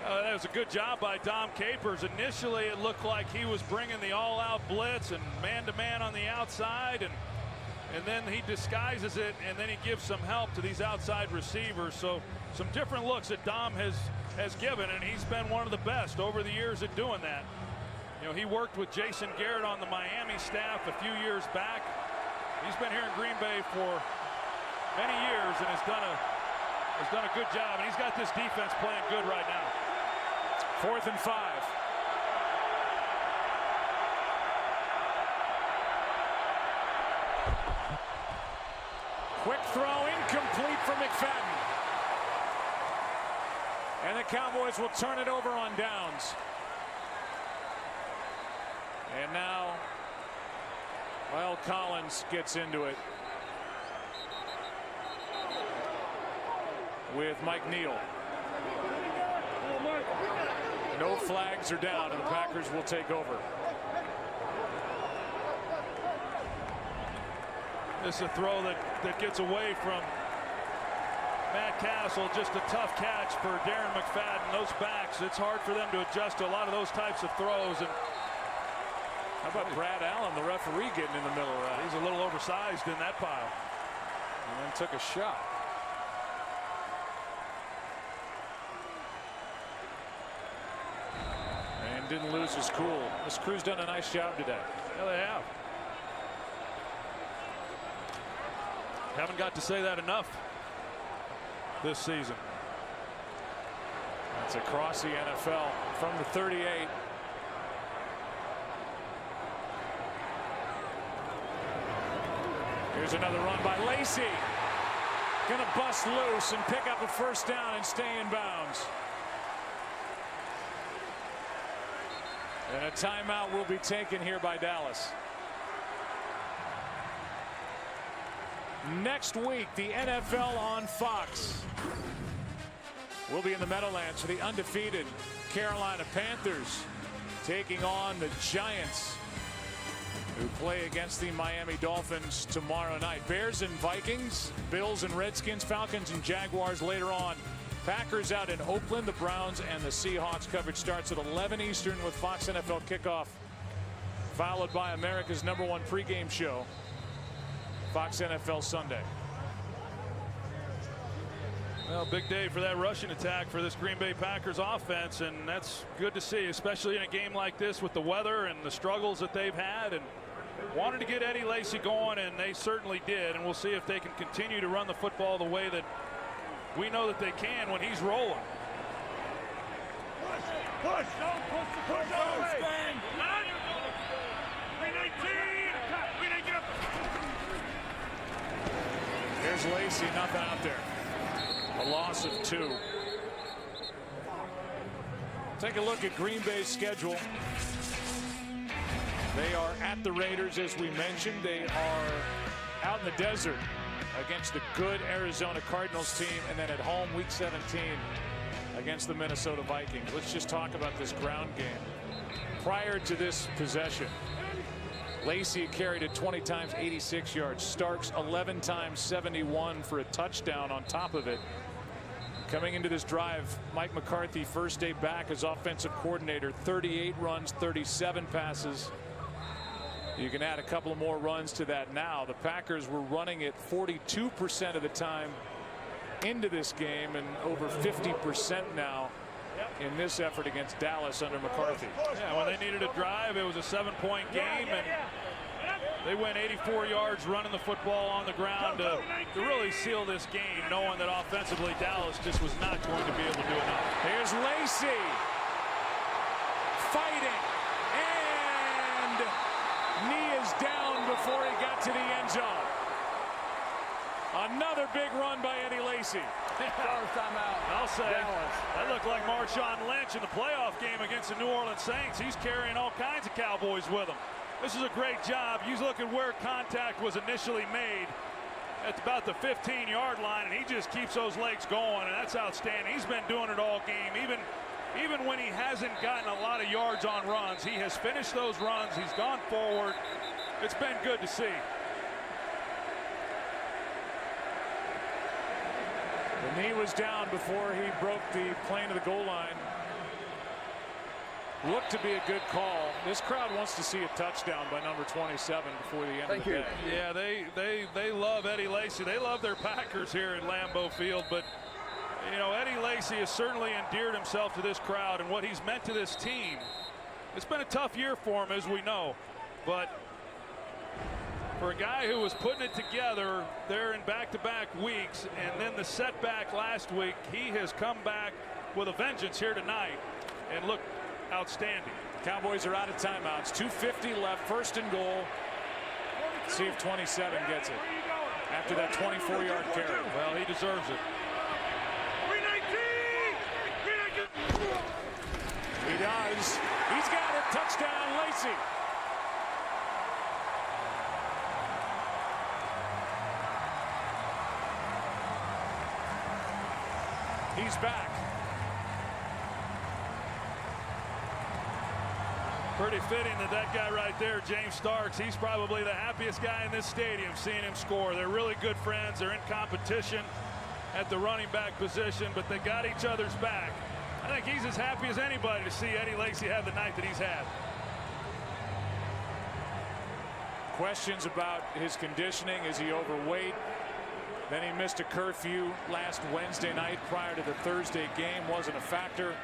That was a good job by Dom Capers. Initially, it looked like he was bringing the all-out blitz and man-to-man on the outside, and then he disguises it, and then he gives some help to these outside receivers. So some different looks that Dom has given, and he's been one of the best over the years at doing that. You know, he worked with Jason Garrett on the Miami staff a few years back. He's been here in Green Bay for many years and has done a good job, and he's got this defense playing good right now. 4th and 5. Quick throw, incomplete for McFadden. And the Cowboys will turn it over on downs. And now, well, Collins gets into it with Mike Neal. No flags are down, and the Packers will take over. This is a throw that gets away from Matt Castle. Just a tough catch for Darren McFadden. Those backs, it's hard for them to adjust to a lot of those types of throws. And how about Brad Allen, the referee, getting in the middle of that? He's a little oversized in that pile. And then took a shot. And didn't lose his cool. This crew's done a nice job today. Yeah, they have. Haven't got to say that enough this season. That's across the NFL from the 38. Here's another run by Lacy. Gonna bust loose and pick up a 1st down and stay in bounds. And a timeout will be taken here by Dallas. Next week, the NFL on Fox. We'll be in the Meadowlands for the undefeated Carolina Panthers taking on the Giants, who play against the Miami Dolphins tomorrow night. Bears and Vikings, Bills and Redskins, Falcons and Jaguars later on. Packers out in Oakland, the Browns and the Seahawks. Coverage starts at 11 Eastern with Fox NFL Kickoff, followed by America's #1 pregame show, Fox NFL Sunday. Well, big day for that rushing attack for this Green Bay Packers offense, and that's good to see, especially in a game like this with the weather and the struggles that they've had. And wanted to get Eddie Lacy going, and they certainly did. And we'll see if they can continue to run the football the way that we know that they can when he's rolling. Push! Don't push the push away! 319! Get up! Here's Lacy, nothing out there. A loss of 2. Take a look at Green Bay's schedule. They are at the Raiders, as we mentioned. They are out in the desert against the good Arizona Cardinals team, and then at home Week 17 against the Minnesota Vikings. Let's just talk about this ground game. Prior to this possession, Lacy carried it 20 times, 86 yards. Starks 11 times, 71 for a touchdown on top of it. Coming into this drive, Mike McCarthy, first day back as offensive coordinator, 38 runs, 37 passes. You can add a couple of more runs to that now. The Packers were running it 42% of the time into this game and over 50% now in this effort against Dallas under McCarthy. Yeah, when they needed a drive, it was a 7-point game, and they went 84 yards running the football on the ground to really seal this game, knowing that offensively Dallas just was not going to be able to do enough. Here's Lacy fighting, and knee is down before he got to the end zone. Another big run by Eddie Lacy. Timeout. I'll say that looked like Marshawn Lynch in the playoff game against the New Orleans Saints. He's carrying all kinds of Cowboys with him. This is a great job. You look at where contact was initially made at about the 15-yard line, and he just keeps those legs going, and that's outstanding. He's been doing it all game. Even when he hasn't gotten a lot of yards on runs, he has finished those runs. He's gone forward. It's been good to see. The knee was down before he broke the plane of the goal line. Looked to be a good call. This crowd wants to see a touchdown by number 27 before the end of the day. Yeah, they love Eddie Lacy. They love their Packers here at Lambeau Field. But, you know, Eddie Lacy has certainly endeared himself to this crowd and what he's meant to this team. It's been a tough year for him, as we know. But for a guy who was putting it together there in back-to-back weeks, and then the setback last week, he has come back with a vengeance here tonight and looked outstanding. Cowboys are out of timeouts. 2:50 left, first and goal. See if 27 gets it after that 24-yard carry. Well, he deserves it. He does. He's got it. Touchdown, Lacy. He's back. Pretty fitting that that guy right there, James Starks, he's probably the happiest guy in this stadium seeing him score. They're really good friends. They're in competition at the running back position, but they got each other's back. I think he's as happy as anybody to see Eddie Lacy have the night that he's had. Questions about his conditioning. Is he overweight? Then he missed a curfew last Wednesday night prior to the Thursday game. Wasn't a factor.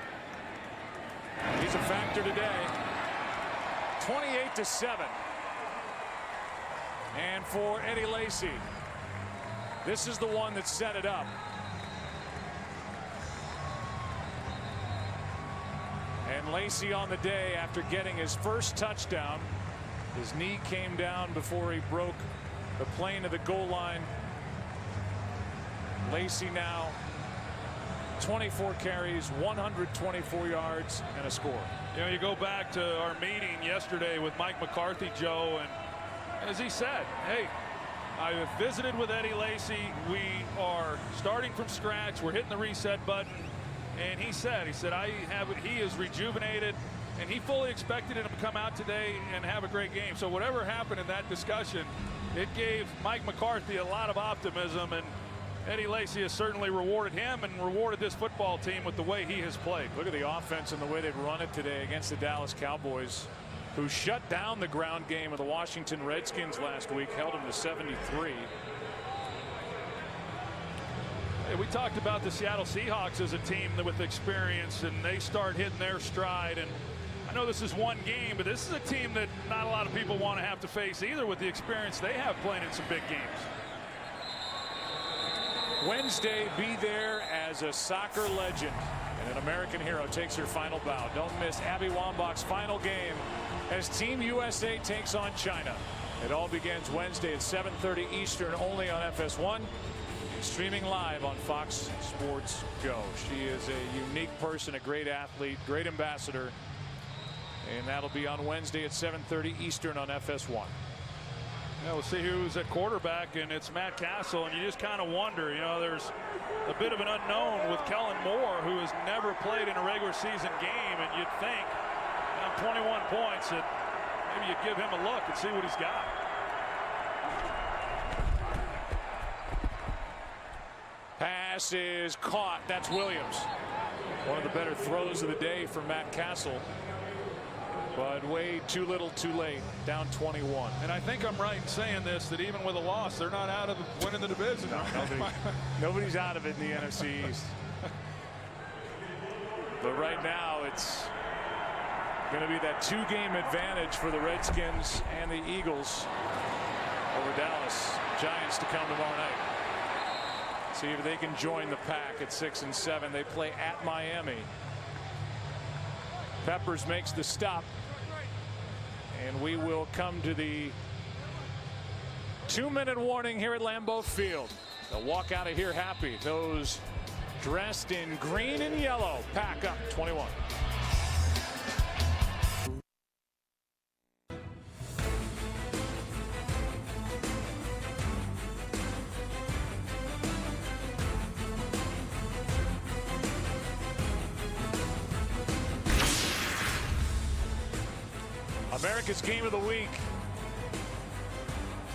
He's a factor today. 28-7. And for Eddie Lacy, this is the one that set it up. And Lacy on the day after getting his first touchdown. His knee came down before he broke the plane of the goal line. Lacy now 24 carries, 124 yards, and a score. You know, you go back to our meeting yesterday with Mike McCarthy, Joe, and as he said, hey, I have visited with Eddie Lacy. We are starting from scratch. We're hitting the reset button. And he said, he is rejuvenated, and he fully expected him to come out today and have a great game. So whatever happened in that discussion, it gave Mike McCarthy a lot of optimism, and Eddie Lacy has certainly rewarded him and rewarded this football team with the way he has played. Look at the offense and the way they've run it today against the Dallas Cowboys, who shut down the ground game of the Washington Redskins last week, held them to 73. Hey, we talked about the Seattle Seahawks as a team with experience, and they start hitting their stride. And I know this is one game, but this is a team that not a lot of people want to have to face either, with the experience they have playing in some big games. Wednesday, be there as a soccer legend, and an American hero takes her final bow. Don't miss Abby Wambach's final game as Team USA takes on China. It all begins Wednesday at 7:30 Eastern, only on FS1, and streaming live on Fox Sports Go. She is a unique person, a great athlete, great ambassador, and that'll be on Wednesday at 7:30 Eastern on FS1. Yeah, we'll see who's at quarterback, and it's Matt Castle, and you just kind of wonder, you know, there's a bit of an unknown with Kellen Moore, who has never played in a regular season game, and you'd think, 21 points, that maybe you'd give him a look and see what he's got. Pass is caught. That's Williams. One of the better throws of the day for Matt Castle. But way too little too late. Down 21. And I think I'm right in saying this, that even with a loss, they're not out of winning the division. Nobody's out of it in the NFC East. But right now it's going to be that 2-game advantage for the Redskins and the Eagles over Dallas. Giants to come tomorrow night. See if they can join the pack at 6-7. They play at Miami. Peppers makes the stop. And we will come to the 2-minute warning here at Lambeau Field. They'll walk out of here happy. Those dressed in green and yellow pack up 21. America's Game of the Week.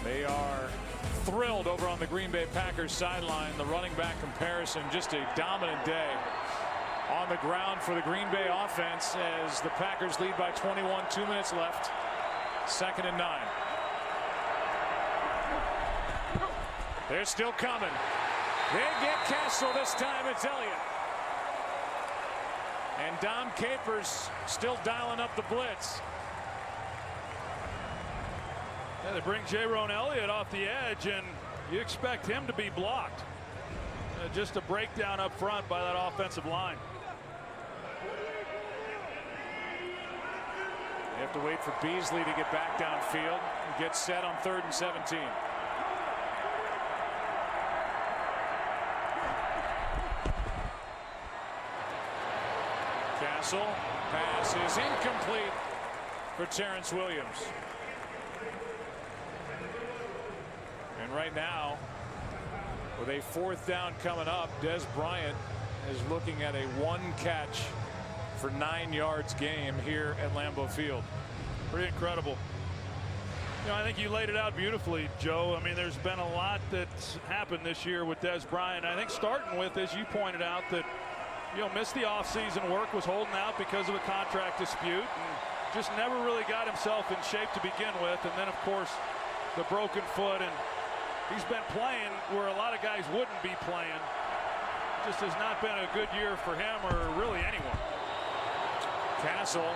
They are thrilled over on the Green Bay Packers sideline. The running back comparison, just a dominant day on the ground for the Green Bay offense as the Packers lead by 21, 2 minutes left. 2nd and 9. They're still coming. They get Castle this time. It's Elliott. And Dom Capers still dialing up the blitz. Yeah, they bring Jaron Elliott off the edge, and you expect him to be blocked. Just a breakdown up front by that offensive line. They have to wait for Beasley to get back downfield and get set on 3rd and 17. Castle, pass is incomplete for Terrence Williams. And right now, with a 4th down coming up, Des Bryant is looking at a 1-catch for 9 yards game here at Lambeau Field. Pretty incredible. You know, I think you laid it out beautifully, Joe. I mean, there's been a lot that's happened this year with Des Bryant. I think starting with, as you pointed out, that missed the offseason work, was holding out because of a contract dispute, and just never really got himself in shape to begin with. And then, of course, the broken foot, and he's been playing where a lot of guys wouldn't be playing. Just has not been a good year for him or really anyone. Castle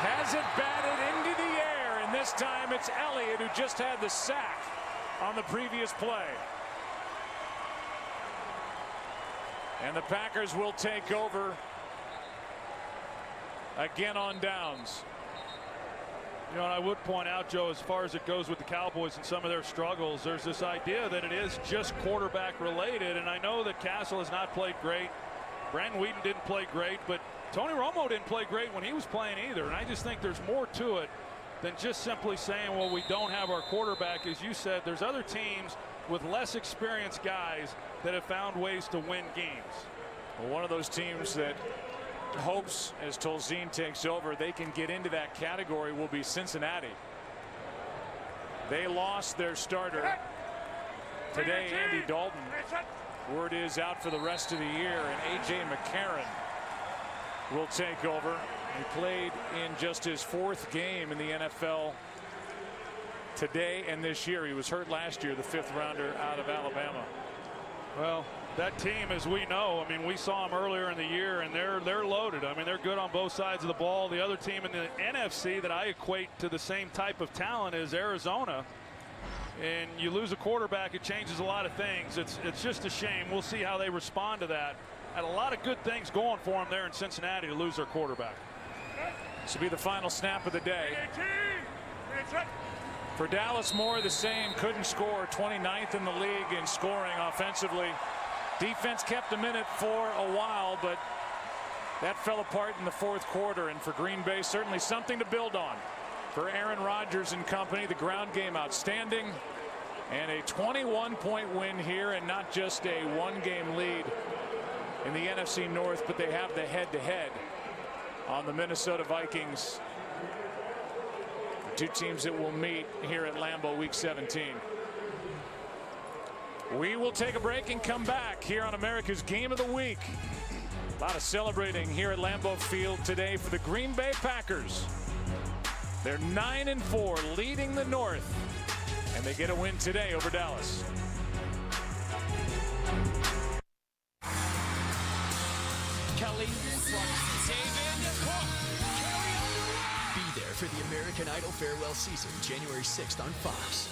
has it batted into the air, and this time it's Elliott who just had the sack on the previous play. And the Packers will take over again on downs. You know, and I would point out, Joe, as far as it goes with the Cowboys and some of their struggles, there's this idea that it is just quarterback related. And I know that Castle has not played great. Brandon Wheaton didn't play great, but Tony Romo didn't play great when he was playing either. And I just think there's more to it than just simply saying, well, we don't have our quarterback. As you said, there's other teams with less experienced guys that have found ways to win games. Well, one of those teams that hopes, as Tolzien takes over, they can get into that category will be Cincinnati. They lost their starter today, Andy Dalton. Word is out for the rest of the year, and A.J. McCarron will take over. He played in just his 4th game in the NFL today and this year. He was hurt last year, the 5th rounder out of Alabama. Well, that team, as we know, I mean, we saw them earlier in the year, and they're loaded. I mean, they're good on both sides of the ball. The other team in the NFC that I equate to the same type of talent is Arizona. And you lose a quarterback, it changes a lot of things. It's just a shame. We'll see how they respond to that. Had a lot of good things going for them there in Cincinnati to lose their quarterback. This will be the final snap of the day. For Dallas, more of the same. Couldn't score. 29th in the league in scoring offensively. Defense kept them in it for a while, but that fell apart in the 4th quarter. And for Green Bay, certainly something to build on. For Aaron Rodgers and company, the ground game outstanding. And a 21-point win here, and not just a 1-game lead in the NFC North, but they have the head-to-head on the Minnesota Vikings. The two teams that will meet here at Lambeau Week 17. We will take a break and come back here on America's Game of the Week. A lot of celebrating here at Lambeau Field today for the Green Bay Packers. They're 9-4, leading the North, and they get a win today over Dallas. Kelly, David Cook. Be there for the American Idol farewell season, January 6th on Fox.